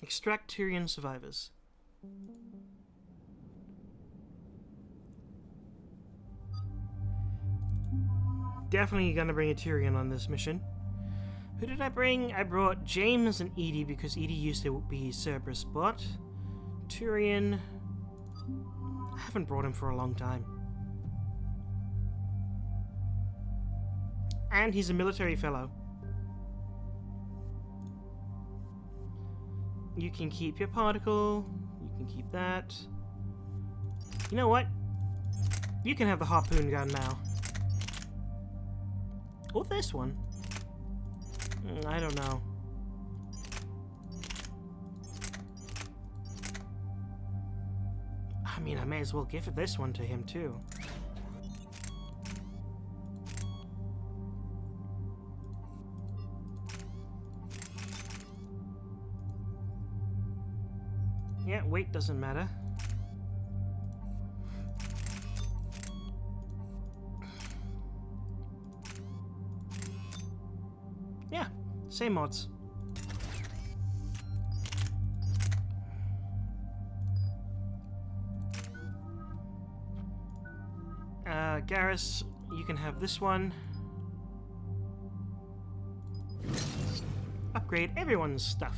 Extract Tyrian survivors. Definitely gonna bring a Tyrian on this mission. Who did I bring? I brought James and Edie because Edie used to be Cerberus, but Tyrian, I haven't brought him for a long time. And he's a military fellow. You can keep your particle. You can keep that. You know what? You can have the harpoon gun now. Or this one. I don't know. I mean, I may as well give this one to him too. Yeah, weight doesn't matter. Yeah, same mods. Garrus, you can have this one. Upgrade everyone's stuff.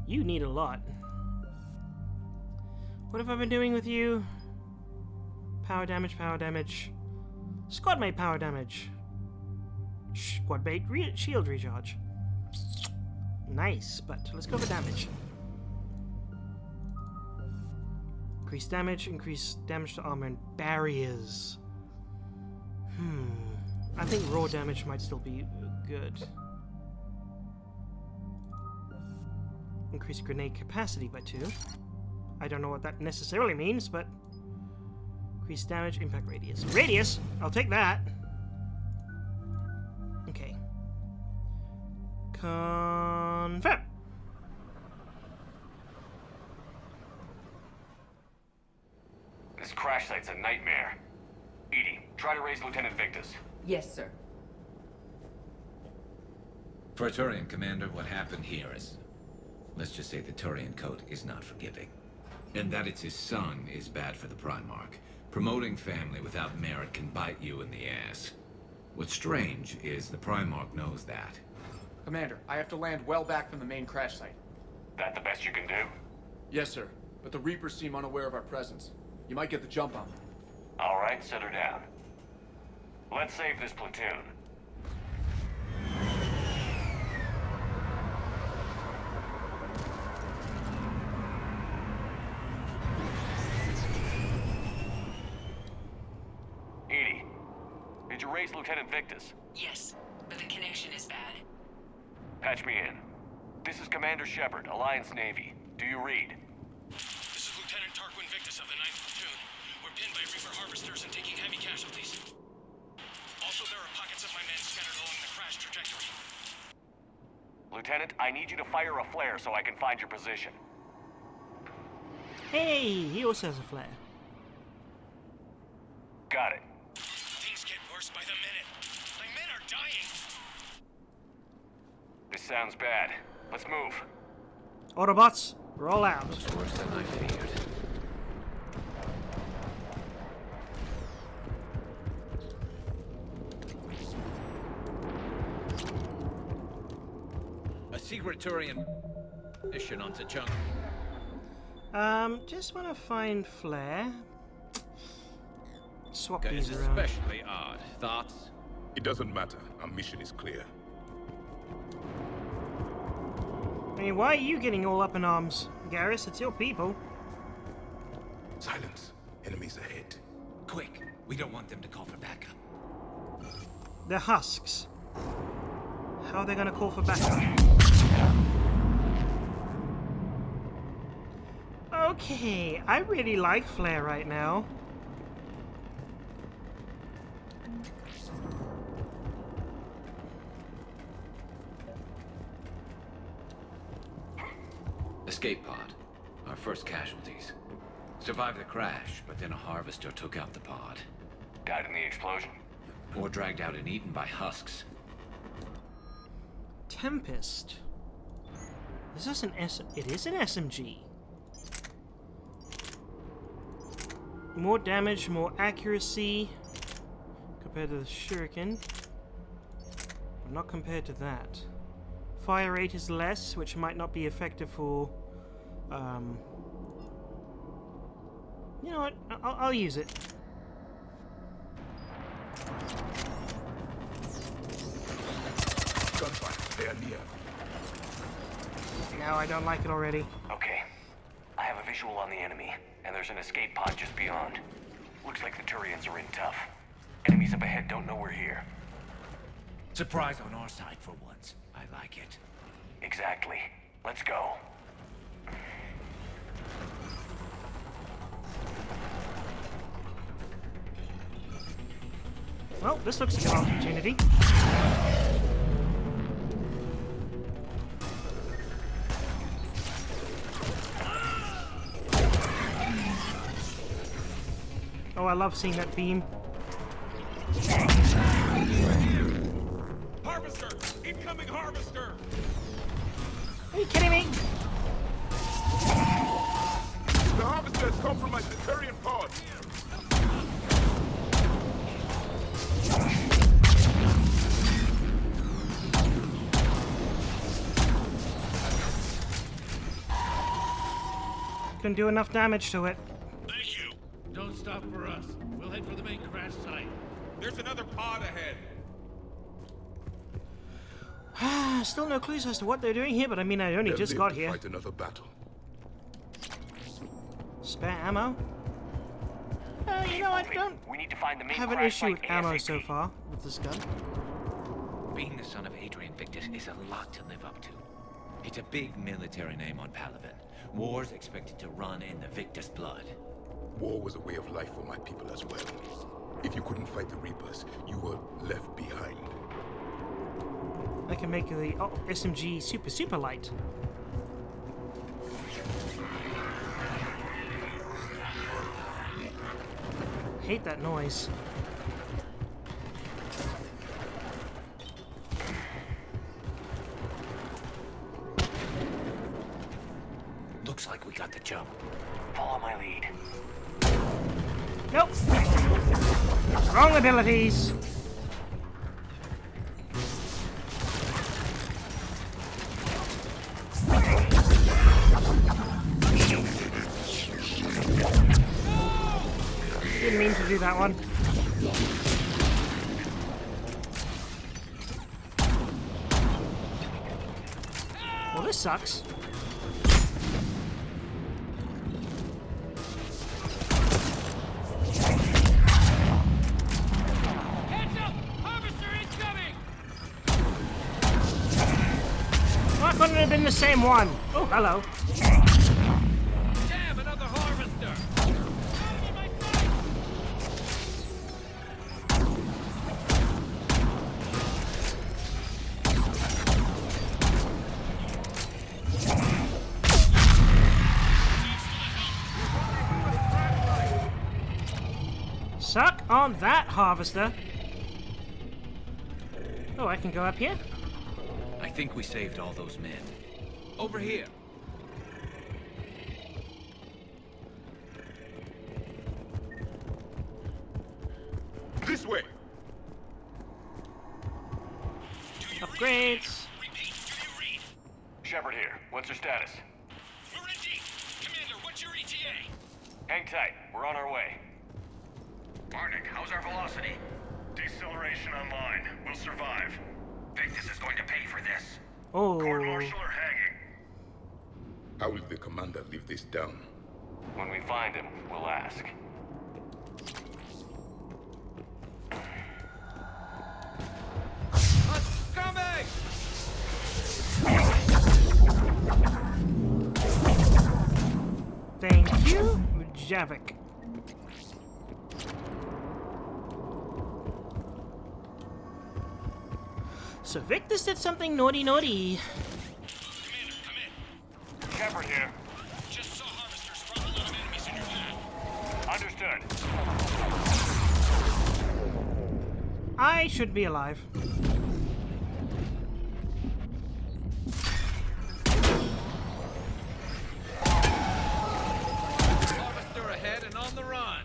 You need a lot. What have I been doing with you? Power damage, power damage. Squad mate power damage. Squad mate shield recharge. Nice, but let's go for damage. Increase damage to armor and barriers. I think raw damage might still be good. Increase grenade capacity by 2. I don't know what that necessarily means, but increase damage, impact radius. Radius? I'll take that. Okay. Confirm. This crash site's a nightmare. Edie, try to raise Lieutenant Victus. Yes, sir. For a Turian commander, what happened here is... let's just say the Turian code is not forgiving. And that it's his son is bad for the Primarch. Promoting family without merit can bite you in the ass. What's strange is the Primarch knows that. Commander, I have to land well back from the main crash site. That the best you can do? Yes, sir. But the Reapers seem unaware of our presence. You might get the jump on them. All right, set her down. Let's save this platoon. Edie, did you raise Lieutenant Victus? Yes, but the connection is bad. Patch me in. This is Commander Shepard, Alliance Navy. Do you read? This is Lieutenant Tarquin Victus of the 9th Platoon. We're pinned by Reaper harvesters and taking heavy casualties. Also, there are pockets of my men scattered along the crash trajectory. Lieutenant, I need you to fire a flare so I can find your position. Hey, he also has a flare. Got it. Things get worse by the minute. My men are dying. This sounds bad. Let's move. Autobots, roll out. Looks worse than I feared. A secret Turian mission on Tuchanka. Just want to find flare. Swap That these is around. especially odd. Thoughts? It doesn't matter. Our mission is clear. I mean, why are you getting all up in arms, Garrus? It's your people. Silence. Enemies ahead. Quick. We don't want them to call for backup. They're husks. How are they going to call for backup? Okay, I really like flare right now. Escape pod. Our first casualties. Survived the crash, but then a harvester took out the pod. Died in the explosion? Or dragged out and eaten by husks. Tempest. Is this an It is an SMG. More damage, more accuracy compared to the shuriken, but not compared to that. Fire rate is less, which might not be effective for. You know what? I'll use it. Gunfire. They are near. Now I don't like it already. Okay. I have a visual on the enemy, and there's an escape pod just beyond. Looks like the Turians are in tough. Enemies up ahead don't know we're here. Surprise on our side for once. I like it. Exactly. Let's go. Well, this looks like an opportunity. Oh, I love seeing that beam. Harvester! Incoming harvester! Are you kidding me? The harvester has compromised the Turian pod. Couldn't do enough damage to it. Thank you. Don't stop for us. We'll head for the main crash site. There's another pod ahead. Still no clues as to what they're doing here, but I mean, I only They'll just live got to here. Fight another battle. Spare ammo? You know, I don't We need to find the main have an crash issue with site ammo ASAP. so far with this gun. Being the son of Adrian Victus is a lot to live up to. It's a big military name on Palaven. War's expected to run in the Victus blood. War was a way of life for my people as well. If you couldn't fight the Reapers, you were left behind. I can make the SMG super light. Hate that noise. Looks like we got the jump. Follow my lead. Nope. Wrong abilities. Didn't mean to do that one. Well, this sucks. Heads up! Harvester incoming! Why couldn't it have been the same one? Oh, hello. Damn, another harvester! Suck on that, harvester. Oh, I can go up here? I think we saved all those men. Over here. This way! Upgrades. Shepard here. What's your status? We're in deep. Commander, what's your Hang tight. We're on our way. Marnik, how's our velocity? Deceleration online. We'll survive. Victus is going to pay for this. Oh. Court-martial or hanging? How will the commander live this down? When we find him, we'll ask. Thank you, Javik. So Victus did something naughty. Commander, come in. Shepard here. Just saw harvesters drop a lot of enemies in your path. Understood. I should be alive. Harvester ahead and on the run.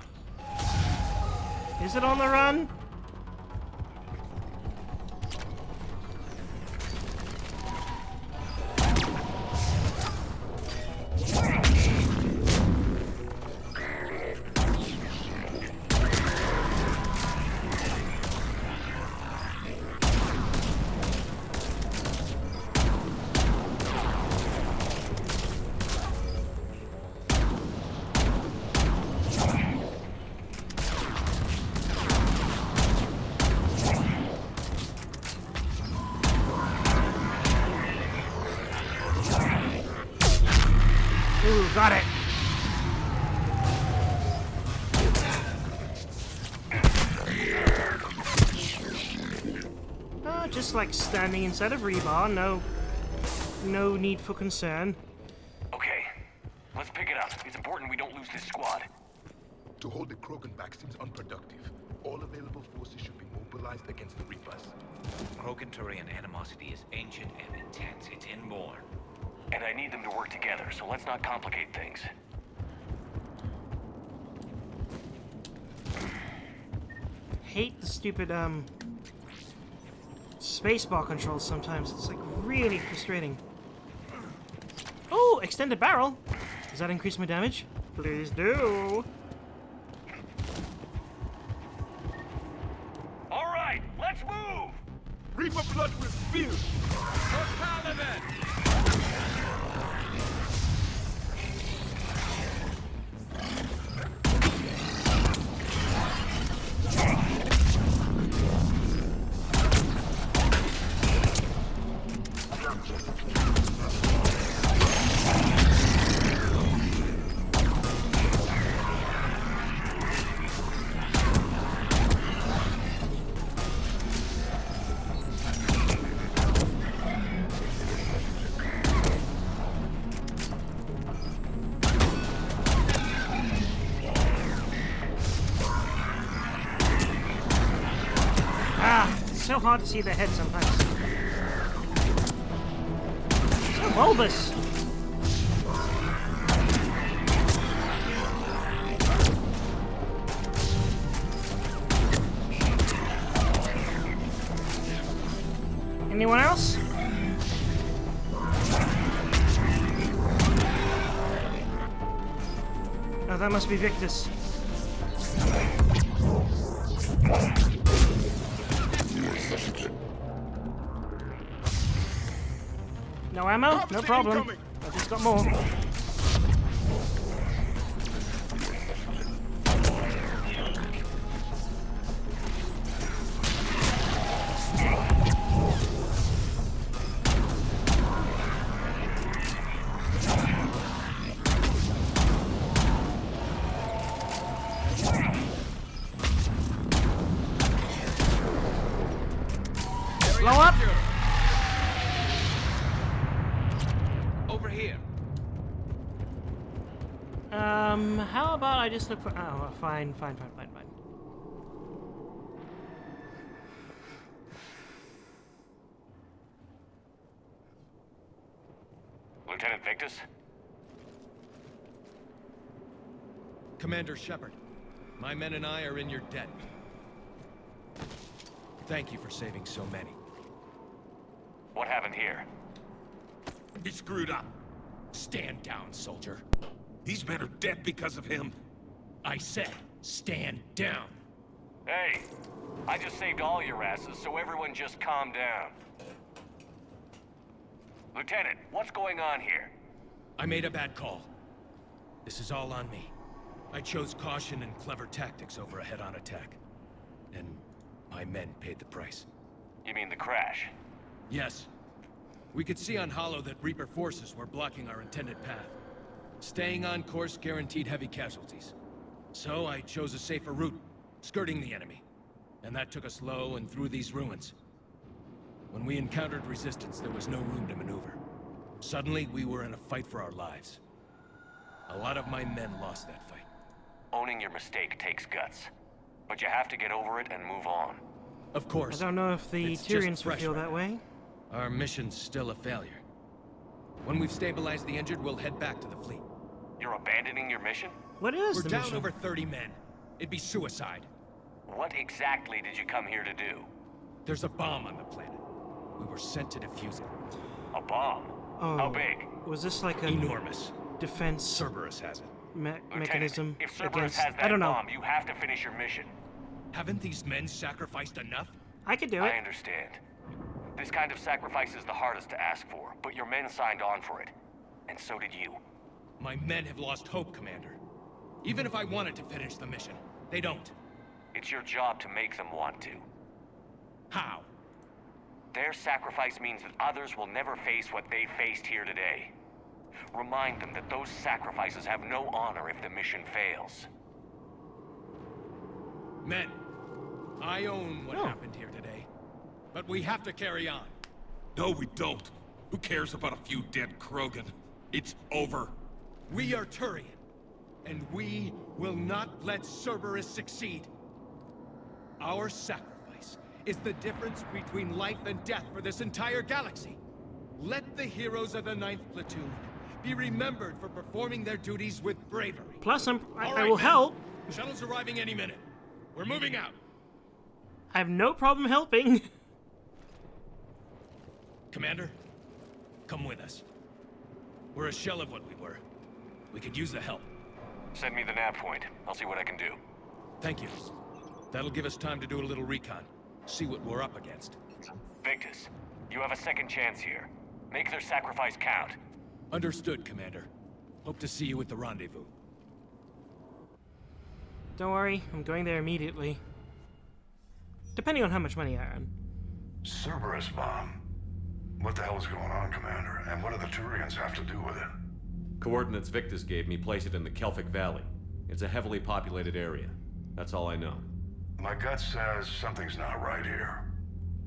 Is it on the run? Ooh, got it. Just like standing inside of rebar, no need for concern. Okay, let's pick it up. It's important we don't lose this squad. To hold the Krogan back seems unproductive. All available forces should be mobilized against the Reapers. Krogan-Turian animosity is ancient and intense. It's inborn. And I need them to work together, so let's not complicate things. Hate the stupid spacebar controls sometimes. It's like really frustrating. Oh, extended barrel. Does that increase my damage? Please do. All right, let's move. Reaper blood will spill. So hard to see their head sometimes. So bulbous. Anyone else? Oh, that must be Victus. No ammo? No problem. I just got more. Blow up! Over here. How about I just look for... Oh, fine. Lieutenant Victus? Commander Shepard, my men and I are in your debt. Thank you for saving so many. What happened here? He screwed up. Stand down, soldier. These men are dead because of him. I said, stand down. Hey, I just saved all your asses, so everyone just calm down. Lieutenant, what's going on here? I made a bad call. This is all on me. I chose caution and clever tactics over a head-on attack. And my men paid the price. You mean the crash? Yes. We could see on Hollow that Reaper forces were blocking our intended path. Staying on course guaranteed heavy casualties. So I chose a safer route, skirting the enemy. And that took us low and through these ruins. When we encountered resistance, there was no room to maneuver. Suddenly, we were in a fight for our lives. A lot of my men lost that fight. Owning your mistake takes guts. But you have to get over it and move on. Of course. I don't know if the Tyrians will feel that way. Our mission's still a failure. When we've stabilized the injured, we'll head back to the fleet. You're abandoning your mission? What is We're the down mission? over 30 men. It'd be suicide. What exactly did you come here to do? There's a bomb on the planet. We were sent to defuse it. A bomb? Oh, How big? Was this like a enormous defense Cerberus has it. Mechanism if Cerberus against? has that I don't know. bomb, you have to finish your mission. Haven't these men sacrificed enough? I could do it. I understand. This kind of sacrifice is the hardest to ask for, but your men signed on for it. And so did you. My men have lost hope, Commander. Even if I wanted to finish the mission, they don't. It's your job to make them want to. How? Their sacrifice means that others will never face what they faced here today. Remind them that those sacrifices have no honor if the mission fails. Men, I own what happened here today. But we have to carry on. No, we don't. Who cares about a few dead Krogan? It's over. We are Turian, and we will not let Cerberus succeed. Our sacrifice is the difference between life and death for this entire galaxy. Let the heroes of the 9th Platoon be remembered for performing their duties with bravery. Plus, I right, will men. help. Shuttle's arriving any minute. We're moving out. I have no problem helping. Commander, come with us. We're a shell of what we were. We could use the help. Send me the nav point. I'll see what I can do. Thank you. That'll give us time to do a little recon. See what we're up against. Victus, you have a second chance here. Make their sacrifice count. Understood, Commander. Hope to see you at the rendezvous. Don't worry, I'm going there immediately. Depending on how much money I earn. Cerberus bomb. What the hell is going on, Commander? And what do the Turians have to do with it? Coordinates Victus gave me place it in the Kelphic Valley. It's a heavily populated area. That's all I know. My gut says something's not right here.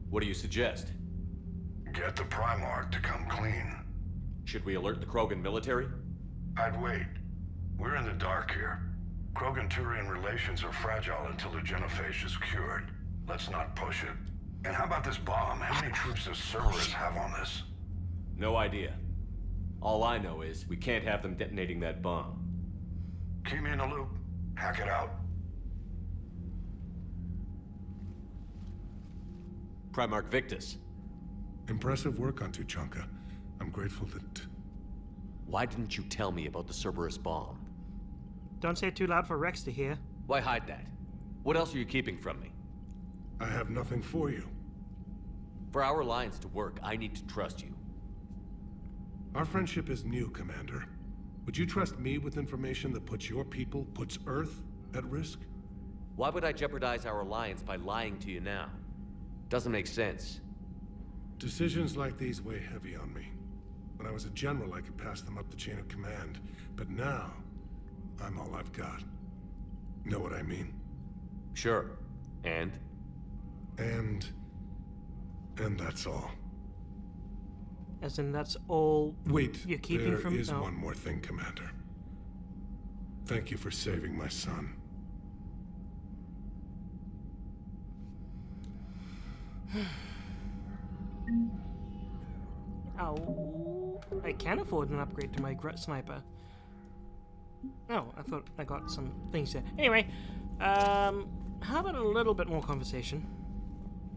What do you suggest? Get the Primarch to come clean. Should we alert the Krogan military? I'd wait. We're in the dark here. Krogan-Turian relations are fragile until the genophage is cured. Let's not push it. And how about this bomb? How many troops does Cerberus have on this? No idea. All I know is we can't have them detonating that bomb. Keep me in the loop. Hack it out. Primarch Victus. Impressive work on Tuchanka. I'm grateful that... Why didn't you tell me about the Cerberus bomb? Don't say it too loud for Rex to hear. Why hide that? What else are you keeping from me? I have nothing for you. For our alliance to work, I need to trust you. Our friendship is new, Commander. Would you trust me with information that puts your people, puts Earth, at risk? Why would I jeopardize our alliance by lying to you now? Doesn't make sense. Decisions like these weigh heavy on me. When I was a general, I could pass them up the chain of command. But now, I'm all I've got. Know what I mean? Sure. And that's all. As in, that's all Wait, you're keeping there from... is one more thing, Commander. Thank you for saving my son. Oh, I can afford an upgrade to my Gret Sniper. Oh, I thought I got some things there. Anyway, how about a little bit more conversation?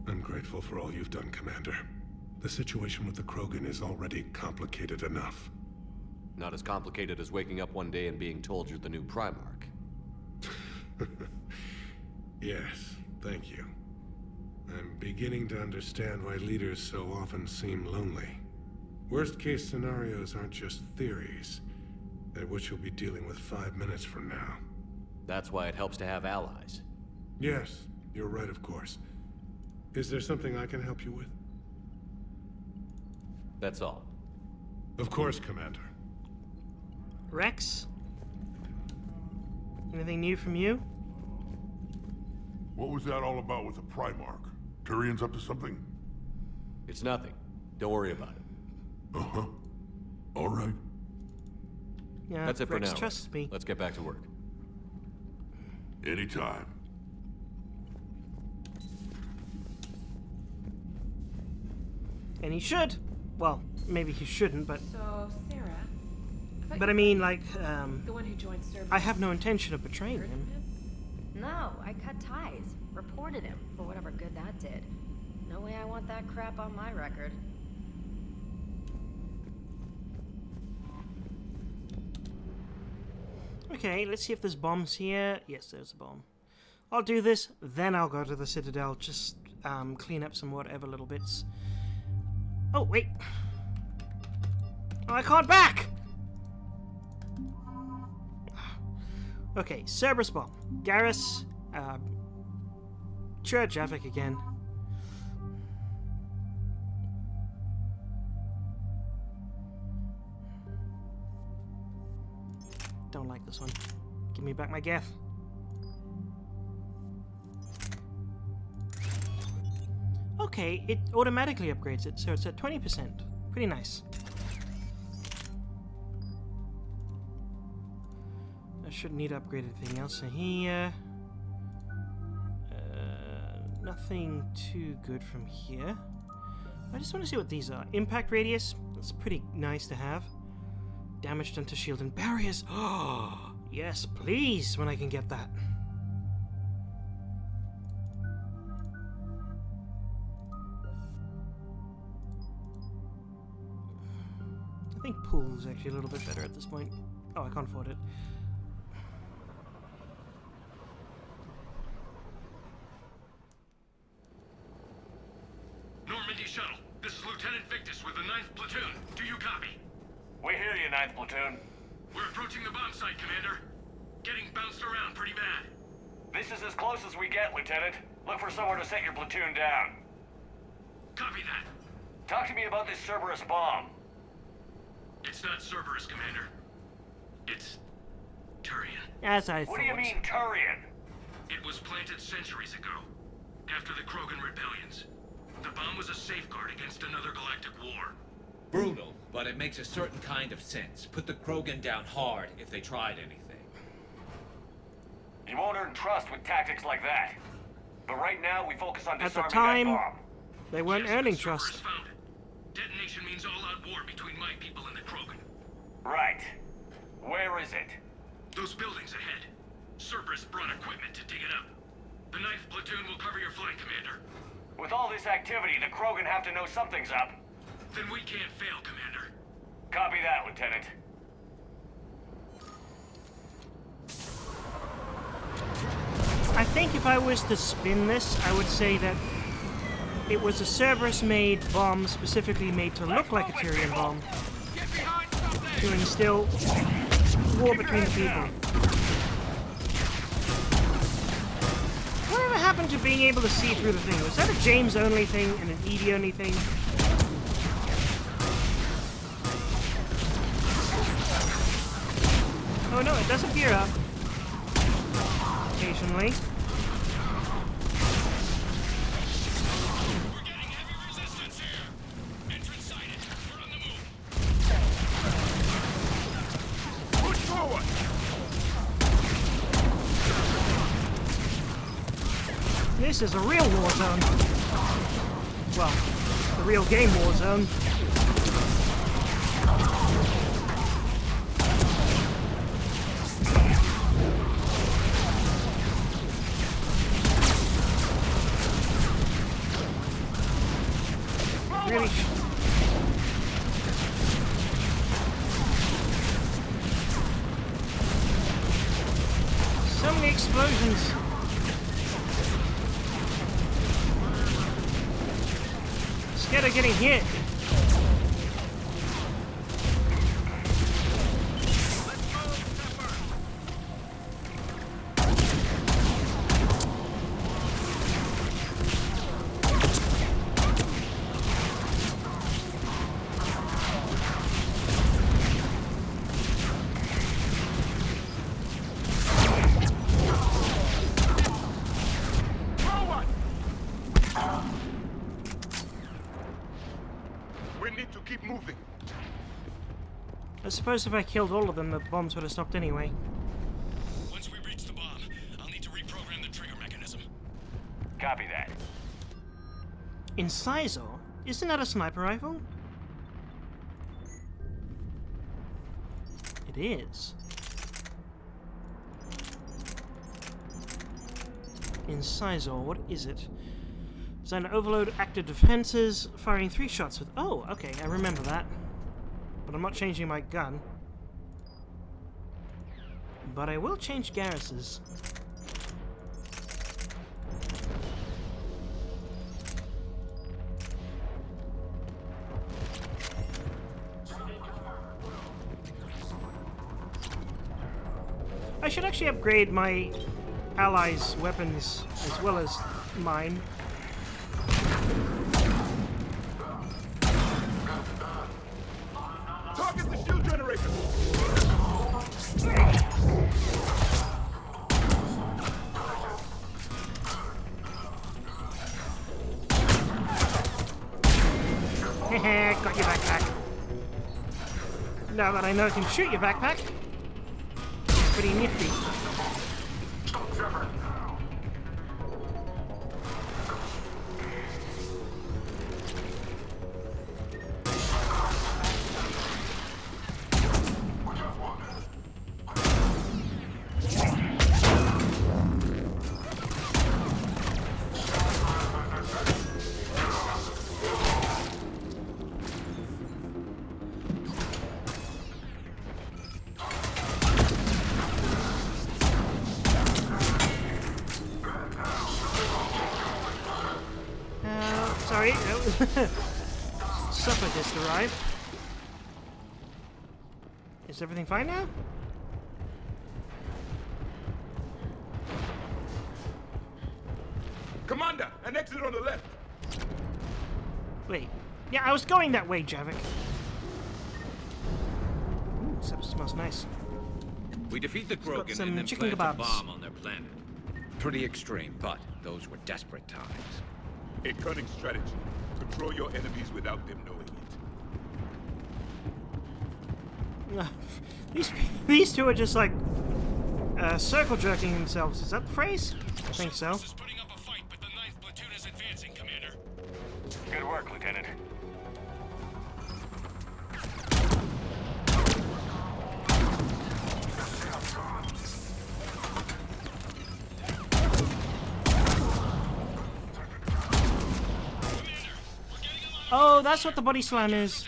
I'm grateful for all you've done, Commander. The situation with the Krogan is already complicated enough. Not as complicated as waking up one day and being told you're the new Primarch. Yes, thank you. I'm beginning to understand why leaders so often seem lonely. Worst-case scenarios aren't just theories. They're what you'll be dealing with 5 minutes from now. That's why it helps to have allies. Yes, you're right, of course. Is there something I can help you with? That's all. Of course, Commander. Rex? Anything new from you? What was that all about with the Primarch? Turian's up to something? It's nothing. Don't worry about it. Uh-huh. All right. Yeah, that's it Rex for now. trusts me. Let's get back to work. Anytime. And he should. Well, maybe he shouldn't, but... So, Sarah... But I mean, like, the one who joined Cerberus. I have no intention of betraying him. No, I cut ties. Reported him for whatever good that did. No way I want that crap on my record. Okay, let's see if there's bombs here. Yes, there's a bomb. I'll do this, then I'll go to the Citadel. Just clean up some whatever little bits. Oh, wait. Oh, I can't back! Okay, Cerberus bomb. Garrus. Church Javik again. Don't like this one. Give me back my Geth. Okay, it automatically upgrades it, so it's at 20%. Pretty nice. I shouldn't need to upgrade anything else in here. Nothing too good from here. I just want to see what these are. Impact radius. That's pretty nice to have. Damage done to shield and barriers. Oh, yes, please, when I can get that. I think pool is actually a little bit better at this point. Oh, I can't afford it. Normandy shuttle. This is Lieutenant Victus with the 9th Platoon. Do you copy? We hear you, 9th Platoon. We're approaching the bomb site, Commander. Getting bounced around pretty bad. This is as close as we get, Lieutenant. Look for somewhere to set your platoon down. Copy that. Talk to me about this Cerberus bomb. It's not Cerberus, Commander. It's Turian. As I thought. What do you mean, Turian? It was planted centuries ago, after the Krogan rebellions. The bomb was a safeguard against another galactic war. Brutal, but it makes a certain kind of sense. Put the Krogan down hard if they tried anything. You won't earn trust with tactics like that. But right now, we focus on At the disarming time, that bomb. they weren't earning trust. Found it. Detonation means all-out war between my people and the Krogan. Right. Where is it? Those buildings ahead. Cerberus brought equipment to dig it up. The 9th Platoon will cover your flank, Commander. With all this activity, the Krogan have to know something's up. Then we can't fail, Commander. Copy that, Lieutenant. I think if I was to spin this, I would say that it was a Cerberus-made bomb, specifically made to look like a Tyrian bomb, to instill war between the people. Whatever happened to being able to see through the thing? Was that a James-only thing and an Edie-only thing? Oh no, it does appear up. Occasionally. We're getting heavy resistance here. Entrance sighted. We're on the move. Push forward! This is a real war zone. Well, the real game war zone. Really? So many explosions. Scared of getting hit. I suppose if I killed all of them, the bombs would have stopped anyway. Once we reach the bomb, I'll need to reprogram the trigger mechanism. Copy that. Incisor? Isn't that a sniper rifle? It is. Incisor, what is it? Design to overload active defenses, firing 3 shots with... Oh, okay, I remember that. But I'm not changing my gun. But I will change Garrus's. I should actually upgrade my allies' weapons as well as mine. Target the shield generator! Hehe, got your backpack. Now that I know I can shoot your backpack, pretty nifty. Sorry, supper just arrived. Is everything fine now? Commander, an exit on the left. Wait. Yeah, I was going that way, Javik. Ooh, supper smells nice. We defeat the Krogan some and then chicken plant a kebabs. bomb on their planet. Pretty extreme, but those were desperate times. A cunning strategy. Control your enemies without them knowing it. These two are just like circle jerking themselves. Is that the phrase? I think so. Good work, Lieutenant. Oh, that's what the body slam is.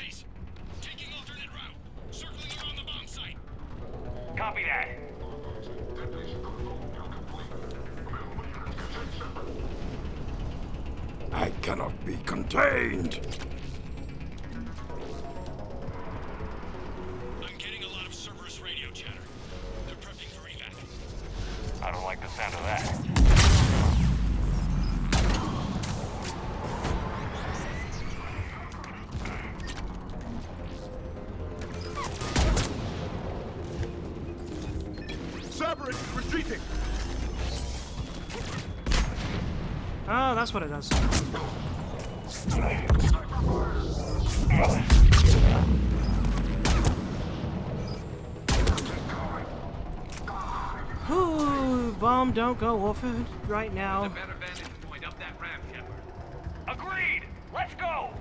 Copy that. I cannot be contained. I'm getting a lot of Cerberus radio chatter. They're prepping for evac. I don't like the sound of that. Cerberus is retreating. Oh, that's what it does. Ooh, bomb don't go off it right now. A better vantage point up that ramp, Shepard. Agreed! Let's go!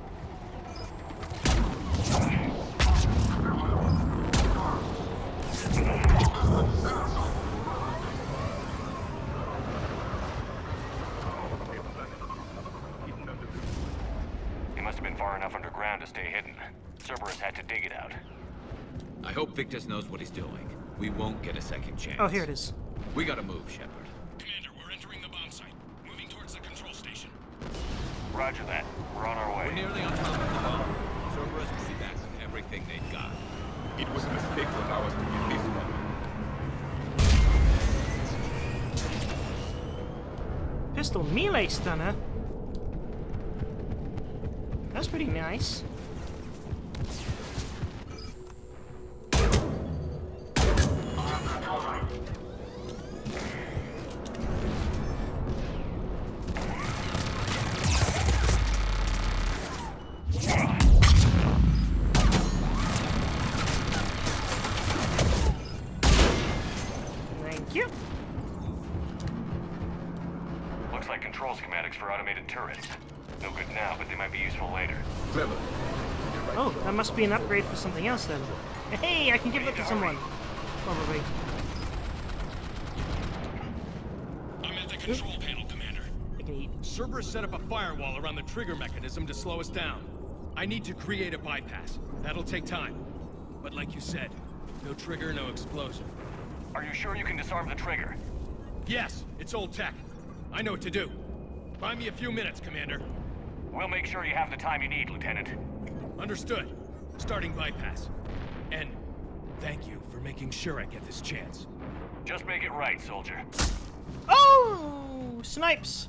He must have been far enough underground to stay hidden. Cerberus had to dig it out. I hope Victus knows what he's doing. We won't get a second chance. Oh, here it is. We gotta move, Shepard. Commander, we're entering the bomb site. Moving towards the control station. Roger that. We're on our way. We're nearly on top of the bomb. Cerberus will be back with everything they've got. It was a mistake to allow us to get this far. Pistol melee stunner? That's pretty nice. Thank you. Looks like control schematics for automated turrets. No good now, but they might be useful later. Clever. Oh, that must be an upgrade for something else then. Hey, I can give that to someone. Probably. I'm at the control panel, Commander. I can eat. Cerberus set up a firewall around the trigger mechanism to slow us down. I need to create a bypass. That'll take time. But like you said, no trigger, no explosion. Are you sure you can disarm the trigger? Yes, it's old tech. I know what to do. Buy me a few minutes, Commander. We'll make sure you have the time you need, Lieutenant. Understood. Starting bypass. And thank you for making sure I get this chance. Just make it right, soldier. Oh! Snipes!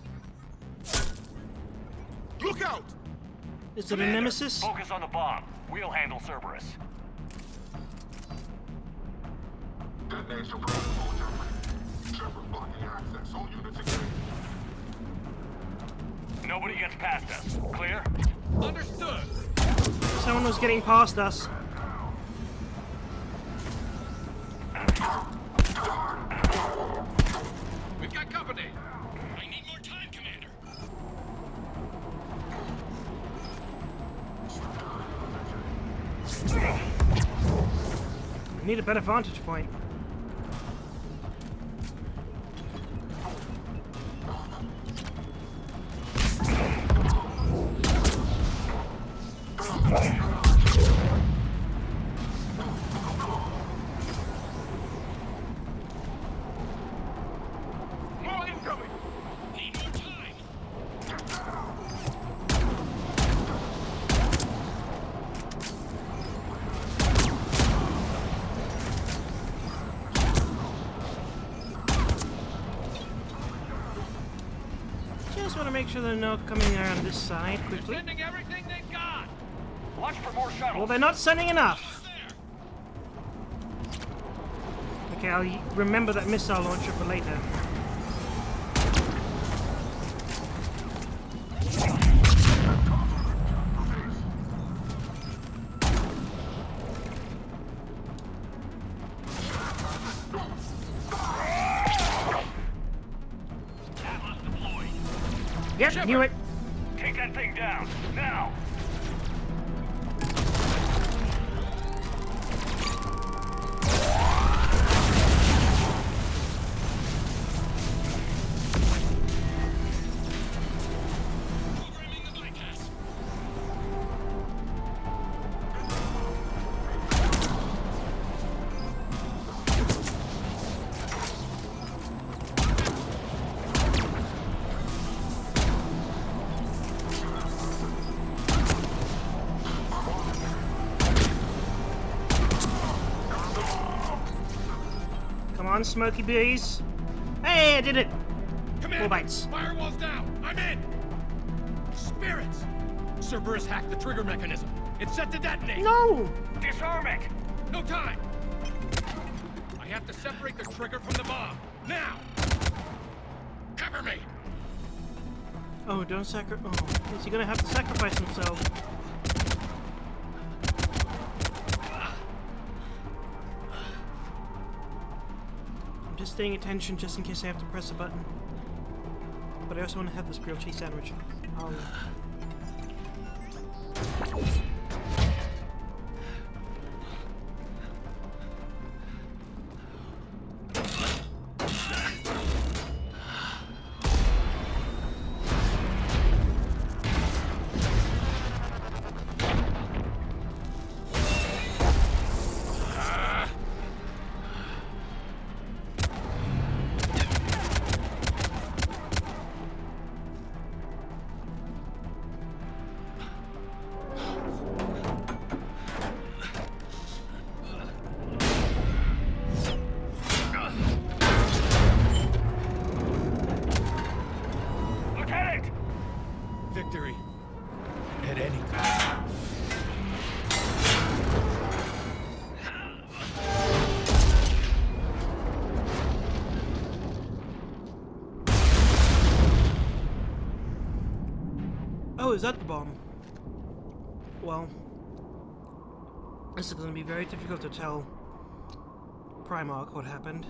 Look out! Is it a Commander, nemesis? Focus on the bomb. We'll handle Cerberus. Detonation protocol generated. Shepard blocking access. All units engaged. Nobody gets past us. Clear? Understood! Someone was getting past us. We've got company! I need more time, Commander. I need a better vantage point. More incoming! Need more time. Just want to make sure they're not coming around this side quickly. Sending everything they got! Watch for more shuttles. Well, they're not sending enough. Okay, I'll remember that missile launcher for later. Yep, knew it. Take that thing down. Now! Programming the bypass. Come on, Smoky Bees. Hey, I did it. Commander, 4 bites. Firewall's down! I'm in! Spirits! Cerberus hacked the trigger mechanism. It's set to detonate! No! Disarm it! No time! I have to separate the trigger from the bomb. Now! Cover me! Oh, don't sacrifice. Oh, is he gonna have to sacrifice himself? I'm just staying attention just in case I have to press a button. But I also want to have this grilled cheese sandwich. I'll... Oh, is that the bomb? Well, this is going to be very difficult to tell Primarch what happened.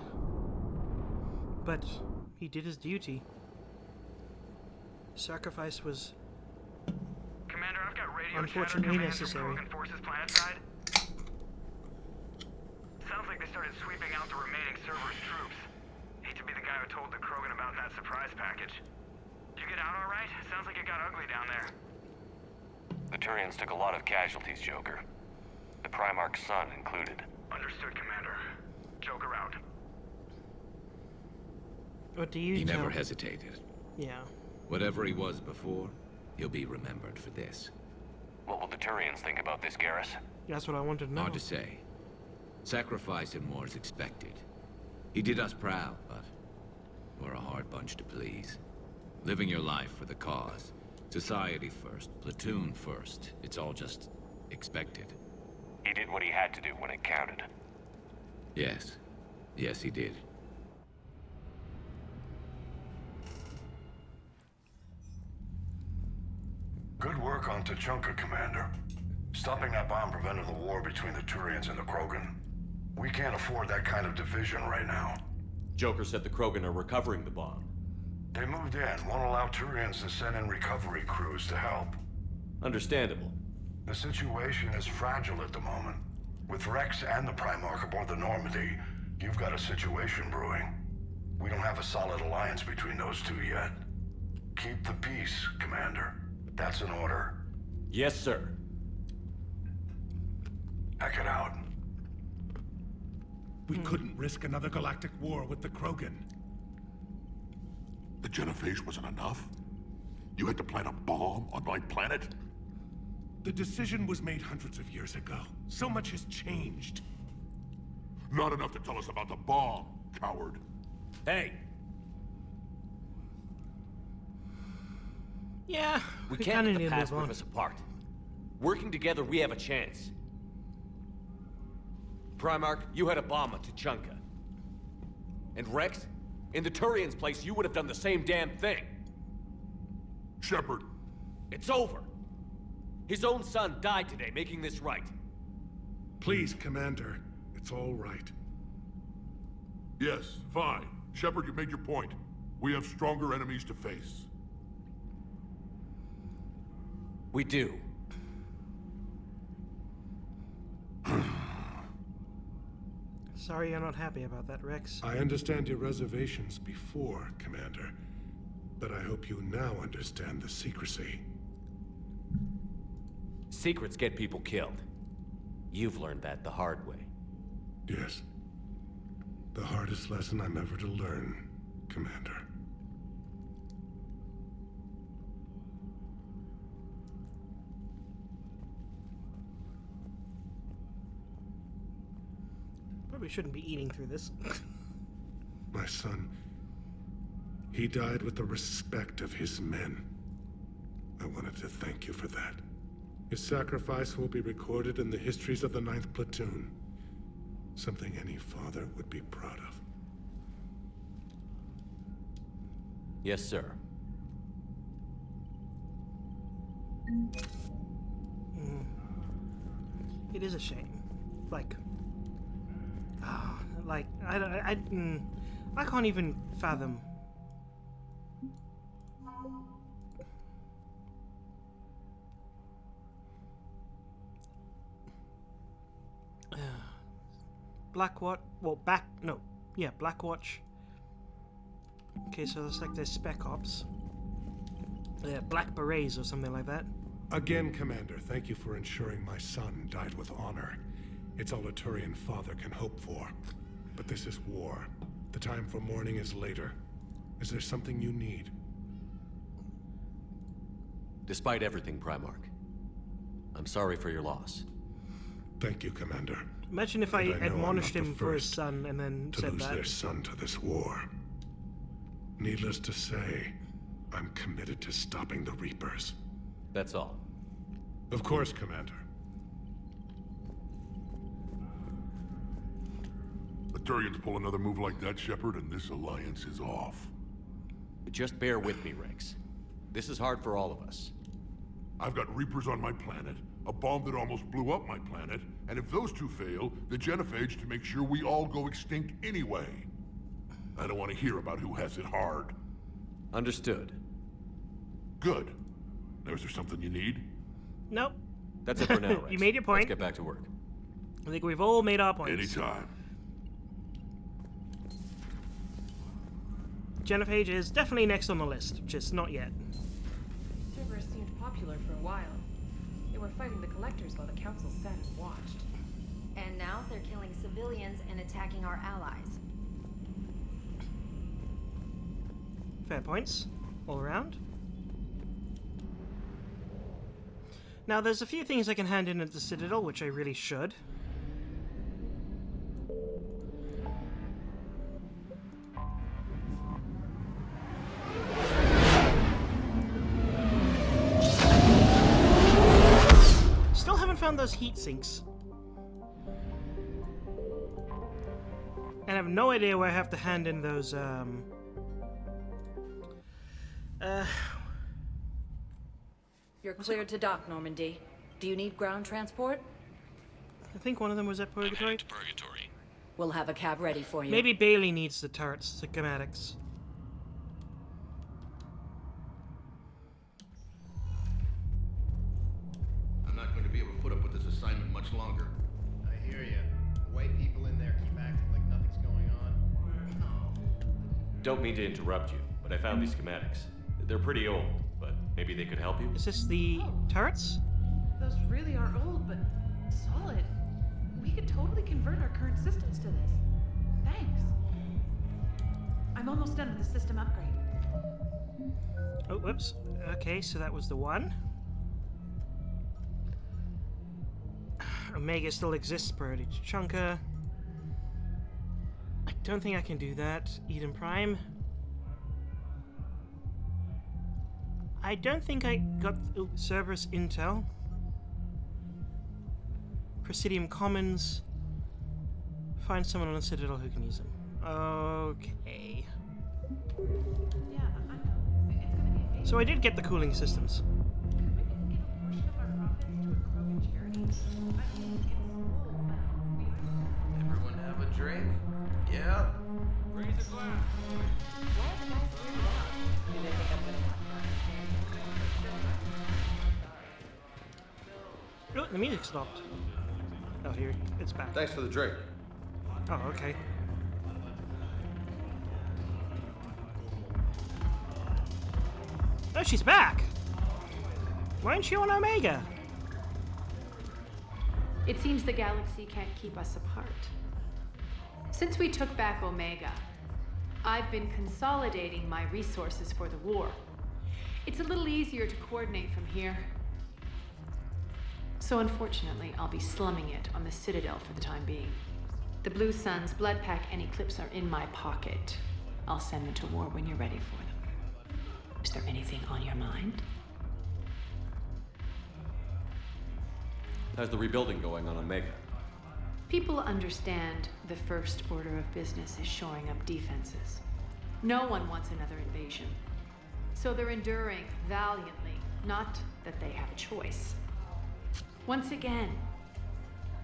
But he did his duty. Sacrifice was Commander, I've got radio unfortunately necessary. Krogan forces planet side. Sounds like they started sweeping out the remaining server's troops. Hate to be the guy who told the Krogan about that surprise package. Did you get out all right? Sounds like it got ugly down there. The Turians took a lot of casualties, Joker. The Primarch's son included. Understood, Commander. Joker out. What do you He tell? never hesitated. Yeah. Whatever he was before, he'll be remembered for this. What will the Turians think about this, Garrus? That's what I wanted to know. Hard to say. Sacrifice and more is expected. He did us proud, but we're a hard bunch to please. Living your life for the cause. Society first, platoon first. It's all just expected. He did what he had to do when it counted. Yes. Yes, he did. Good work on Tuchanka, Commander. Stopping that bomb prevented the war between the Turians and the Krogan. We can't afford that kind of division right now. Joker said the Krogan are recovering the bomb. They moved in, won't allow Turians to send in recovery crews to help. Understandable. The situation is fragile at the moment. With Rex and the Primarch aboard the Normandy, you've got a situation brewing. We don't have a solid alliance between those two yet. Keep the peace, Commander. That's an order. Yes, sir. Heck it out. We couldn't risk another galactic war with the Krogan. The genophage wasn't enough? You had to plant a bomb on my planet? The decision was made hundreds of years ago. So much has changed. Not enough to tell us about the bomb, coward. Hey! Yeah, we kinda can't let need the to past move on. rip us apart. Working together, we have a chance. Primarch, you had a bomb on Tuchanka. And Rex, in the Turian's place, you would have done the same damn thing. Shepard. It's over. His own son died today, making this right. Please, Commander. It's all right. Yes, fine. Shepard, you made your point. We have stronger enemies to face. We do. Sorry you're not happy about that, Rex. I understand your reservations before, Commander. But I hope you now understand the secrecy. Secrets get people killed. You've learned that the hard way. Yes. The hardest lesson I'm ever to learn, Commander. Probably shouldn't be eating through this. My son, he died with the respect of his men. I wanted to thank you for that. His sacrifice will be recorded in the histories of the 9th Platoon. Something any father would be proud of. Yes, sir. It is a shame. Like, I can't even fathom. Blackwatch. Well, Blackwatch. Okay, so it's like their Spec Ops. Black Berets or something like that. Again, Commander, thank you for ensuring my son died with honor. It's all a Turian father can hope for. But this is war. The time for mourning is later. Is there something you need? Despite everything, Primarch, I'm sorry for your loss. Thank you, Commander. Imagine if I admonished him for his son and then to said lose that. their son to this war. Needless to say, I'm committed to stopping the Reapers. That's all. Of course, Commander. The Turians pull another move like that, Shepard, and this alliance is off. Just bear with me, Rex. This is hard for all of us. I've got Reapers on my planet, a bomb that almost blew up my planet, and if those two fail, the genophage to make sure we all go extinct anyway. I don't want to hear about who has it hard. Understood. Good. Now, is there something you need? Nope. That's it for now, Rex. You made your point. Let's get back to work. I think we've all made our points. Anytime. Genophage is definitely next on the list, just not yet. Cerberus seemed popular for a while. They were fighting the Collectors while the Council sat and watched. And now they're killing civilians and attacking our allies. Fair points, all around. Now, there's a few things I can hand in at the Citadel, which I really should. Still haven't found those heat sinks. And I have no idea where I have to hand in those, You're cleared to dock, Normandy. Do you need ground transport? I think one of them was at Purgatory. We'll have a cab ready for you. Maybe Bailey needs the turrets, the schematics. I'm not going to be able to put up with this assignment much longer. I hear you. White people in there keep acting like nothing's going on. Don't mean to interrupt you, but I found these schematics. They're pretty old, but maybe they could help you? Is this the turrets? Those really are old, but solid. We could totally convert our current systems to this. Thanks. I'm almost done with the system upgrade. Oh, whoops. Okay, so that was the one. Omega still exists, priority to Tuchanka. I don't think I can do that. Eden Prime. I don't think I got Cerberus Intel. Presidium Commons. Find someone on the Citadel who can use them. Okay. Yeah, I know. It's gonna be amazing. So I did get the cooling systems. Could we give a portion of our profits to a Krogan charity? I think it's Everyone have a drink? Yeah. Raise a glass. Oh, the music stopped. Oh, here, it's back. Thanks for the drink. Oh, okay. Oh, she's back! Why aren't you on Omega? It seems the galaxy can't keep us apart. Since we took back Omega, I've been consolidating my resources for the war. It's a little easier to coordinate from here. So unfortunately, I'll be slumming it on the Citadel for the time being. The Blue Suns, Blood Pack, and Eclipse are in my pocket. I'll send them to war when you're ready for them. Is there anything on your mind? How's the rebuilding going on Omega? People understand the first order of business is shoring up defenses. No one wants another invasion. So they're enduring valiantly, not that they have a choice. Once again,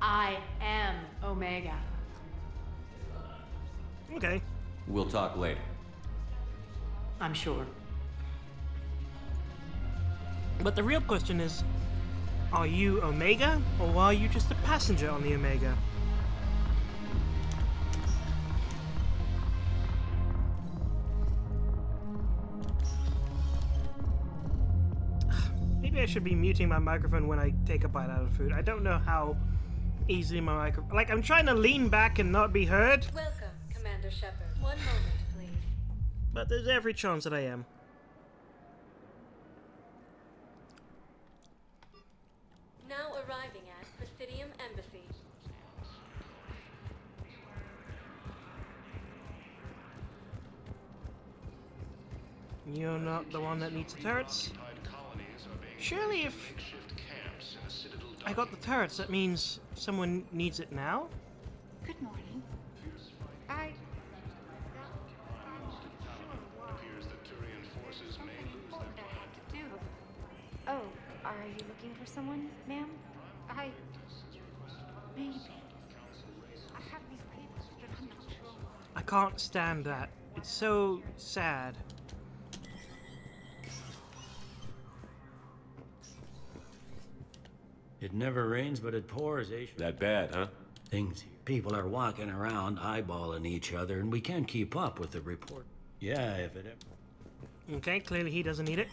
I am Omega. Okay. We'll talk later. I'm sure. But the real question is, are you Omega, or are you just a passenger on the Omega? Maybe I should be muting my microphone when I take a bite out of food. I don't know how easily my microphone... Like, I'm trying to lean back and not be heard. Welcome, Commander Shepard. One moment, please. But there's every chance that I am. Now arriving at Presidium Embassy. You're not the one that needs the turrets. Surely if I got the turrets, that means someone needs it now? Good morning. Oh, Are you looking for someone, ma'am? Maybe. I have these papers, but I'm not sure why. I can't stand that. It's so sad. It never rains, but it pours, eh? That bad, huh? Things. People are walking around, eyeballing each other, and we can't keep up with the report. Yeah, if it ever... Okay, clearly he doesn't need it.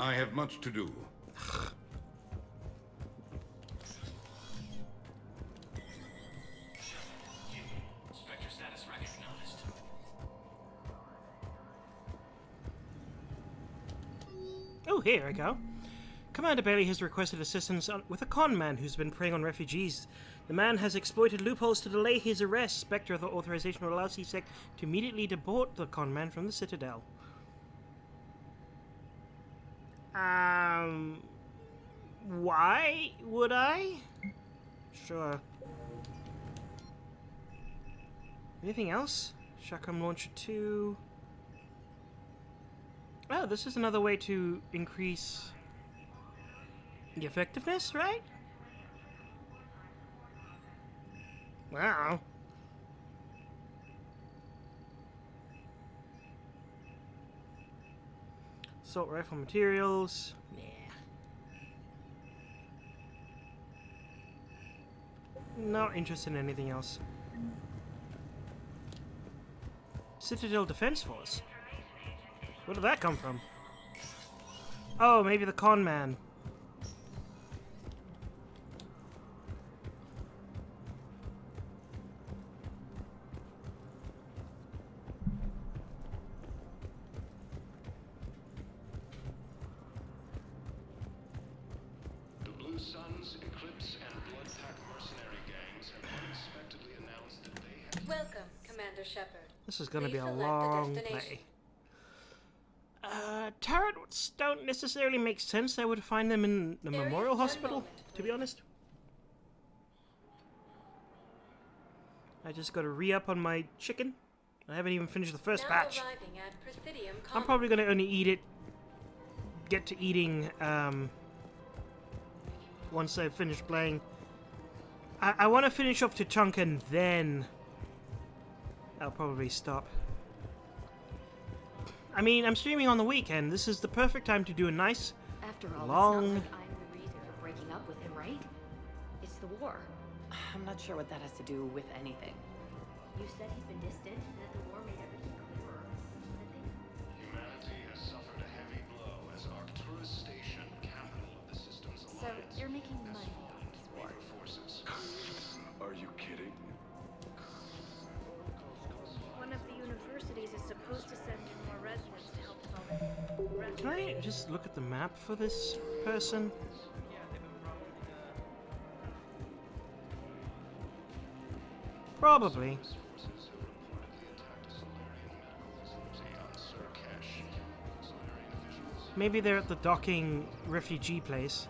I have much to do. Spectre status recognized. Oh, here I go. Commander Bailey has requested assistance with a con man who's been preying on refugees. The man has exploited loopholes to delay his arrest. Spectre authorization will allow CSEC to immediately deport the con man from the Citadel. Why would I? Sure. Anything else? Shotgun launcher 2. Oh, this is another way to increase the effectiveness, right? Wow. Assault rifle materials. Nah. Not interested in anything else. Citadel Defense Force. Where did that come from? Oh, maybe the con man. The Blue Suns, Eclipse, and Bloodpack mercenary gangs have unexpectedly announced that they have... Welcome, Commander Shepard. This is gonna be a Please select long the destination. play. Turrets don't necessarily make sense. I would find them in the Memorial Hospital, to be honest. I just gotta re-up on my chicken. I haven't even finished the first batch. Arriving at Presidium I'm Commons. probably gonna only eat it, get to eating, once I finish playing. I want to finish off Tuchanka and then I'll probably stop. I mean, I'm streaming on the weekend. This is the perfect time to do a nice, After all, it's long... not like I'm the reason for breaking up with him, right? It's the war. I'm not sure what that has to do with anything. You said he's been distant, and that the war made everything clearer. Humanity has suffered a heavy blow as Arcturus Station, capital of the system's So alliance, you're making money off this war. forces. Are you kidding? One of the universities is supposed to send in more residents to help solve it. Can I just look at the map for this person? Probably. Maybe they're at the docking refugee place.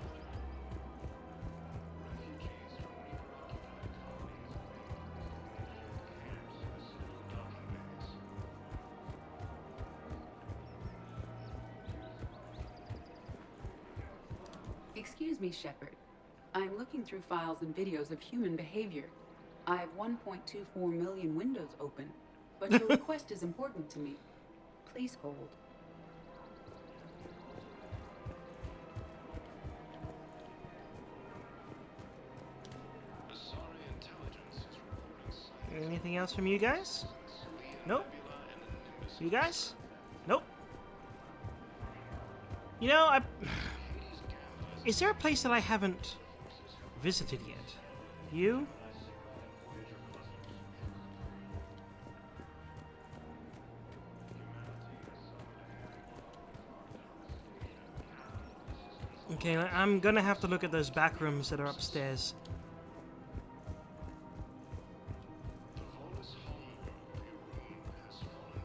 Excuse me, Shepard. I'm looking through files and videos of human behavior. I have 1.24 million windows open, but your request is important to me. Please hold. Anything else from you guys? Nope. You guys? Nope. You know, is there a place that I haven't visited yet? You? Okay, I'm gonna have to look at those back rooms that are upstairs.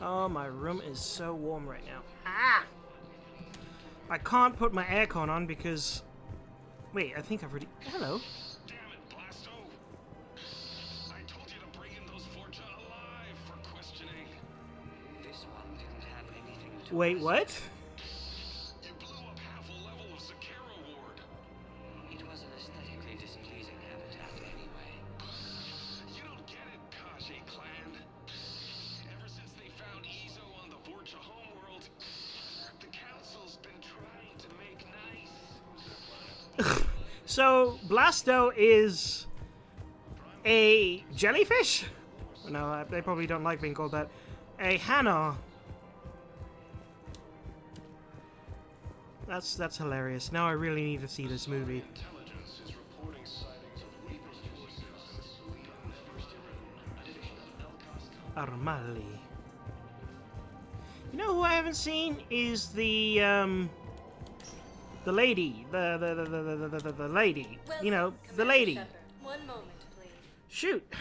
Oh, my room is so warm right now. Ah! I can't put my aircon on because... Wait, I think I've already... Hello. Damn it, Blasto! I told you to bring in those Forja alive! Wait, what? You blew up half a level of Zakara Ward. It was an aesthetically displeasing habitat anyway. You don't get it, Kaji clan. Ever since they found Izo on the Vorcha homeworld, the council's been trying to make nice. So, Blasto is a jellyfish? No, they probably don't like being called that. A Hanar. That's hilarious. Now I really need to see this movie. Intelligence is reporting sightings of Reaper's forces in the Armali. You know who I haven't seen is the lady. The lady. You know, the lady. One moment, please. Shoot.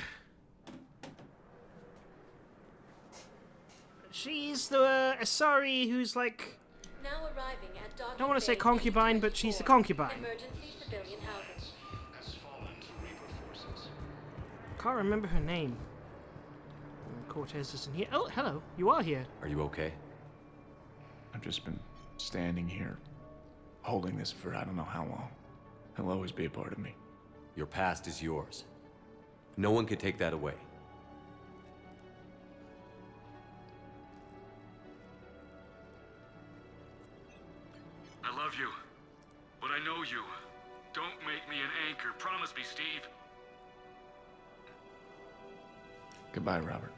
She's the Asari who's like, Now arriving at Dr. I don't want to say Bay concubine, but she's the concubine. Emergency civilian housing. has fallen to Reaper forces. Can't remember her name. Cortez isn't here. Oh, hello. You are here. Are you okay? I've just been standing here, holding this for I don't know how long. It'll always be a part of me. Your past is yours. No one can take that away. I love you, but I know you. Don't make me an anchor. Promise me, Steve. Goodbye, Robert.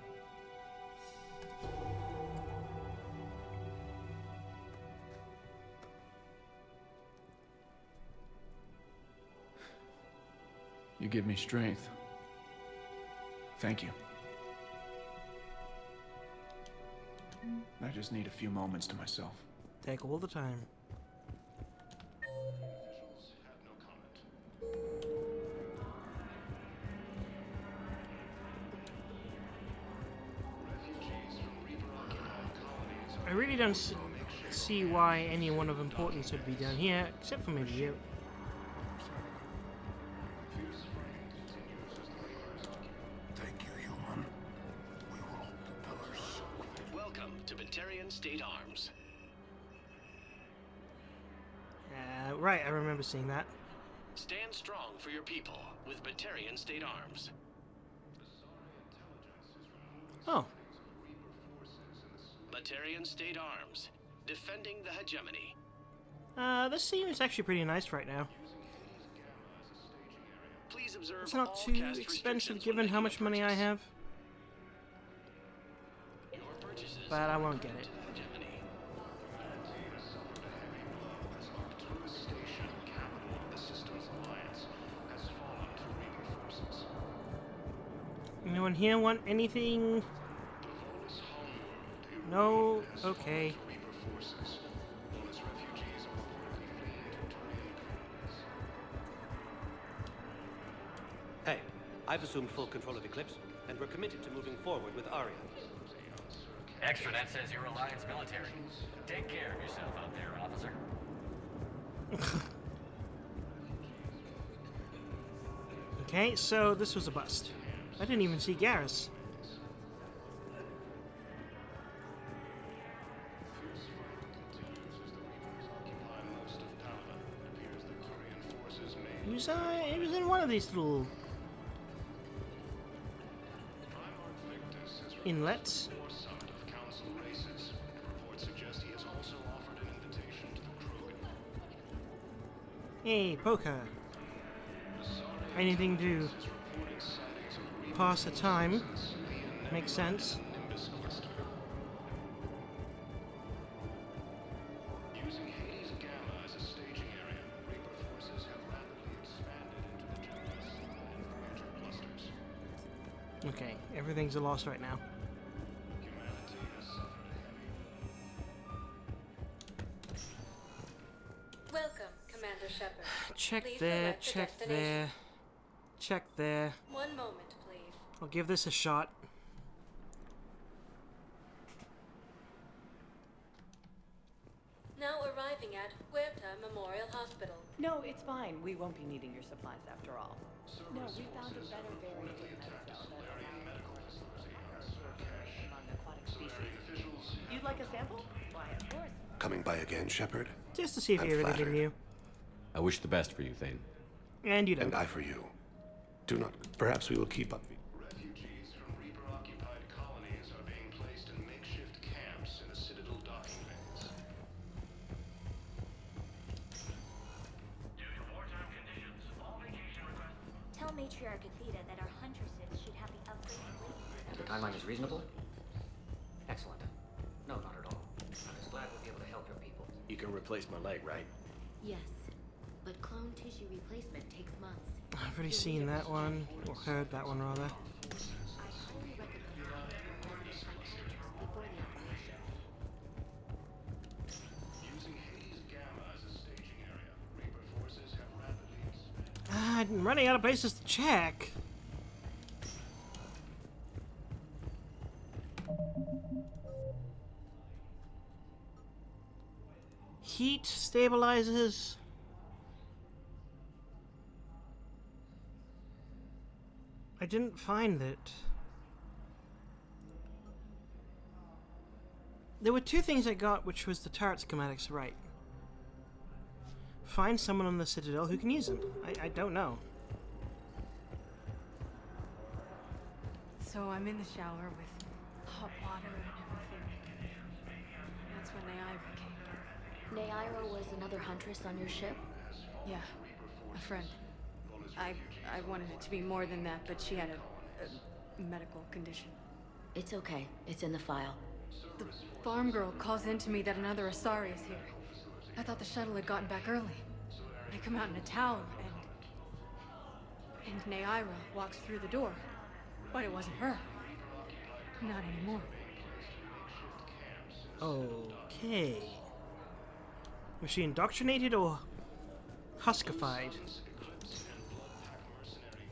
You give me strength. Thank you. I just need a few moments to myself. Take all the time. I really don't see why anyone of importance would be down here, except for maybe you. Thank you, human. We will hold the pillars. Welcome to Batarian State Arms. Right, I remember seeing that. Stand strong for your people with Batarian State Arms. Oh. Batarian State Arms, defending the hegemony. This seems actually pretty nice right now. Please observe It's not all too cast expensive restrictions given when how making much a money I purchase. have. Your purchases But I are won't get equivalent it. to the hegemony. Humanity has suffered a heavy blow as Arcturus Station, capital of the Systems Alliance, has fallen to Reaper forces. Anyone here want anything? No? Okay. Reaper forces, known as refugees, are reportedly fleeing Turian colonies. Hey, I've assumed full control of Eclipse, and we're committed to moving forward with Aria. Extranet says you're Alliance military. Take care of yourself out there, officer. Okay, so this was a bust. I didn't even see Garrus. He was in one of these little inlets. Council races. Reports suggest he has also offered an invitation to the Krogan. Hey, poker. Anything to pass the time. Makes sense. Nimbus cluster. Using Hades Gamma as a staging area, Reaper forces have rapidly expanded into the Nimbus and future clusters. Okay, everything's a loss right now. Humanity has suffered a heavy Welcome, Commander Shepard. Check Please there, select the check destination. there, check there. One moment, please. I'll give this a shot. Now arriving at Huerta Memorial Hospital. No, it's fine. We won't be needing your supplies after all. No, we found a better variant of Medicel that on aquatic species. You'd like a sample? Why, of Coming by again, Shepard? Just to see if I'm you have anything flattered. new. I wish the best for you, Thane. And you don't. And I for you. Do not. Perhaps we will keep up. Refugees from Reaper-occupied colonies are being placed in makeshift camps in the Citadel docking bays. Tell Matriarch Athena that our huntresses should have the upgrade waiting. And the timeline is reasonable? Excellent. No, not at all. I'm just glad we'll be able to help your people. You can replace my leg, right? Yes, but clone tissue replacement takes months. I've already seen that one, or heard that one rather. I highly recommend you as a psychiatrist before the operation. Using Haze Gamma as a staging area, Reaper forces have rapidly expanded. I'm running out of places to check. Heat stabilizers. I didn't find it. There were two things I got, which was the turret schematics, right? Find someone on the Citadel who can use them. I don't know. So I'm in the shower with hot water and everything. That's when Naira came. Naira was another huntress on your ship? Yeah, a friend. I wanted it to be more than that, but she had a medical condition. It's okay. It's in the file. The farm girl calls in to me that another Asari is here. I thought the shuttle had gotten back early. I come out in a towel, and Naira walks through the door. But it wasn't her. Not anymore. Okay. Was she indoctrinated or huskified?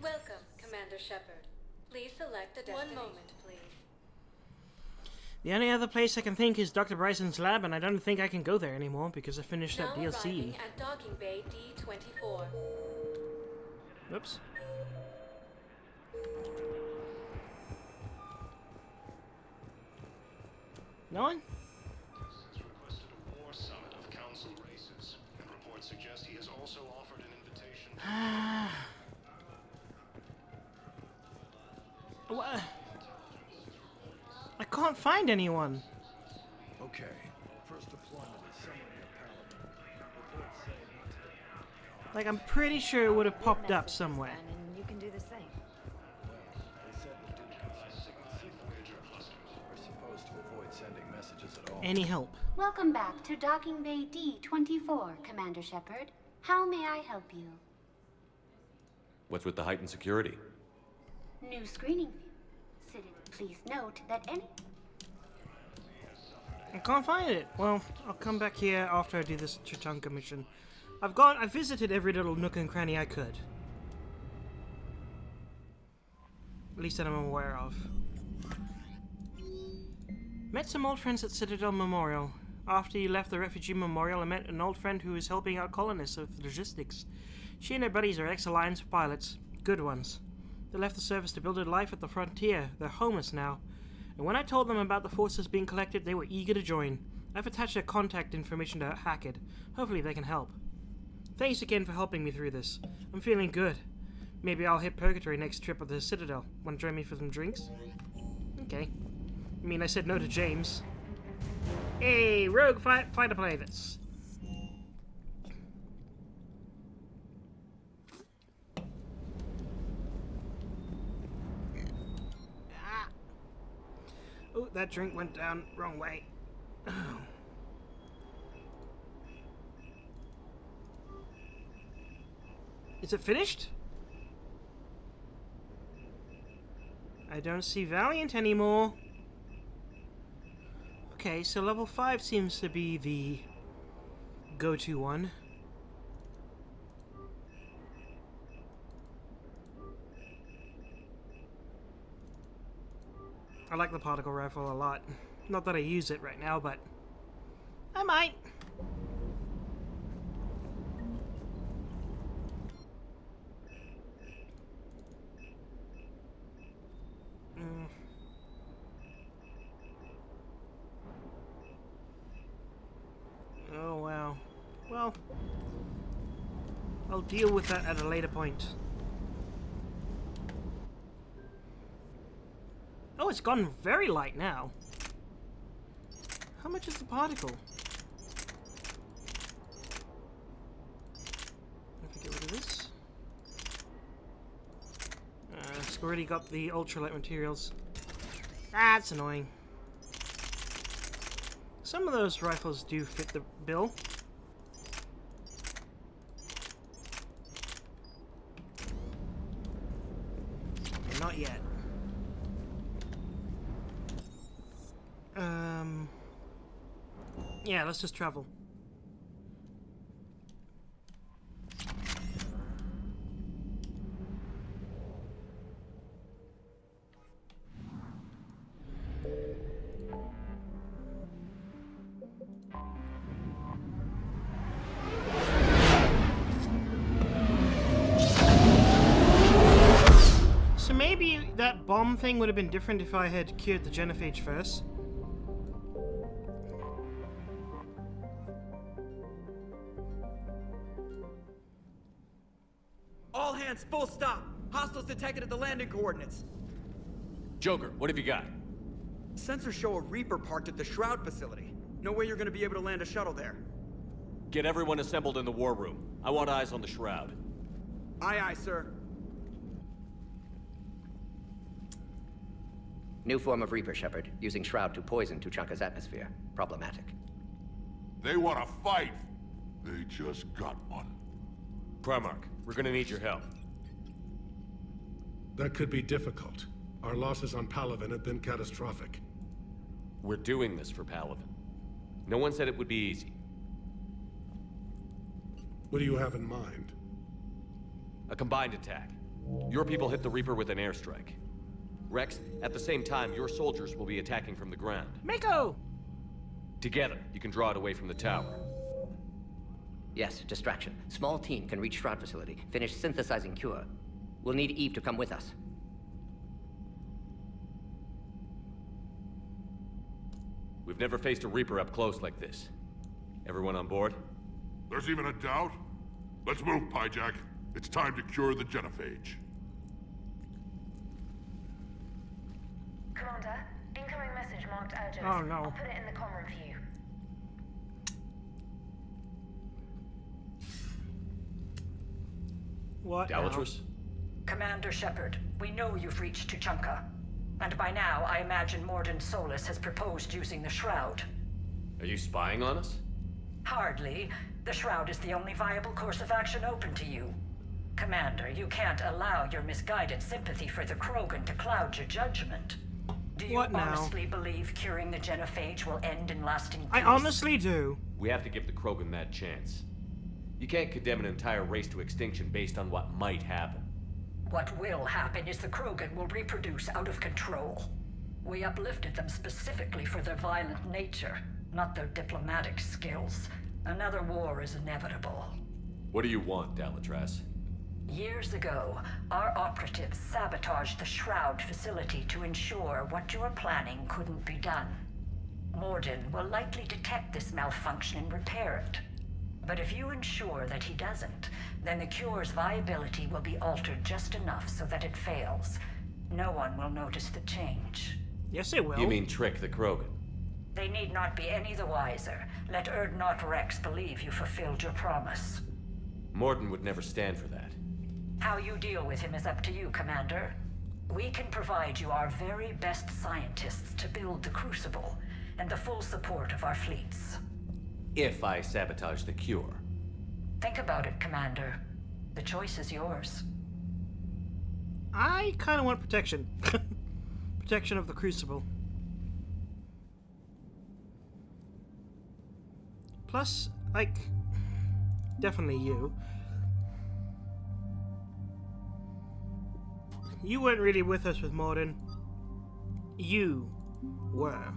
Welcome, Commander Shepard. Please select a destiny. 1 moment, please. The only other place I can think is Dr. Bryson's lab, and I don't think I can go there anymore because I finished that Now DLC. arriving at docking bay D24. Whoops. No one? Has requested a war summit of council races, and reports suggest he has also offered an invitation. What? I can't find anyone. Okay, first deployment is somewhere near Paladin. Reports say not today. Like, I'm pretty sure it would have popped up somewhere. And you can do the same. Well, they said that due to secret Voyager clusters, we're supposed to avoid sending messages at all. Any help? Welcome back to Docking Bay D24, Commander Shepard. How may I help you? What's with the heightened security? New screening view. Citizen, please note that any... I can't find it. Well, I'll come back here after I do this Tuchanka mission. I've visited every little nook and cranny I could. At least that I'm aware of. Met some old friends at Citadel Memorial. After you left the refugee memorial, I met an old friend who is helping out colonists with logistics. She and her buddies are ex-Alliance pilots. Good ones. They left the service to build a life at the frontier. They're homeless now. And when I told them about the forces being collected, they were eager to join. I've attached their contact information to Hackett. Hopefully they can help. Thanks again for helping me through this. I'm feeling good. Maybe I'll hit Purgatory next trip at the Citadel. Want to join me for some drinks? Okay. I mean, I said no to James. Hey, rogue fighter pilots. Oh, that drink went down wrong way. Oh. Is it finished? I don't see Valiant anymore. Okay, so level 5 seems to be the go-to one. I like the particle rifle a lot. Not that I use it right now, but I might. I'll deal with that at a later point. Oh, it's gone very light now. How much is the particle? If we get rid of this. It's already got the ultralight materials. That's annoying. Some of those rifles do fit the bill. Okay, not yet. Yeah, let's just travel. So maybe that bomb thing would have been different if I had cured the genophage first. All hands, full stop! Hostiles detected at the landing coordinates. Joker, what have you got? Sensors show a Reaper parked at the Shroud facility. No way you're gonna be able to land a shuttle there. Get everyone assembled in the war room. I want eyes on the Shroud. Aye, aye, sir. New form of Reaper, Shepard. Using Shroud to poison Tuchanka's atmosphere. Problematic. They want to fight. They just got one. Primarch, we're gonna need your help. That could be difficult. Our losses on Palaven have been catastrophic. We're doing this for Palaven. No one said it would be easy. What do you have in mind? A combined attack. Your people hit the Reaper with an airstrike. Rex, at the same time, your soldiers will be attacking from the ground. Mako! Together, you can draw it away from the tower. Yes, distraction. Small team can reach Shroud facility. Finish synthesizing cure. We'll need Eve to come with us. We've never faced a Reaper up close like this. Everyone on board? There's even a doubt? Let's move, Pyjack. It's time to cure the genophage. Commander, incoming message marked urgent. Oh no. I'll put it in the comm room for you. What Dalatrus? Commander Shepard, we know you've reached Tuchanka. And by now, I imagine Morden Solus has proposed using the Shroud. Are you spying on us? Hardly. The Shroud is the only viable course of action open to you. Commander, you can't allow your misguided sympathy for the Krogan to cloud your judgment. Do you What now? honestly believe curing the genophage will end in lasting peace? I honestly do. We have to give the Krogan that chance. You can't condemn an entire race to extinction based on what might happen. What will happen is the Krogan will reproduce out of control. We uplifted them specifically for their violent nature, not their diplomatic skills. Another war is inevitable. What do you want, Dalatrus? Years ago, our operatives sabotaged the Shroud facility to ensure what you were planning couldn't be done. Morden will likely detect this malfunction and repair it. But if you ensure that he doesn't, then the cure's viability will be altered just enough so that it fails. No one will notice the change. Yes, it will. You mean trick the Krogan? They need not be any the wiser. Let Erdnot Rex believe you fulfilled your promise. Morden would never stand for that. How you deal with him is up to you, Commander. We can provide you our very best scientists to build the Crucible, and the full support of our fleets. If I sabotage the cure. Think about it, Commander. The choice is yours. I kind of want protection. Protection of the Crucible. Plus, like, definitely you. You weren't really with us with Morden. You were.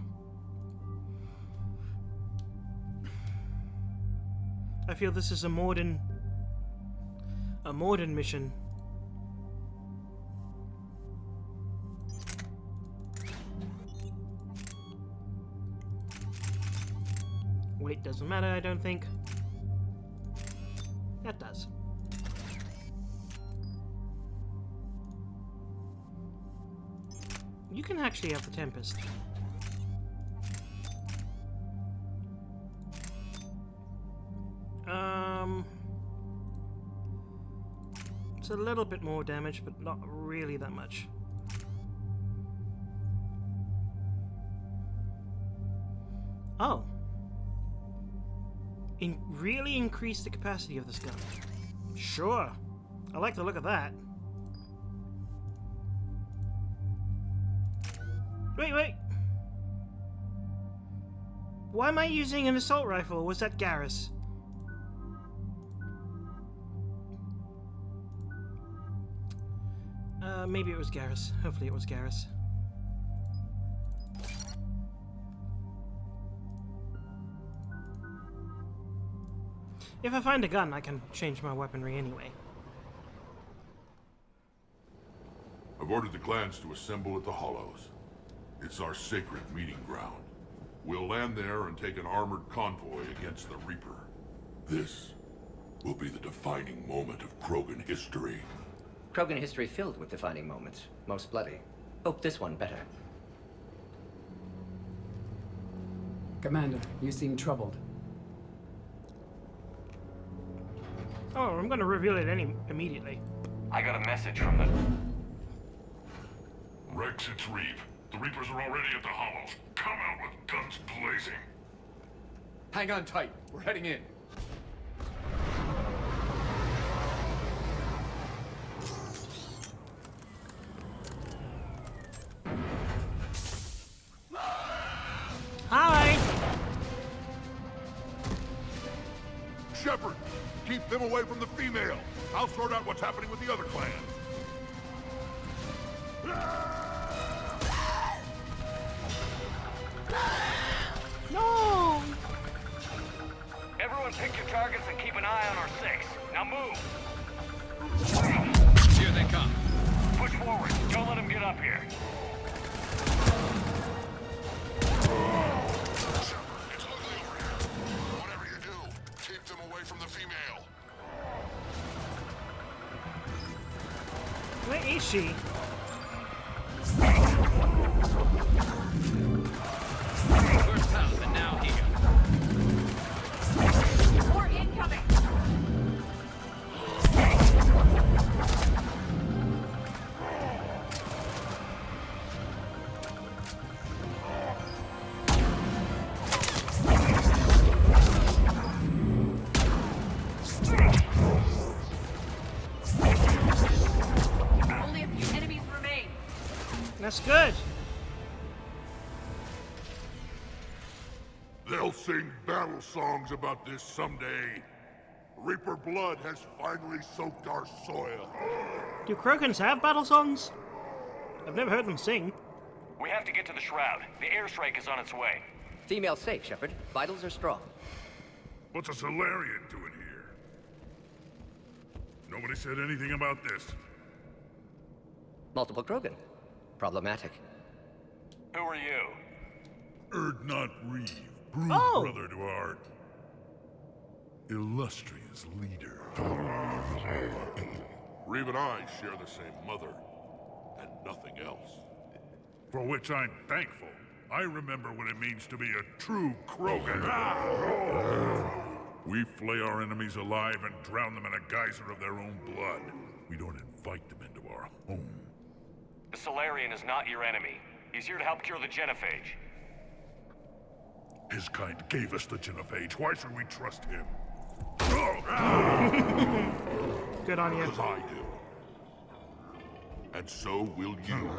I feel this is a Morden mission. Weight doesn't matter, I don't think. That does. You can actually have the Tempest. It's a little bit more damage, but not really that much. Oh. Really increase the capacity of this gun. Sure. I like the look of that. Wait. Why am I using an assault rifle? Or was that Garrus? Maybe it was Garrus. Hopefully it was Garrus. If I find a gun, I can change my weaponry anyway. I've ordered the clans to assemble at the Hollows. It's our sacred meeting ground. We'll land there and take an armored convoy against the Reaper. This will be the defining moment of Krogan history. Krogan history filled with defining moments. Most bloody. Hope this one better. Commander, you seem troubled. Oh, I'm gonna reveal it immediately. I got a message from the... Rex, it's Reeve. The Reapers are already at the Hollows. Come out with guns blazing. Hang on tight. We're heading in. Hi! Shepard, keep them away from the female. I'll sort out what's happening with the other clans. No! Everyone pick your targets and keep an eye on our 6. Now move! Here they come. Push forward. Don't let them get up here. Shepard, it's ugly over here. Whatever you do, keep them away from the female. Where is she? First south and now here. More incoming! Only a few enemies remain. That's good. They'll sing battle songs about this someday. Reaper blood has finally soaked our soil. Do Krogans have battle songs? I've never heard them sing. We have to get to the Shroud. The airstrike is on its way. Female safe, Shepard. Vitals are strong. What's a Solarian doing here? Nobody said anything about this. Multiple Krogan. Problematic. Who are you? Erdnot Reeve, brood brother to our illustrious leader. Reeve and I share the same mother, and nothing else. For which I'm thankful. I remember what it means to be a true Krogan. We flay our enemies alive and drown them in a geyser of their own blood. We don't invite them into our home. The Solarian is not your enemy. He's here to help cure the genophage. His kind gave us the genophage. Why should we trust him? Good on you. Because I do. And so will you.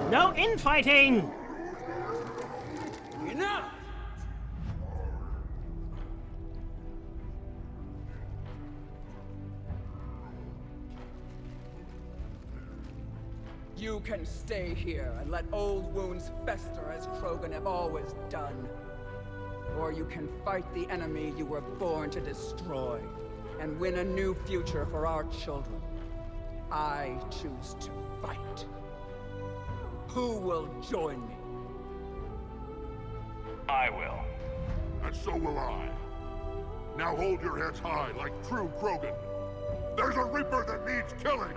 No infighting! Enough! You can stay here and let old wounds fester as Krogan have always done. Or you can fight the enemy you were born to destroy and win a new future for our children. I choose to fight. Who will join me? I will. And so will I. Now hold your heads high like true Krogan. There's a Reaper that needs killing!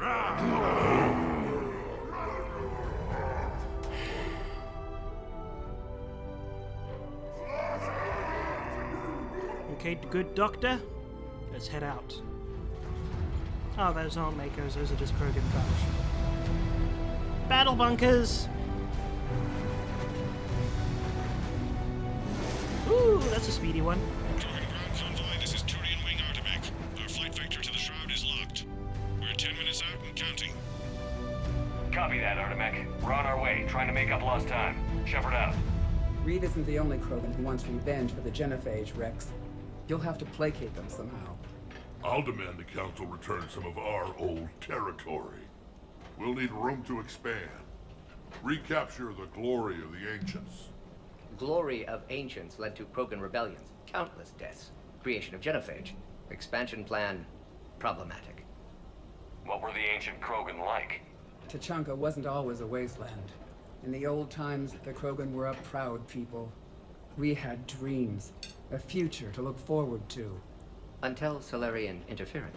Okay, good doctor. Let's head out. Oh, those aren't Makos, those are just Krogan trash. Battle bunkers! Ooh, that's a speedy one. Krogan ground convoy, this is Turian Wing Artemek. Our flight vector to the Shroud is locked. We're 10 minutes out and counting. Copy that, Artemek. We're on our way, trying to make up lost time. Shepard out. Reed isn't the only Krogan who wants revenge for the Genophage, Rex. You'll have to placate them somehow. I'll demand the Council return some of our old territory. We'll need room to expand. Recapture the glory of the Ancients. Glory of Ancients led to Krogan rebellions, countless deaths, creation of Genophage. Expansion plan, problematic. What were the ancient Krogan like? Tuchanka wasn't always a wasteland. In the old times, the Krogan were a proud people. We had dreams, a future to look forward to. Until Solarian interference.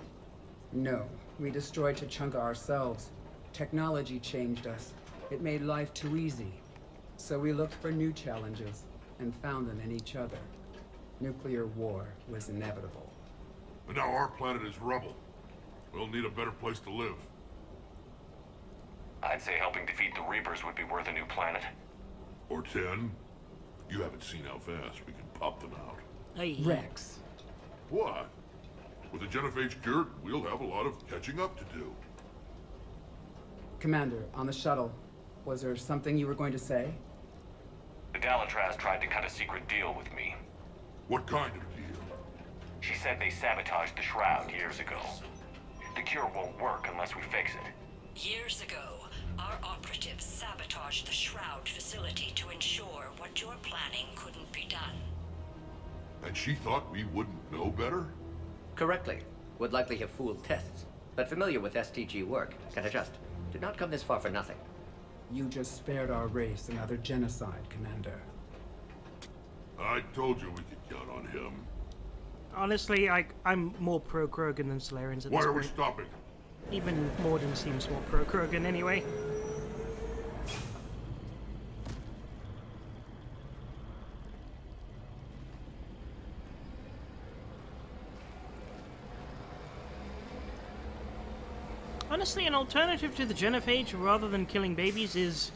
No, we destroyed Tuchanka ourselves. Technology changed us. It made life too easy. So we looked for new challenges, and found them in each other. Nuclear war was inevitable. But now our planet is rubble. We'll need a better place to live. I'd say helping defeat the Reapers would be worth a new planet. Or 10. You haven't seen how fast we can pop them out. Hey. Rex. What? With the Genophage cured, we'll have a lot of catching up to do. Commander, on the shuttle, was there something you were going to say? The Dalatraz tried to cut a secret deal with me. What kind of deal? She said they sabotaged the Shroud years ago. The cure won't work unless we fix it. Years ago, our operatives sabotaged the Shroud facility to ensure what you're planning couldn't be done. And she thought we wouldn't know better? Correctly. Would likely have fooled tests. But familiar with STG work, can adjust. Did not come this far for nothing. You just spared our race another genocide, Commander. I told you we could count on him. Honestly, I'm more pro-Krogan than Solarians at this point. Why are we stopping? Even Morden seems more pro-Krogan anyway. Honestly, an alternative to the Genophage, rather than killing babies, is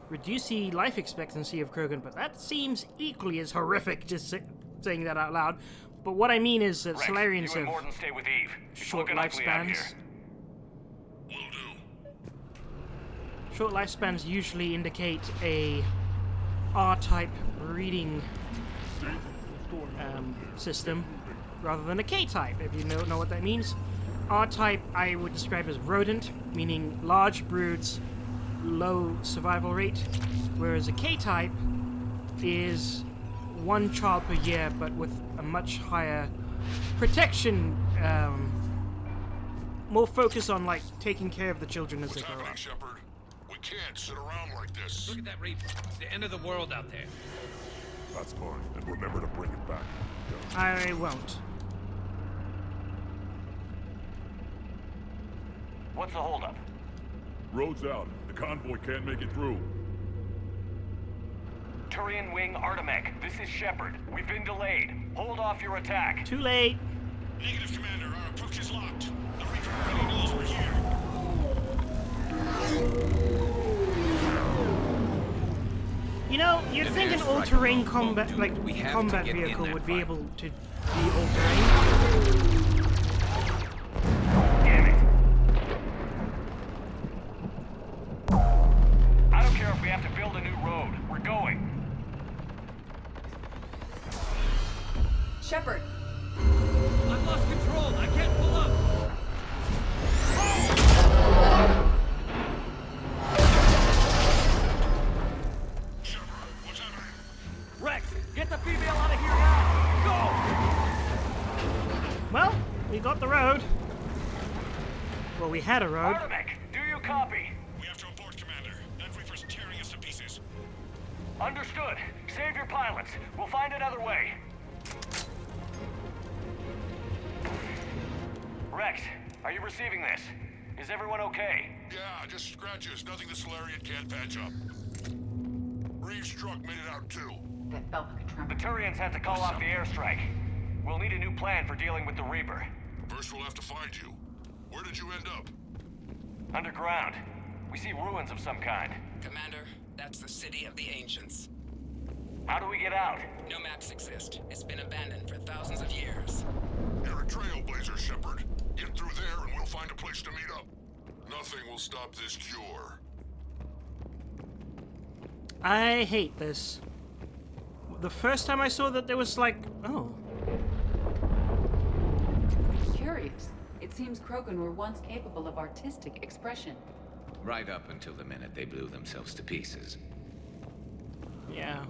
reduce the life expectancy of Krogan, but that seems equally as horrific, just saying that out loud. But what I mean is that Rex, Solarians you and have Morden stay with Eve. short lifespans. Short lifespans usually indicate a R-type breeding system, rather than a K-type, if you know what that means. R-type I would describe as rodent, meaning large broods, low survival rate, whereas a K-type is one child per year, but with a much higher protection, more focus on like taking care of the children as they grow up. Shepard? We can't sit around like this. Look at that Reaper. It's the end of the world out there. That's fine, and remember to bring it back. I won't. What's the holdup? Road's out. The convoy can't make it through. Turian Wing Artemek, this is Shepard. We've been delayed. Hold off your attack. Too late. Negative, Commander. Our approach is locked. The Reaper already knows we're here. You know, you'd think an all-terrain combat, combat vehicle would be able to be all-terrain. Damn it. I don't care if we have to build a new road. We're going. Shepard! I've lost control. I can't pull up. Rex, get the female out of here now! Go! Well, we got the road. Well, we had a road. Artemek, do you copy? We have to abort, Commander. That Reaper's tearing us to pieces. Understood. Save your pilots. We'll find another way. Rex, are you receiving this? Is everyone okay? Yeah, just scratches. Nothing the Solarian can't patch up. Reeves' truck made it out too. The Turians had to call off the airstrike. We'll need a new plan for dealing with the Reaper. First, we'll have to find you. Where did you end up? Underground. We see ruins of some kind. Commander, that's the City of the Ancients. How do we get out? No maps exist. It's been abandoned for thousands of years. You're a trailblazer, Shepard. Get through there and we'll find a place to meet up. Nothing will stop this cure. I hate this. The first time I saw that, there was like, oh. Curious. It seems Krogan were once capable of artistic expression. Right up until the minute they blew themselves to pieces. Yeah.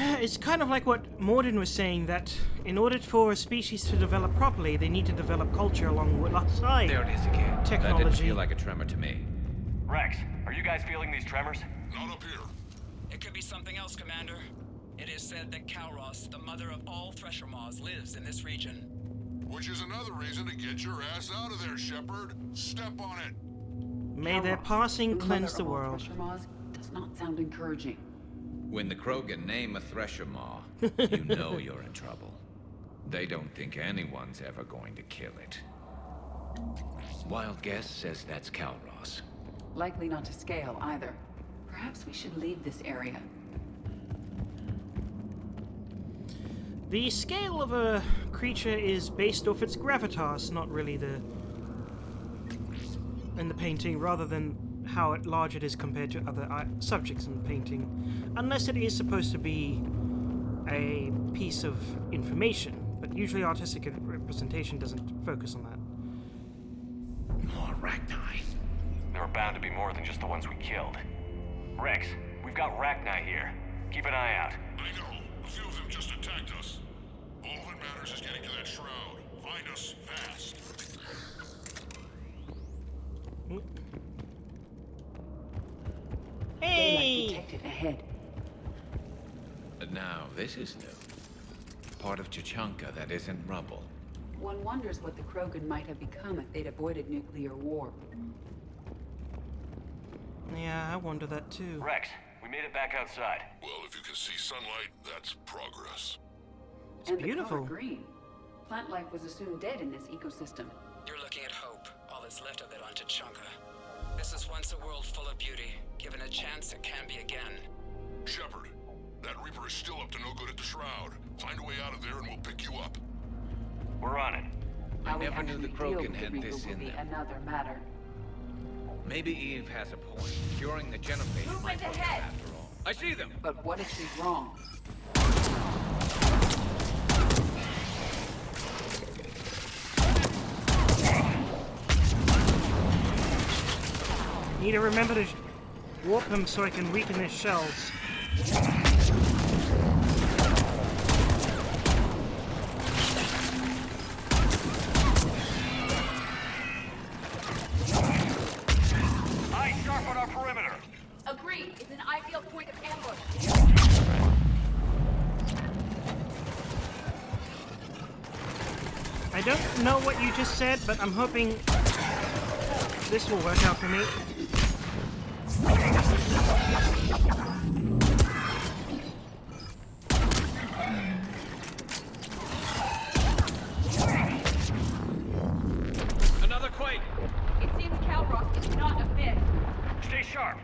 It's kind of like what Morden was saying, that in order for a species to develop properly, they need to develop culture alongside There it is again. technology. That didn't feel like a tremor to me. Rex, are you guys feeling these tremors? Not up here. It could be something else, Commander. It is said that Kalros, the mother of all Thresher Maws, lives in this region. Which is another reason to get your ass out of there, Shepard. Step on it. May their passing cleanse the world. Thresher Maws does not sound encouraging. When the Krogan name a Thresher Maw, you know you're in trouble. They don't think anyone's ever going to kill it. Wild guess says that's Kalros. Likely not to scale either. Perhaps we should leave this area. The scale of a creature is based off its gravitas, not really in the painting, rather than how large it is compared to other subjects in the painting, unless it is supposed to be a piece of information. But usually artistic representation doesn't focus on that. More Rachni. There are bound to be more than just the ones we killed. Rex, we've got Rachni here. Keep an eye out. I know. A few of them just attacked us. All that matters is getting to that shroud. Find us fast. Hey! Detected ahead. Now, this is new. Part of Tuchanka that isn't rubble. One wonders what the Krogan might have become if they'd avoided nuclear war. Yeah, I wonder that too. Rex, we made it back outside. Well, if you can see sunlight, that's progress. It's and beautiful. The color green. Plant life was assumed dead in this ecosystem. You're looking at hope, all that's left of it on Tuchanka. This is once a world full of beauty. Given a chance, it can be again. Shepard, that Reaper is still up to no good at the shroud. Find a way out of there and we'll pick you up. We're on it. I never knew the Krogan had this in them. Another matter. Maybe Eve has a point. Curing the genophage might work ahead. after all. I see them. But what if she's wrong? Need to remember to warp them so I can weaken their shells. Eyes sharp on our perimeter. Agreed. It's an ideal point of ambush. I don't know what you just said, but I'm hoping this will work out for me. Another quake. It seems Kalros is not a myth. Stay sharp.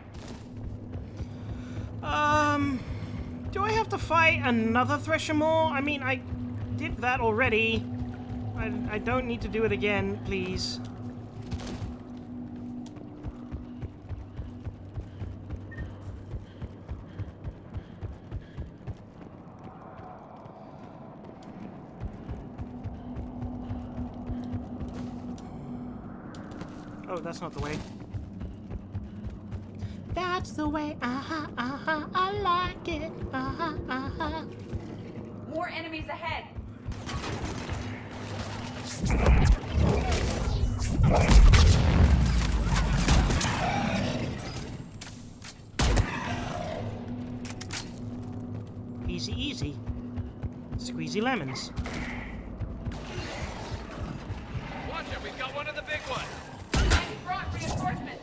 Do I have to fight another Thresher Maw? I mean, I did that already. I don't need to do it again, please. Oh, that's not the way. That's the way, I like it, More enemies ahead. Easy, easy. Squeezy lemons. Watch it, we've got one of the big ones. I brought reinforcements.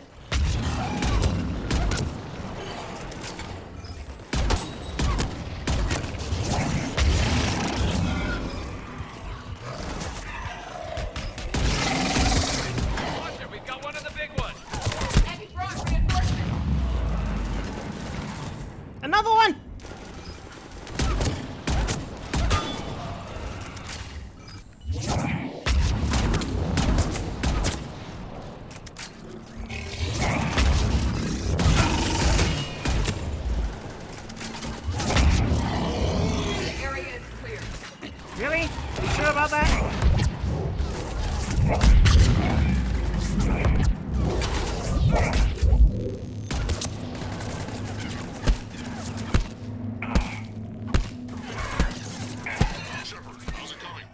Shepard, how's it going?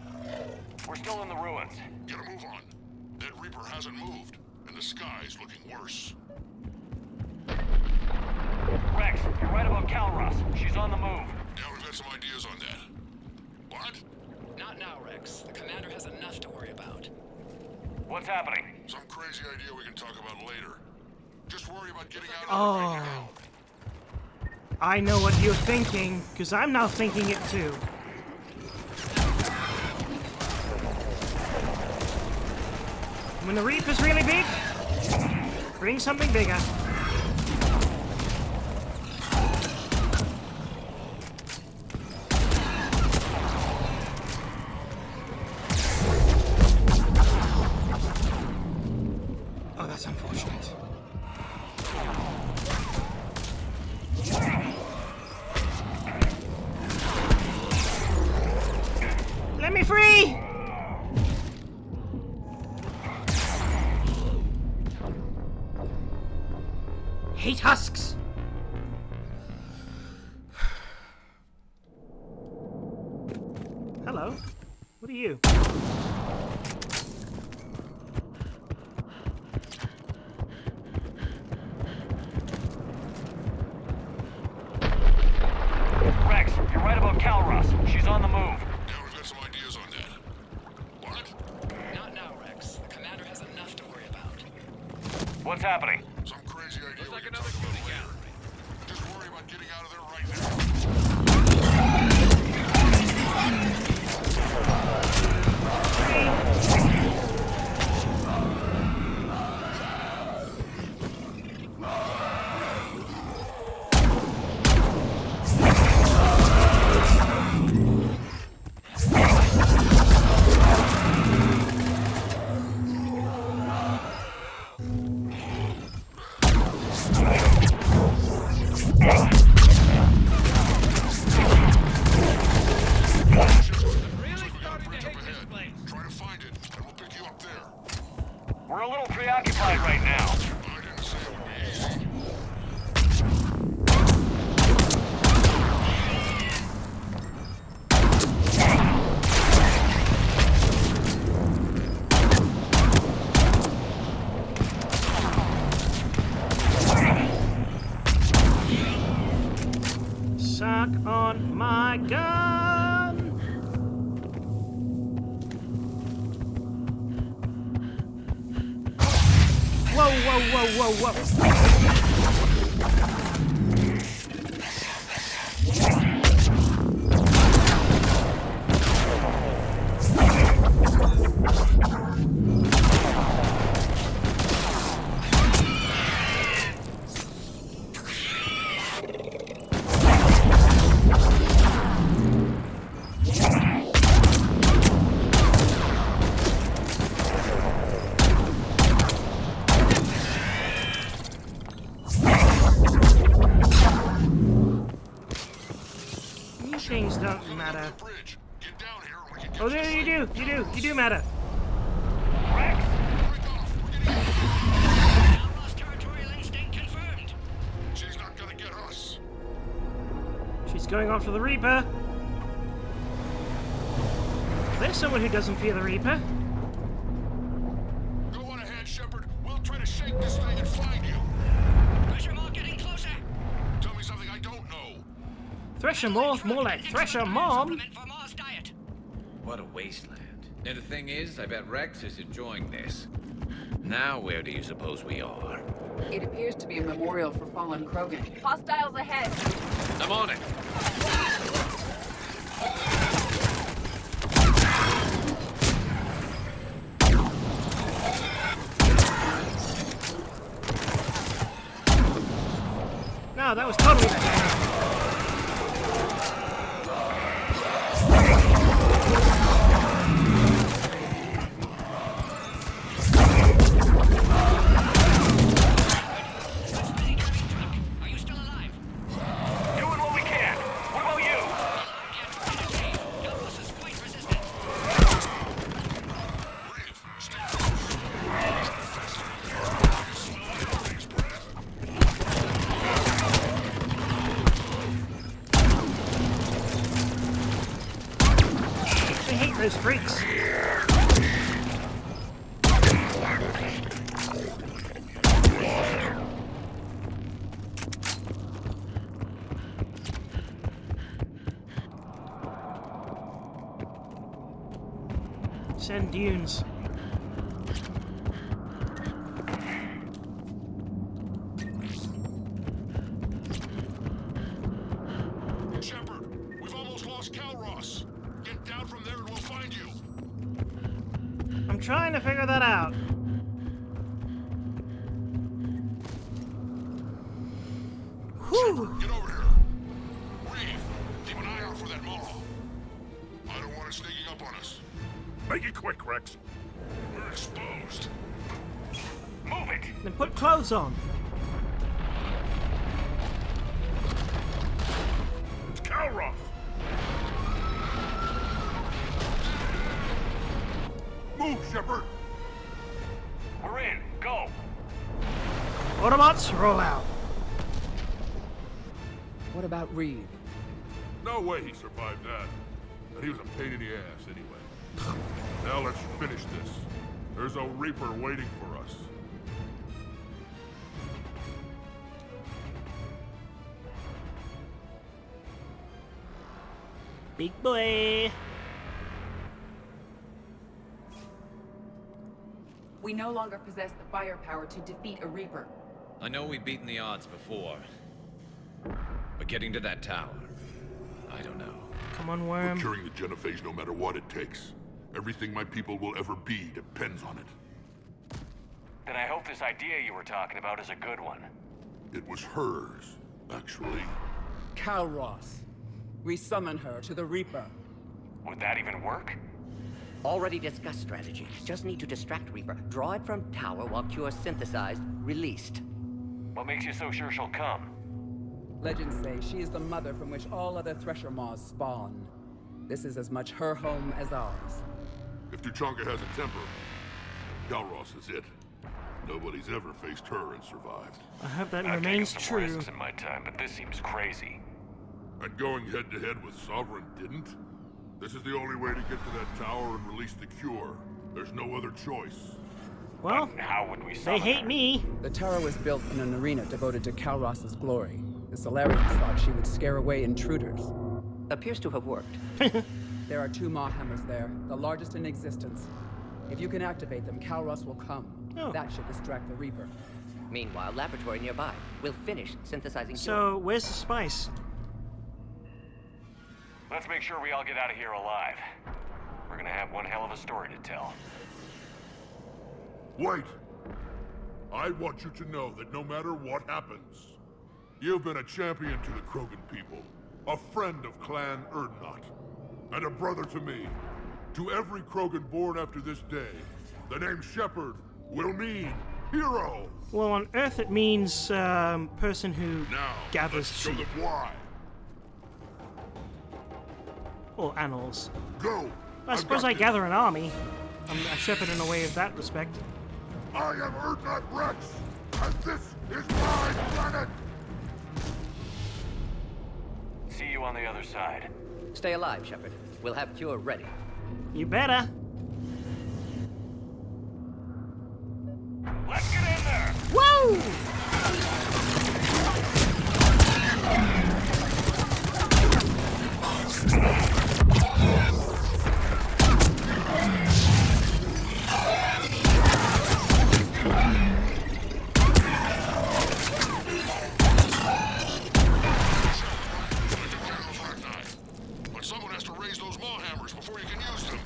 We're still in the ruins. Get a move on. That Reaper hasn't moved, and the sky's looking worse. Rex, you're right about Calros. She's on the move. Yeah, we've got some ideas on that. What? Not now, Rex. The commander has enough to worry about. What's happening? Some crazy idea we can talk about later. Just worry about getting out of there right now. I know what you're thinking, because I'm now thinking it too. When the Reaper's really big, bring something bigger. Oh, that's unfortunate. Let me free! Hate husks! Hello. What are you? Rex, you're right about Calros. She's on the move. Yeah, we've got some ideas on that. What? Not now, Rex. The commander has enough to worry about. What's happening? Some crazy idea we can talk about later. Just worry about getting out of there right now. Try to find it, and we'll pick you up there. We're a little preoccupied right now. I didn't say it would be easy. Suck on my gun! Whoa, whoa, whoa, whoa, Things don't matter. Oh, there you do. You do matter. Rex! Territorial instinct confirmed. She's not gonna get us. She's going after the Reaper. There's someone who doesn't fear the Reaper. Go on ahead, Shepard. We'll try to shake this thing and find you. Pressure Maw getting closer. Tell me something I don't know. Thresher Morph, more like Thresher Mom. What a wasteland. And the thing is, I bet Rex is enjoying this. Now where do you suppose we are? It appears to be a memorial for fallen Krogan. Hostiles ahead. I'm on it. No, that was totally the game. And dunes. Shepard, we've almost lost Calross. Get down from there and we'll find you. I'm trying to figure that out. Whew. Get over here. Reeve, keep an eye out for that Maw. I don't want it sneaking up on us. Make it quick, Rex. We're exposed. Move it! Then put clothes on. It's Calross. Move, Shepard. We're in. Go. Autobots, roll out. What about Reeve? No way he survived that. But he was a pain in the ass anyway. Now let's finish this. There's a Reaper waiting for us. Big boy. We no longer possess the firepower to defeat a Reaper. I know we've beaten the odds before. But getting to that tower, I don't know. Come on, We're worm. curing the genophage no matter what it takes. Everything my people will ever be depends on it. Then I hope this idea you were talking about is a good one. It was hers, actually. Calross. We summon her to the Reaper. Would that even work? Already discussed strategy. Just need to distract Reaper. Draw it from tower while Cure synthesized, released. What makes you so sure she'll come? Legends say she is the mother from which all other Thresher Maws spawn. This is as much her home as ours. If Tuchanka has a temper, Calross is it. Nobody's ever faced her and survived. I hope that I've remains taken some true. risks in my time, but this seems crazy. And going head-to-head with Sovereign didn't? This is the only way to get to that tower and release the cure. There's no other choice. Well, how would we they hate me. The tower was built in an arena devoted to Calross's glory. The Solarians thought she would scare away intruders. Appears to have worked. There are 2 Maw hammers there, the largest in existence. If you can activate them, Calross will come. Oh. That should distract the Reaper. Meanwhile, laboratory nearby. We'll finish synthesizing Cure. So, where's the spice? Let's make sure we all get out of here alive. We're gonna have one hell of a story to tell. Wait! I want you to know that no matter what happens, you've been a champion to the Krogan people, a friend of Clan Erdnot, and a brother to me. To every Krogan born after this day, the name Shepard will mean hero! Well, on Earth it means person who Now, gathers let's show sheep. them why. Or animals. Go! I suppose I gather an army. I'm a shepherd in a way of that respect. I am Erdnot Rex, and this is my planet! See you on the other side. Stay alive, Shepard. We'll have Cure ready. You better. Let's get in there! Woo! But someone has to raise those Maw hammers before you can use them.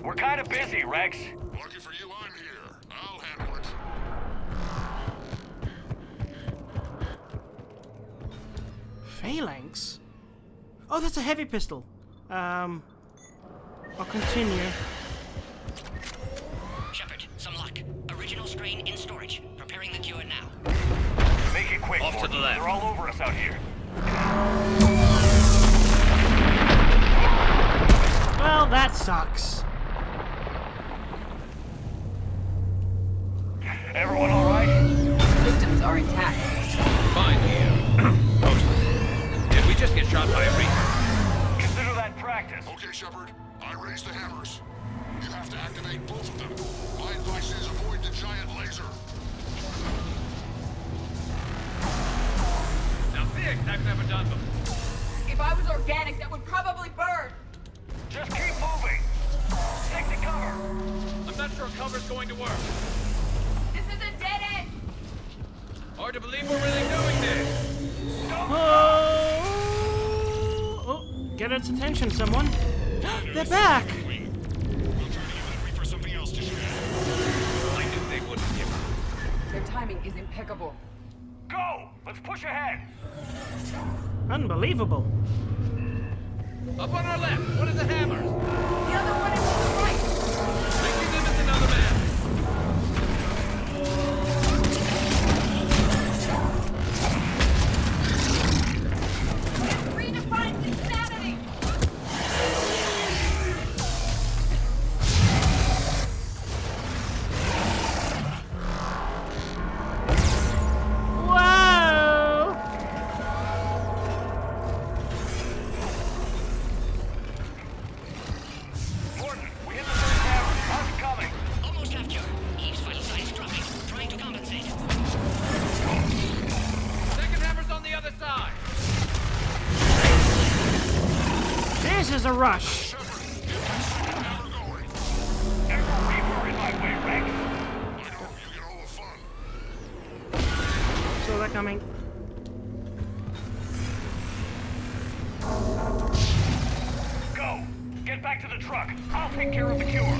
We're kind of busy, Rex. Lucky for you, I'm here. I'll handle it. Phalanx? Oh, that's a heavy pistol. I'll continue. Shepard, some luck. Original strain in storage. Preparing the cure now. Make it quick, Off to Morton. the left. They're all over us out here. Well, that sucks. Everyone all right? Systems are intact. Fine here. Did we just get shot by a Reaper? Consider that practice. Okay, Shepard. I raised the hammers. You have to activate both of them. My advice is avoid the giant laser. Now this I've never done before. If I was organic, that would probably burn. Just keep moving. Take the cover. cover's going to work. This is a dead end! Hard to believe we're really doing this. Oh, get its attention, someone. They're back! I knew they wouldn't give up. Their timing is impeccable. Go! Let's push ahead! Unbelievable. Up on our left, one of the hammers. The other one is to the right! Making them as another man. Redefine insanity! Whoa! Morton, we hit the first hammer. How's it coming? Almost have cure. Eve's vital signs dropping. Trying to compensate. Second hammer's on the other side. This is a rush. There's a Reaper in my way, Rex. So they're coming. Go! Get back to the truck. I'll take care of the cure.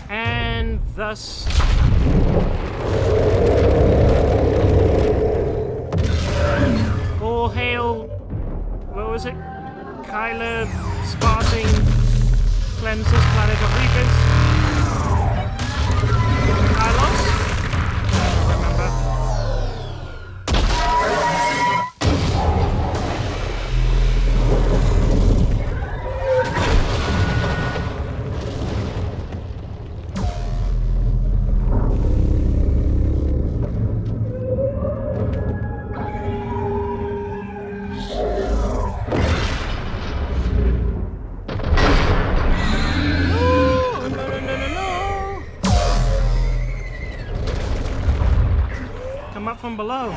And thus... all hail... what was it? Kyler Sparting cleanses planet of Reapers. Carlos? I don't remember. Come up from below.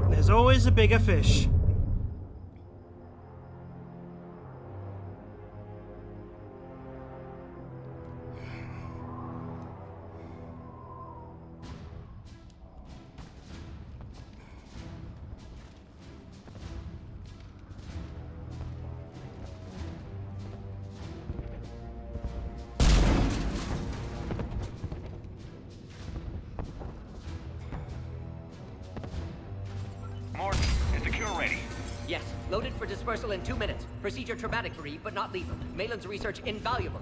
There's always a bigger fish. Morton, is the cure ready? Yes, loaded for dispersal in 2 minutes. Procedure traumatic for Eve, but not lethal. Malin's research invaluable.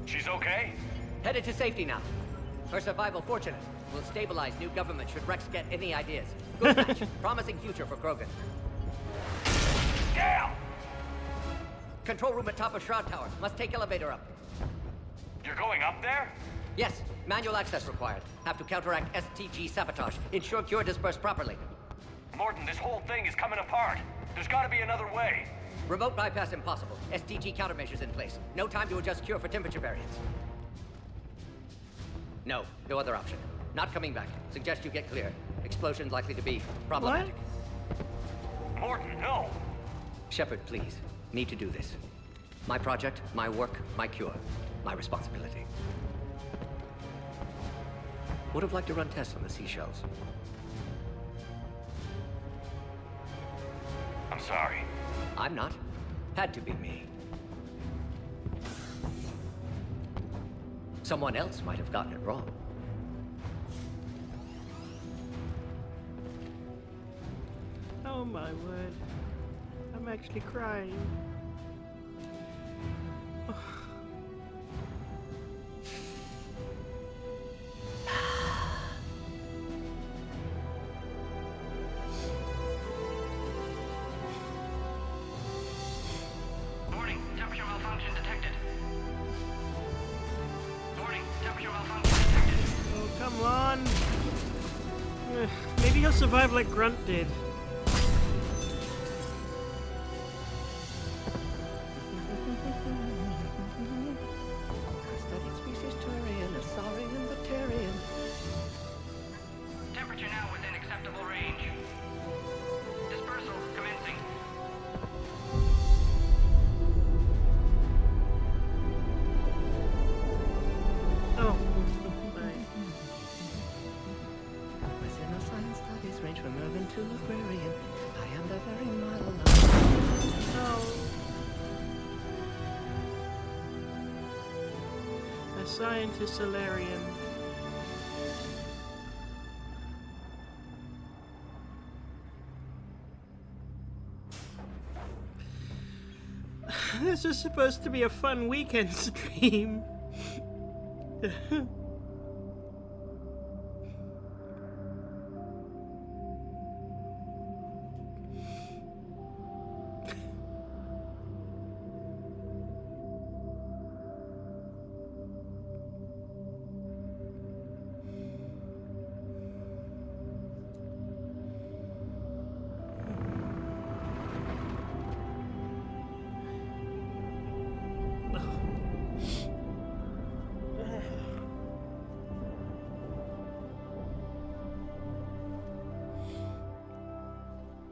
She's okay? Headed to safety now. Her survival fortunate. Will stabilize new government should Rex get any ideas. Good match. Promising future for Krogan. Down! Control room at top of Shroud Tower. Must take elevator up. You're going up there? Yes, manual access required. Have to counteract STG sabotage. Ensure cure dispersed properly. Morton, this whole thing is coming apart. There's gotta be another way. Remote bypass impossible. STG countermeasures in place. No time to adjust cure for temperature variance. No other option. Not coming back. Suggest you get clear. Explosion's likely to be problematic. Morton, no! Shepard, please. Need to do this. My project, my work, my cure. My responsibility. Would have liked to run tests on the seashells. I'm sorry. I'm not. Had to be me. Someone else might have gotten it wrong. Oh my word. I'm actually crying. Warning, temperature malfunction detected. Warning, temperature malfunction detected. Oh, come on. Maybe he'll survive like Grunt did. Scientist Solarian. This is supposed to be a fun weekend stream.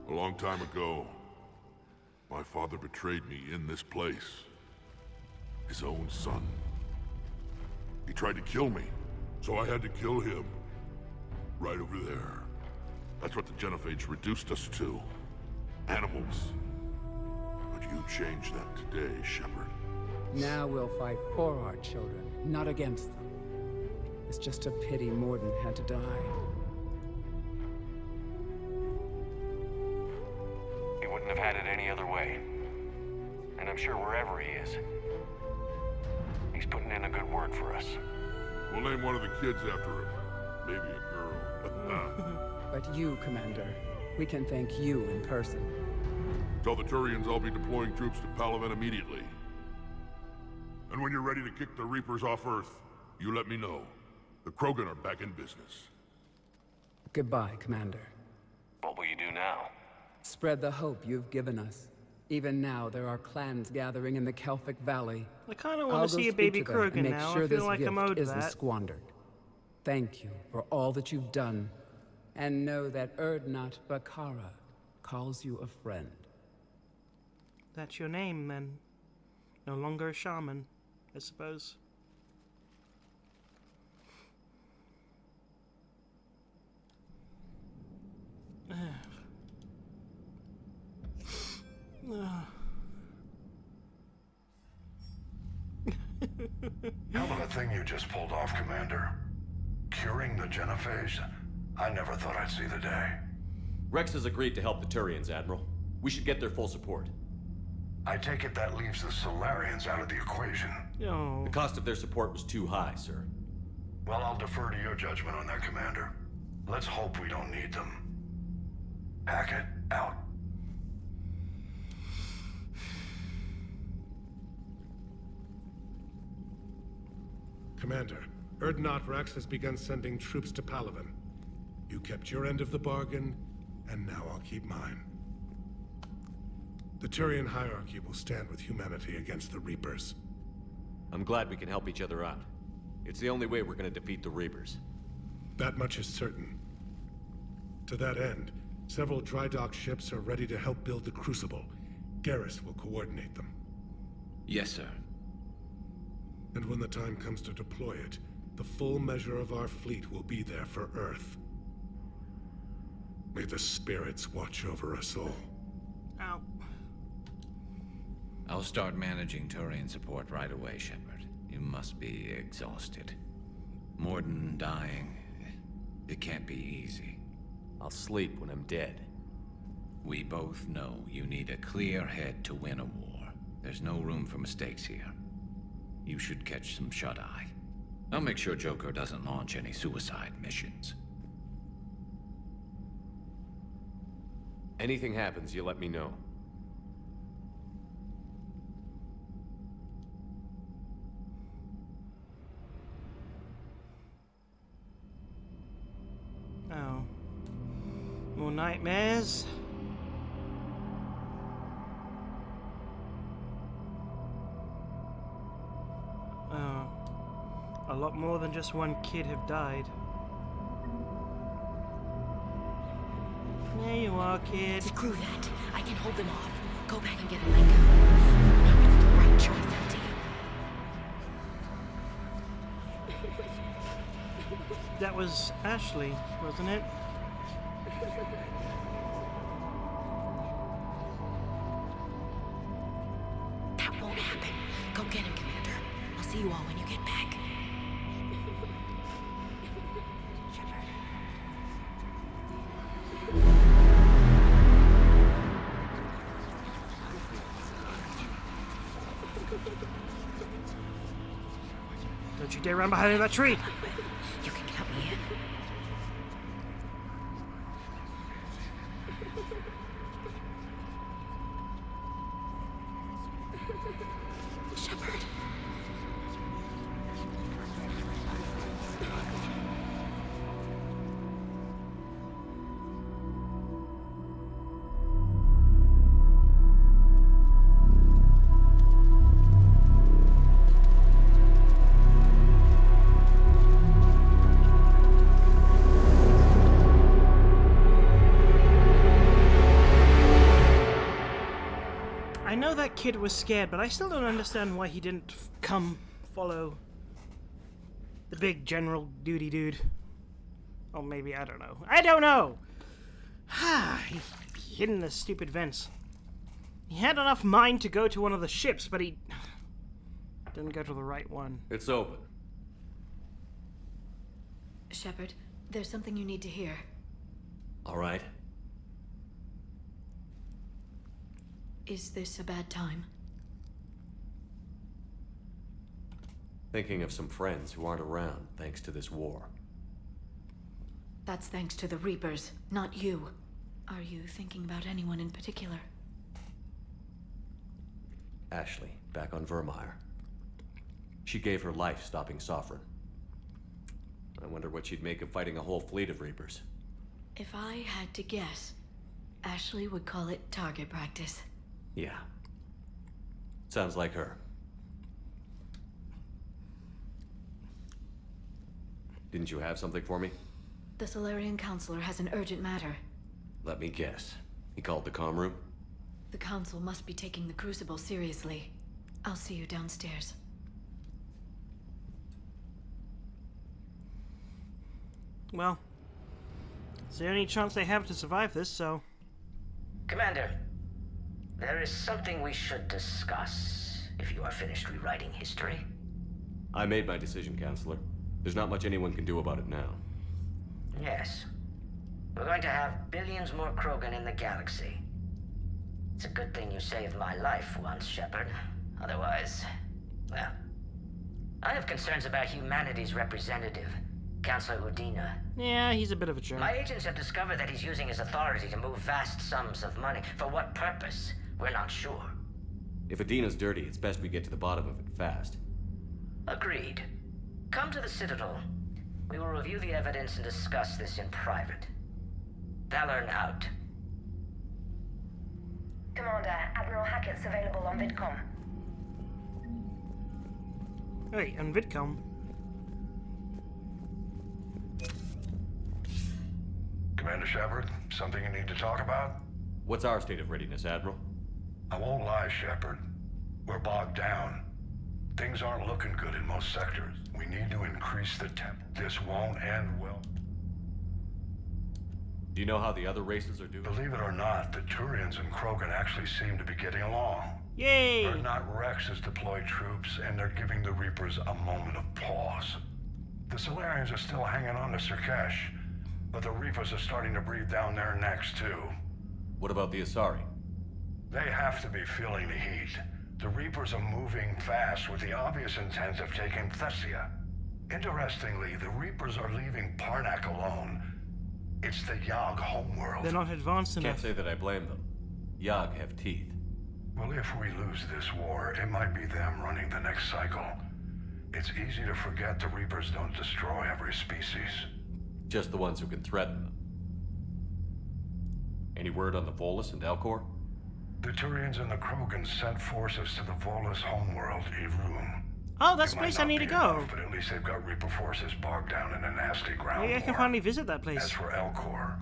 A long time ago, my father betrayed me in this place. His own son. He tried to kill me, so I had to kill him. Right over there. That's what the Genophage reduced us to. Animals. But you changed that today, Shepard. Now we'll fight for our children, not against them. It's just a pity Morden had to die. He wouldn't have had it any other way. And I'm sure wherever he is, he's putting in a good word for us. We'll name one of the kids after him. Maybe a girl. But you, Commander, we can thank you in person. Tell the Turians I'll be deploying troops to Palaven immediately. And when you're ready to kick the Reapers off Earth, you let me know. The Krogan are back in business. Goodbye, Commander. What will you do now? Spread the hope you've given us. Even now, there are clans gathering in the Kelphic Valley. I kind of want to see a baby Krogan now. I feel like I'm owed that. Isn't squandered. Thank you for all that you've done. And know that Erdnot Bakara calls you a friend. That's your name, then. No longer a shaman, I suppose. How about a thing you just pulled off, Commander? Curing the Genophage? I never thought I'd see the day. Rex has agreed to help the Turians, Admiral. We should get their full support. I take it that leaves the Solarians out of the equation. No. The cost of their support was too high, sir. Well, I'll defer to your judgment on that, Commander. Let's hope we don't need them. Hackett, out. Commander, Erdnot Rex has begun sending troops to Palaven. You kept your end of the bargain, and now I'll keep mine. The Turian hierarchy will stand with humanity against the Reapers. I'm glad we can help each other out. It's the only way we're gonna defeat the Reapers. That much is certain. To that end, several dry dock ships are ready to help build the Crucible. Garrus will coordinate them. Yes, sir. And when the time comes to deploy it, the full measure of our fleet will be there for Earth. May the spirits watch over us all. Ow. I'll start managing Turian support right away, Shepard. You must be exhausted. Morden dying, it can't be easy. I'll sleep when I'm dead. We both know you need a clear head to win a war. There's no room for mistakes here. You should catch some shut-eye. I'll make sure Joker doesn't launch any suicide missions. Anything happens, you let me know. Oh. More nightmares? Oh. A lot more than just one kid have died. There you are, kid. Screw that. I can hold them off. Go back and get a leg up. Now it's the right choice, LT. That was Ashley, wasn't it? That won't happen. Go get him, Commander. I'll see you all when you get back. Don't you dare run behind that tree! You can count me in. Shepard. I know that kid was scared, but I still don't understand why he didn't come follow the big general duty dude. Or maybe, I don't know. I don't know! He hid in the stupid vents. He had enough mind to go to one of the ships, but he didn't go to the right one. It's open. Shepard, there's something you need to hear. All right. Is this a bad time? Thinking of some friends who aren't around thanks to this war. That's thanks to the Reapers, not you. Are you thinking about anyone in particular? Ashley, back on Vermeer. She gave her life stopping Sovereign. I wonder what she'd make of fighting a whole fleet of Reapers. If I had to guess, Ashley would call it target practice. Yeah. Sounds like her. Didn't you have something for me? The Solarian Counselor has an urgent matter. Let me guess. He called the comm room? The Council must be taking the Crucible seriously. I'll see you downstairs. Well, it's the only chance they have to survive this, so... Commander, there is something we should discuss, if you are finished rewriting history. I made my decision, Counselor. There's not much anyone can do about it now. Yes. We're going to have billions more Krogan in the galaxy. It's a good thing you saved my life once, Shepard. Otherwise, well... I have concerns about humanity's representative, Counselor Udina. Yeah, he's a bit of a jerk. My agents have discovered that he's using his authority to move vast sums of money. For what purpose? We're not sure. If Adina's dirty, it's best we get to the bottom of it fast. Agreed. Come to the Citadel. We will review the evidence and discuss this in private. Valorn out. Commander, Admiral Hackett's available on VidCom. Hey, on VidCom? Commander Shepard, something you need to talk about? What's our state of readiness, Admiral? I won't lie, Shepard. We're bogged down. Things aren't looking good in most sectors. We need to increase the temp. This won't end well. Do you know how the other races are doing? Believe it or not, the Turians and Krogan actually seem to be getting along. Yay! Urdnot Rex has deployed troops, and they're giving the Reapers a moment of pause. The Solarians are still hanging on to Sirkesh, but the Reapers are starting to breathe down their necks, too. What about the Asari? They have to be feeling the heat. The Reapers are moving fast with the obvious intent of taking Thessia. Interestingly, the Reapers are leaving Parnak alone. It's the Yogg homeworld. They're not advanced enough. Can't say that I blame them. Yogg have teeth. Well, if we lose this war, it might be them running the next cycle. It's easy to forget the Reapers don't destroy every species. Just the ones who can threaten them. Any word on the Volus and Elcor? The Turians and the Krogan sent forces to the Volus homeworld, Irun. Oh, that's the place I need to go. Enough, but at least they've got Reaper forces bogged down in a nasty ground Maybe I can war. finally visit that place. As for Elcor,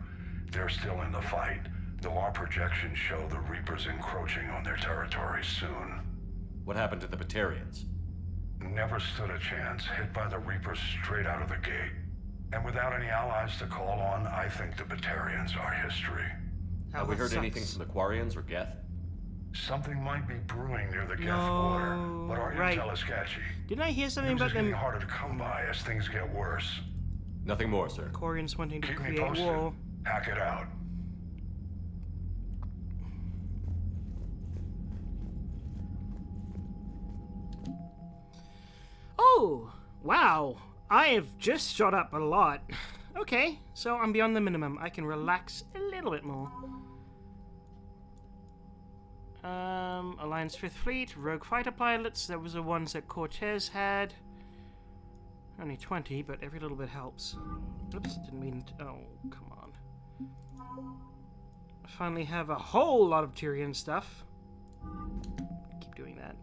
they're still in the fight, though our projections show the Reapers encroaching on their territory soon. What happened to the Batarians? Never stood a chance, hit by the Reapers straight out of the gate. And without any allies to call on, I think the Batarians are history. Have we heard anything from the Quarians or Geth? Something might be brewing near the Geth border, but our intel is sketchy. Didn't I hear something News about is getting them? harder to come by as things get worse. Nothing more, sir. Quarians wanting to Keep me create posted. war. Hack it out. Ooh, wow. I have just shot up a lot. Okay, so I'm beyond the minimum. I can relax a little bit more. Alliance 5th Fleet, Rogue Fighter Pilots. There was the ones that Cortez had. Only 20, but every little bit helps. Oops, didn't mean to... Oh, come on. I finally have a whole lot of Tyrian stuff. Keep doing that.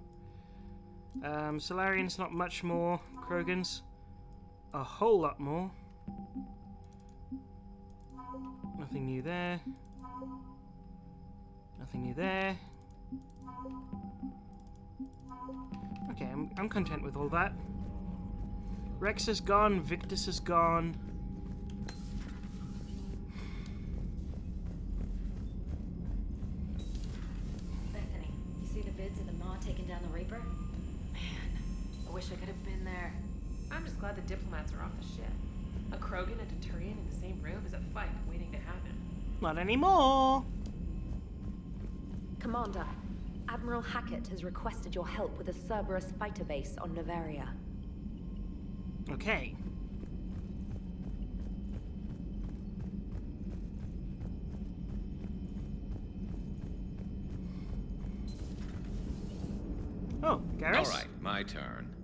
Solarians, not much more. Krogans, a whole lot more. Nothing new there. Nothing new there. Okay, I'm content with all that. Rex is gone, Victus is gone. Bethany, you see the vids of the Maw taking down the Reaper? Man, I wish I could have been there. I'm just glad the diplomats are off the ship. A Krogan and a Turian in the same room is a fight waiting to happen. Not anymore. Commander, Admiral Hackett has requested your help with a Cerberus fighter base on Novaria. Okay. Oh, Garrus? All right, my turn.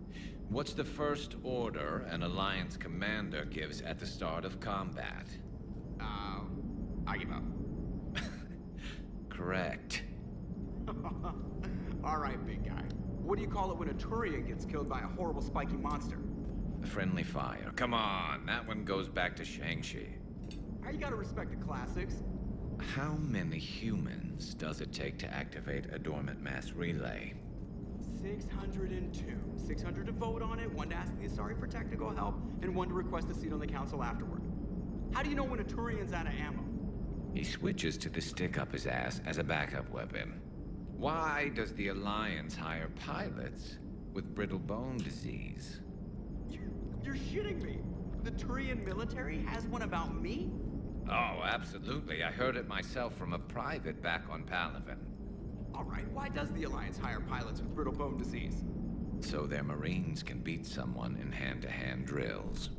What's the first order an Alliance commander gives at the start of combat? I give up. Correct. All right, big guy. What do you call it when a Turian gets killed by a horrible spiky monster? Friendly fire. Come on, that one goes back to Shang-Chi. How you gotta respect the classics? How many humans does it take to activate a dormant mass relay? 602. 600 to vote on it, 1 to ask the Asari for technical help, and 1 to request a seat on the council afterward. How do you know when a Turian's out of ammo? He switches to the stick up his ass as a backup weapon. Why does the Alliance hire pilots with brittle bone disease? You're shitting me. The Turian military has one about me? Oh, absolutely. I heard it myself from a private back on Palaven. All right, why does the Alliance hire pilots with brittle bone disease? So their Marines can beat someone in hand-to-hand drills.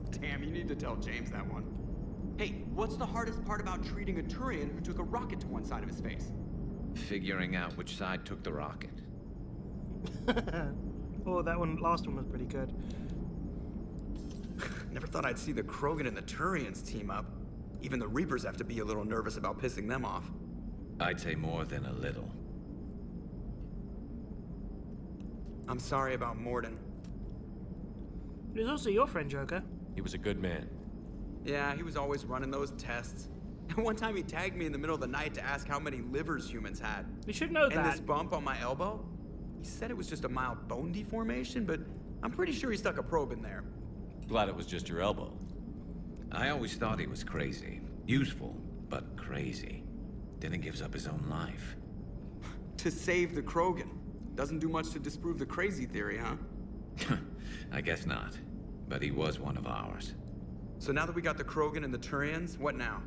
Damn, you need to tell James that one. Hey, what's the hardest part about treating a Turian who took a rocket to one side of his face? Figuring out which side took the rocket. Oh, that last one was pretty good. Never thought I'd see the Krogan and the Turians team up. Even the Reapers have to be a little nervous about pissing them off. I'd say more than a little. I'm sorry about Morden. He was also your friend, Joker. He was a good man. Yeah, he was always running those tests. And one time he tagged me in the middle of the night to ask how many livers humans had. You should know that. And this bump on my elbow? He said it was just a mild bone deformation, but I'm pretty sure he stuck a probe in there. Glad it was just your elbow. I always thought he was crazy. Useful, but crazy. Then he gives up his own life. To save the Krogan. Doesn't do much to disprove the crazy theory, huh? I guess not. But he was one of ours. So now that we got the Krogan and the Turians, what now?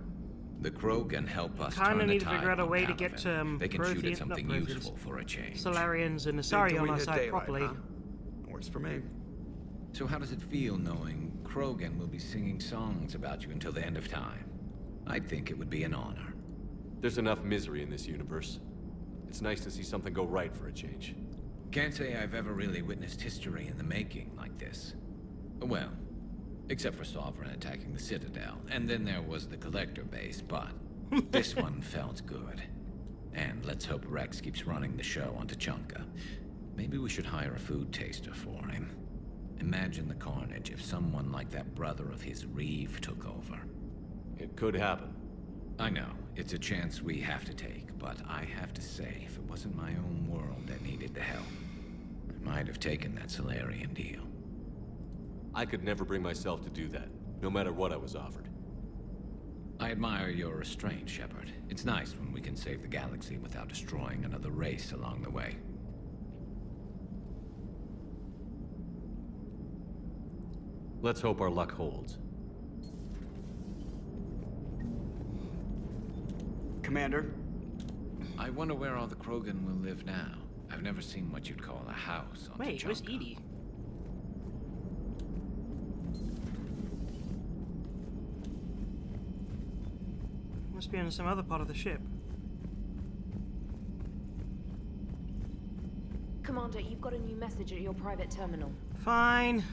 The Krogan help us Kinda turn the need to tide figure out a on way to Palaven. get They can shoot at something useful for a change. Solarians and Asari on our hit side daylight, properly. huh? Works for me. So how does it feel knowing Krogan will be singing songs about you until the end of time? I'd think it would be an honor. There's enough misery in this universe. It's nice to see something go right for a change. Can't say I've ever really witnessed history in the making like this. Well, except for Sovereign attacking the Citadel, and then there was the Collector base, but this one felt good. And let's hope Rex keeps running the show on Tuchanka. Maybe we should hire a food taster for him. Imagine the carnage if someone like that brother of his, Reeve, took over. It could happen. I know, it's a chance we have to take, but I have to say, if it wasn't my own world that needed the help, I might have taken that Solarian deal. I could never bring myself to do that, no matter what I was offered. I admire your restraint, Shepard. It's nice when we can save the galaxy without destroying another race along the way. Let's hope our luck holds. Commander? I wonder where all the Krogan will live now. I've never seen what you'd call a house on Wait, Tuchanka. where's Edie? be in some other part of the ship. Commander, you've got a new message at your private terminal. Fine.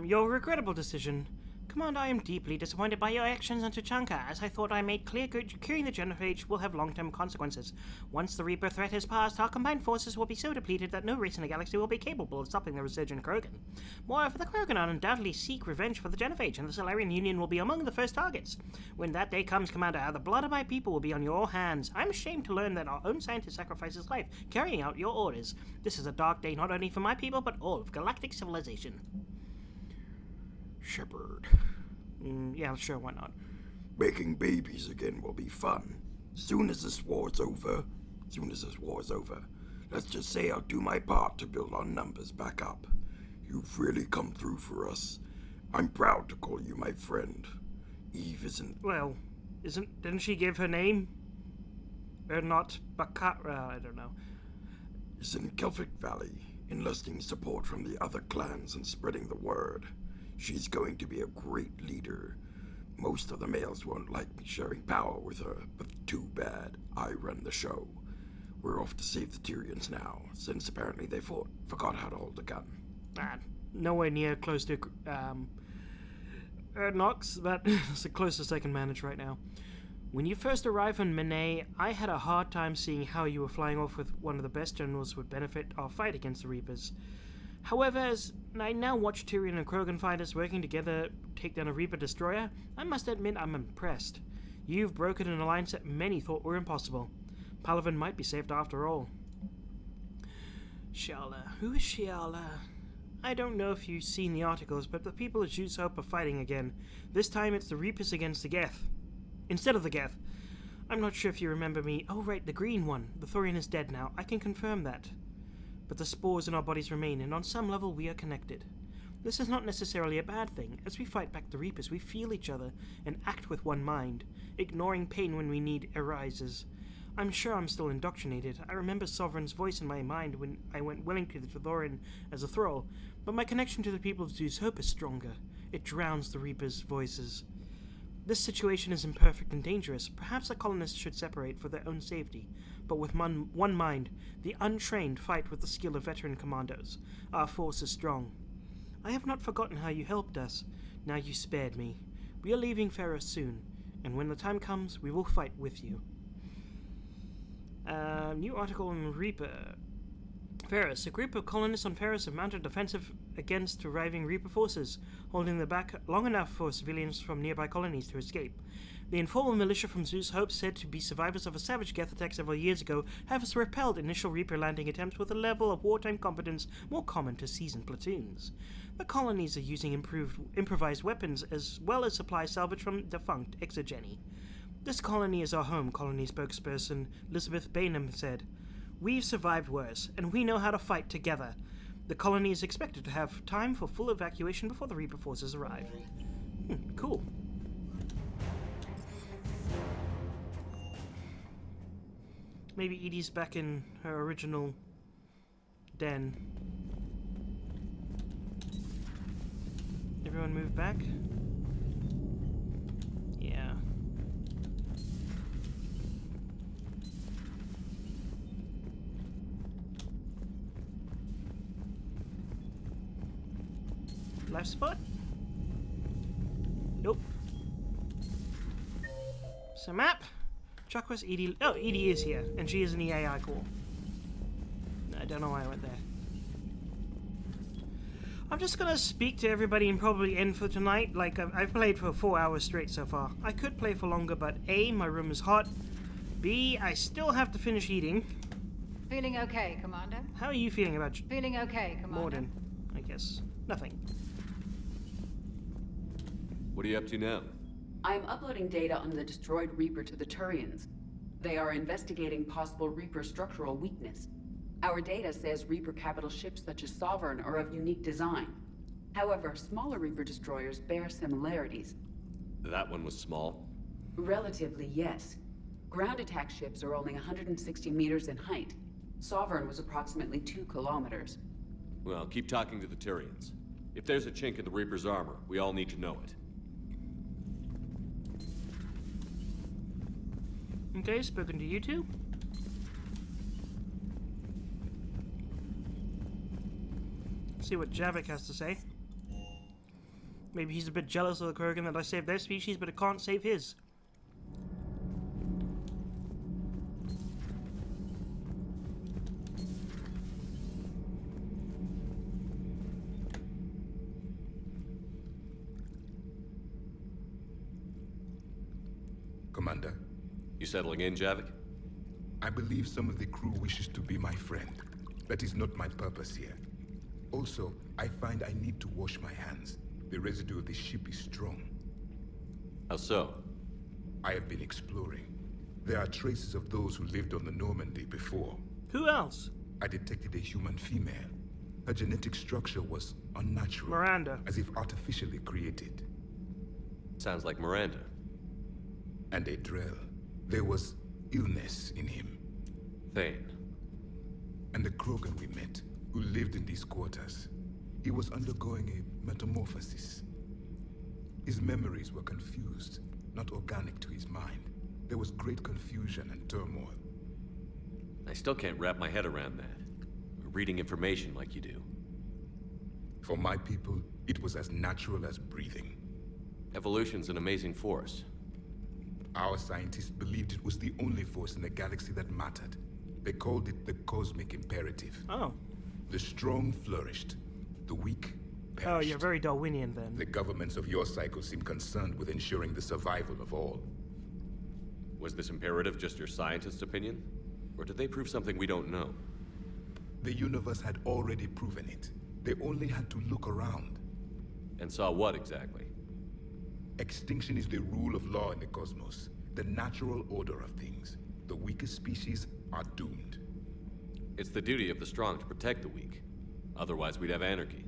Your regrettable decision. Commander, I am deeply disappointed by your actions on Tuchanka, as I thought I made clear curing the Genophage will have long-term consequences. Once the Reaper threat has passed, our combined forces will be so depleted that no race in the galaxy will be capable of stopping the resurgent Krogan. Moreover, the Krogan undoubtedly seek revenge for the Genophage, and the Solarian Union will be among the first targets. When that day comes, Commander, the blood of my people will be on your hands. I'm ashamed to learn that our own scientist sacrificed his life, carrying out your orders. This is a dark day not only for my people, but all of galactic civilization. Shepard. Yeah, sure, why not? Making babies again will be fun. Soon as this war's over, let's just say I'll do my part to build our numbers back up. You've really come through for us. I'm proud to call you my friend. Eve isn't... Well, didn't she give her name? Or not Bakara, I don't know. Is in Kelphic Valley, enlisting support from the other clans and spreading the word. She's going to be a great leader. Most of the males won't like me sharing power with her, but too bad. I run the show. We're off to save the Tyrians now, since apparently they forgot how to hold a gun. Nowhere near close to Nox, but it's the closest I can manage right now. When you first arrived on Menet, I had a hard time seeing how you were flying off with one of the best generals would benefit our fight against the Reapers. However, as I now watch Tyrion and Krogan fighters working together to take down a Reaper destroyer, I must admit I'm impressed. You've broken an alliance that many thought were impossible. Palaven might be saved after all. Shala. Who is Shala? I don't know if you've seen the articles, but the people of Zeus Hope are fighting again. This time it's the Reapers against the Geth. Instead of the Geth. I'm not sure if you remember me. Oh right, the green one. The Thorian is dead now. I can confirm that. But the spores in our bodies remain, and on some level we are connected. This is not necessarily a bad thing. As we fight back the Reapers, we feel each other and act with one mind. Ignoring pain when we need arises. I'm sure I'm still indoctrinated. I remember Sovereign's voice in my mind when I went willingly to the Thorian as a thrall, but my connection to the people of Zeus Hope is stronger. It drowns the Reapers' voices. This situation is imperfect and dangerous. Perhaps the colonists should separate for their own safety, but with one mind, the untrained fight with the skill of veteran commandos. Our force is strong. I have not forgotten how you helped us. Now you spared me. We are leaving Ferris soon, and when the time comes, we will fight with you. New article on Reaper. Ferris. A group of colonists on Ferris have mounted a defensive against arriving Reaper forces, holding them back long enough for civilians from nearby colonies to escape. The informal militia from Zeus Hope, said to be survivors of a savage Geth attack several years ago, have repelled initial Reaper landing attempts with a level of wartime competence more common to seasoned platoons. The colonies are using improvised weapons as well as supply salvage from defunct exogeny. This colony is our home, colony spokesperson Elizabeth Bainham said. We've survived worse, and we know how to fight together. The colony is expected to have time for full evacuation before the Reaper forces arrive. Cool. Maybe Edie's back in her original den. Everyone move back? Yeah. Left spot? Nope. So map. Chuck was Edie. Oh, Edie is here, and she is in the AI core. I don't know why I went there. I'm just gonna speak to everybody and probably end for tonight. Like, I've played for 4 hours straight so far. I could play for longer, but A, my room is hot. B, I still have to finish eating. Feeling okay, Commander? How are you feeling about Feeling okay, Commander? Morden, I guess. Nothing. What are you up to now? I am uploading data on the destroyed Reaper to the Turians. They are investigating possible Reaper structural weakness. Our data says Reaper capital ships such as Sovereign are of unique design. However, smaller Reaper destroyers bear similarities. That one was small? Relatively, yes. Ground attack ships are only 160 meters in height. Sovereign was approximately 2 kilometers. Well, keep talking to the Tyrians. If there's a chink in the Reaper's armor, we all need to know it. Okay, spoken to you two. See what Javik has to say. Maybe he's a bit jealous of the Krogan that I saved their species, but I can't save his. Commander. You settling in, Javik? I believe some of the crew wishes to be my friend. That is not my purpose here. Also, I find I need to wash my hands. The residue of the ship is strong. How so? I have been exploring. There are traces of those who lived on the Normandy before. Who else? I detected a human female. Her genetic structure was unnatural. Miranda. As if artificially created. Sounds like Miranda. And a Drell. There was illness in him. Thane. And the Krogan we met, who lived in these quarters. He was undergoing a metamorphosis. His memories were confused, not organic to his mind. There was great confusion and turmoil. I still can't wrap my head around that. Reading information like you do. For my people, it was as natural as breathing. Evolution's an amazing force. Our scientists believed it was the only force in the galaxy that mattered. They called it the cosmic imperative. Oh. The strong flourished. The weak perished. Oh, you're very Darwinian then. The governments of your cycle seem concerned with ensuring the survival of all. Was this imperative just your scientist's opinion? Or did they prove something we don't know? The universe had already proven it. They only had to look around. And saw what exactly? Extinction is the rule of law in the cosmos. The natural order of things. The weakest species are doomed. It's the duty of the strong to protect the weak. Otherwise, we'd have anarchy.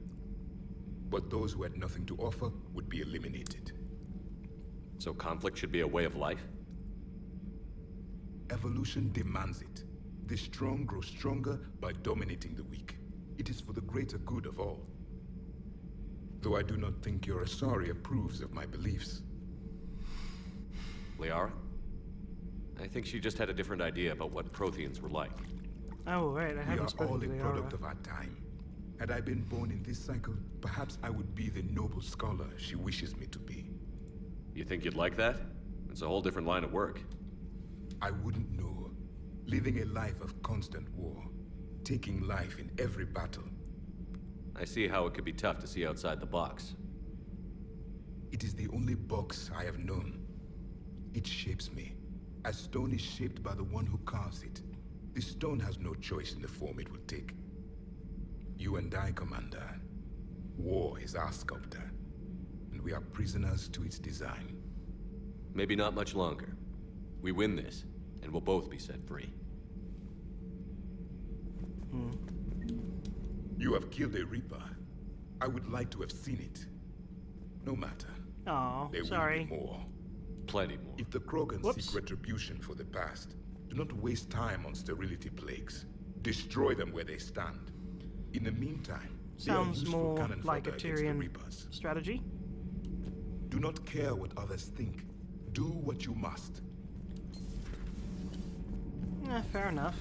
But those who had nothing to offer would be eliminated. So conflict should be a way of life? Evolution demands it. The strong grow stronger by dominating the weak. It is for the greater good of all. Though I do not think your Asari approves of my beliefs. Liara? I think she just had a different idea about what Protheans were like. Oh, right, I haven't spoken to We are all a Liara. product of our time. Had I been born in this cycle, perhaps I would be the noble scholar she wishes me to be. You think you'd like that? It's a whole different line of work. I wouldn't know. Living a life of constant war. Taking life in every battle. I see how it could be tough to see outside the box. It is the only box I have known. It shapes me, as stone is shaped by the one who carves it. The stone has no choice in the form it will take. You and I, Commander. War is our sculptor, and we are prisoners to its design. Maybe not much longer. We win this, and we'll both be set free. You have killed a Reaper. I would like to have seen it. No matter. Oh, there sorry. will be more. Plenty more. If the Krogan Whoops. seek retribution for the past, do not waste time on sterility plagues. Destroy them where they stand. In the meantime, they are Sounds useful more cannon like a fodder against the Tyrion Reapers. strategy. Do not care what others think. Do what you must. Fair enough.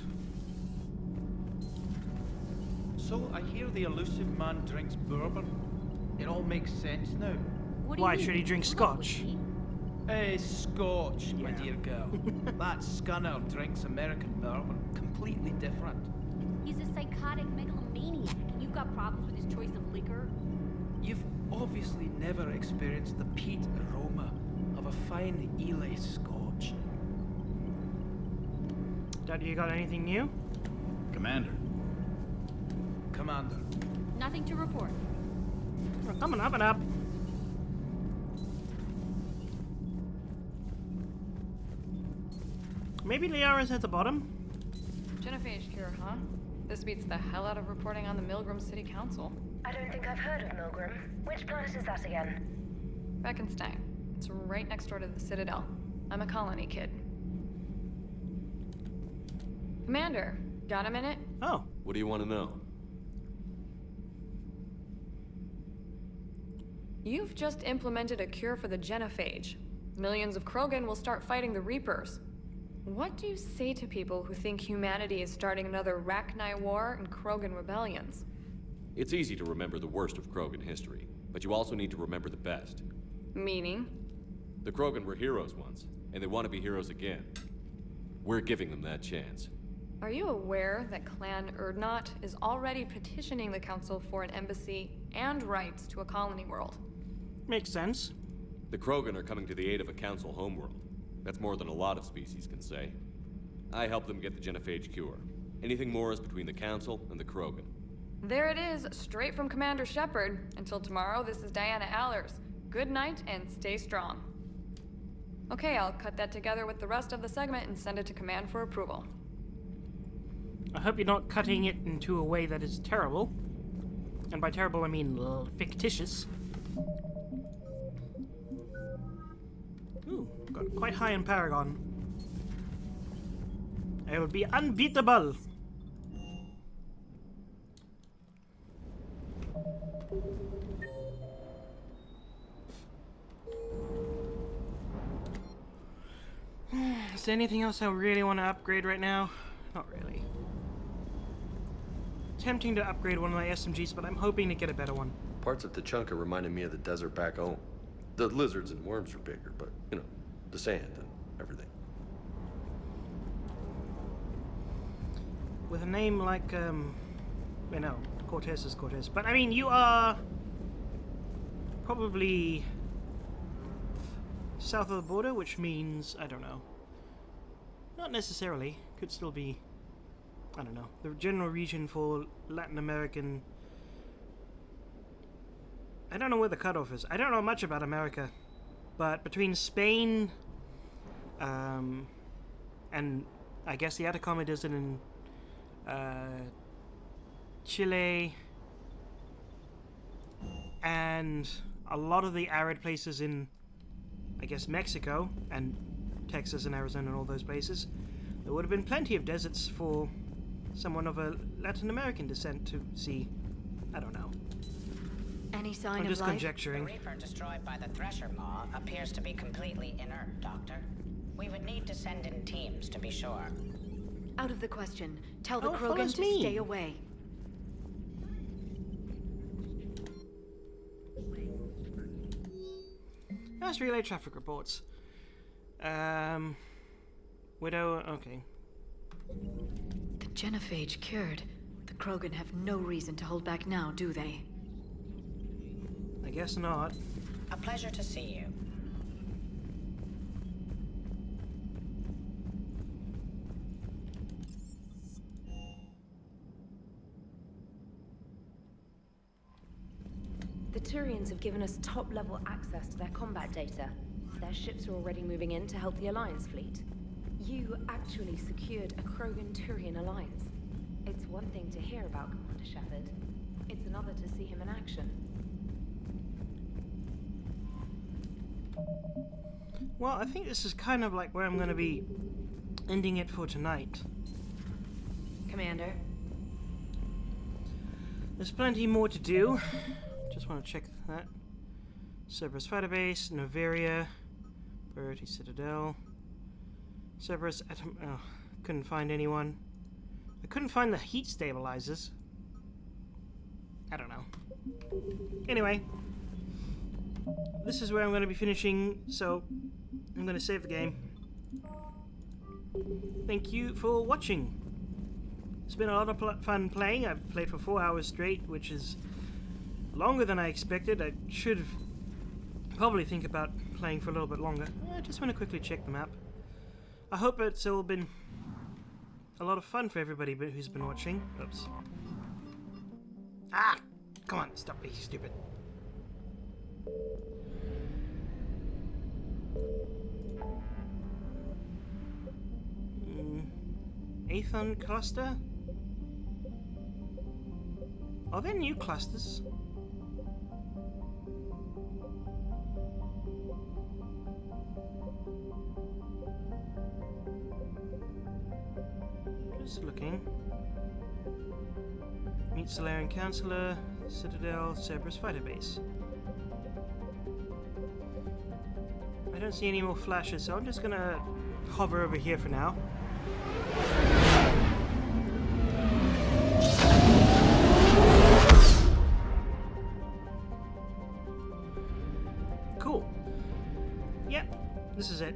So I hear the elusive man drinks bourbon. It all makes sense now. Why should he drink scotch? Scotch, my dear girl. That scunner drinks American bourbon. Completely different. He's a psychotic megalomaniac, and you've got problems with his choice of liquor? You've obviously never experienced the peat aroma of a fine Ely scotch. Dad, you got anything new? Commander. Commander. Nothing to report. We're coming up and up. Maybe Liara's at the bottom? Genophage cure, huh? This beats the hell out of reporting on the Milgram City Council. I don't think I've heard of Milgram. Which planet is that again? Beckenstein. It's right next door to the Citadel. I'm a colony kid. Commander, got a minute? Oh. What do you want to know? You've just implemented a cure for the genophage. Millions of Krogan will start fighting the Reapers. What do you say to people who think humanity is starting another Rachni War and Krogan rebellions? It's easy to remember the worst of Krogan history, but you also need to remember the best. Meaning? The Krogan were heroes once, and they want to be heroes again. We're giving them that chance. Are you aware that Clan Urdnot is already petitioning the Council for an embassy and rights to a colony world? Makes sense. The Krogan are coming to the aid of a Council homeworld. That's more than a lot of species can say. I helped them get the genophage cure. Anything more is between the Council and the Krogan. There it is, straight from Commander Shepard. Until tomorrow, this is Diana Allers. Good night and stay strong. Okay, I'll cut that together with the rest of the segment and send it to Command for approval. I hope you're not cutting it into a way that is terrible. And by terrible, I mean fictitious. Ooh, got quite high in Paragon. I will be unbeatable. Is there anything else I really want to upgrade right now? Not really. Tempting to upgrade one of my SMGs, but I'm hoping to get a better one. Parts of Tuchanka reminded me of the desert back home. The lizards and worms were bigger, but, you know, the sand and everything. With a name like, you know, Cortez is Cortez. But, I mean, you are probably south of the border, which means, I don't know. Not necessarily. Could still be, I don't know, the general region for Latin American. I don't know where the cutoff is. I don't know much about America. But between Spain, and I guess the Atacama Desert in Chile, and a lot of the arid places in, I guess, Mexico, and Texas and Arizona and all those places, there would have been plenty of deserts for someone of a Latin American descent to see. I don't know. Any sign I'm of just life? conjecturing. The Reaper destroyed by the Thresher Maw appears to be completely inert, Doctor. We would need to send in teams to be sure. Out of the question. Tell the Oh, it Krogan follows to me. stay away. Let's relay traffic reports. Widow, okay. The genophage cured. The Krogan have no reason to hold back now, do they? I guess not. A pleasure to see you. The Turians have given us top-level access to their combat data. Their ships are already moving in to help the Alliance fleet. You actually secured a Krogan-Turian alliance. It's one thing to hear about Commander Shepard. It's another to see him in action. Well, I think this is kind of like where I'm going to be ending it for tonight. Commander? There's plenty more to do. Just want to check that. Cerberus Fighter Base, Noveria, Priority Citadel, Cerberus Atom. Oh, couldn't find anyone. I couldn't find the heat stabilizers. I don't know. Anyway, this is where I'm going to be finishing, so I'm going to save the game. Thank you for watching. It's been a lot of fun playing. I've played for 4 hours straight, which is longer than I expected. I should have probably think about playing for a little bit longer. I just want to quickly check the map. I hope it's all been a lot of fun for everybody who's been watching. Oops. Ah! Come on, stop being stupid. Aethon cluster? Are there new clusters? Just looking. Meet Solarian Counselor, Citadel, Cerberus Fighter Base. I don't see any more flashes, so I'm just gonna hover over here for now. Cool. Yep, this is it.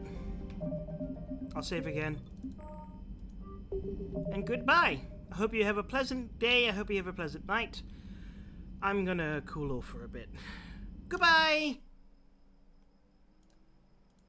I'll save again. And goodbye. I hope you have a pleasant day. I hope you have a pleasant night. I'm gonna cool off for a bit. Goodbye!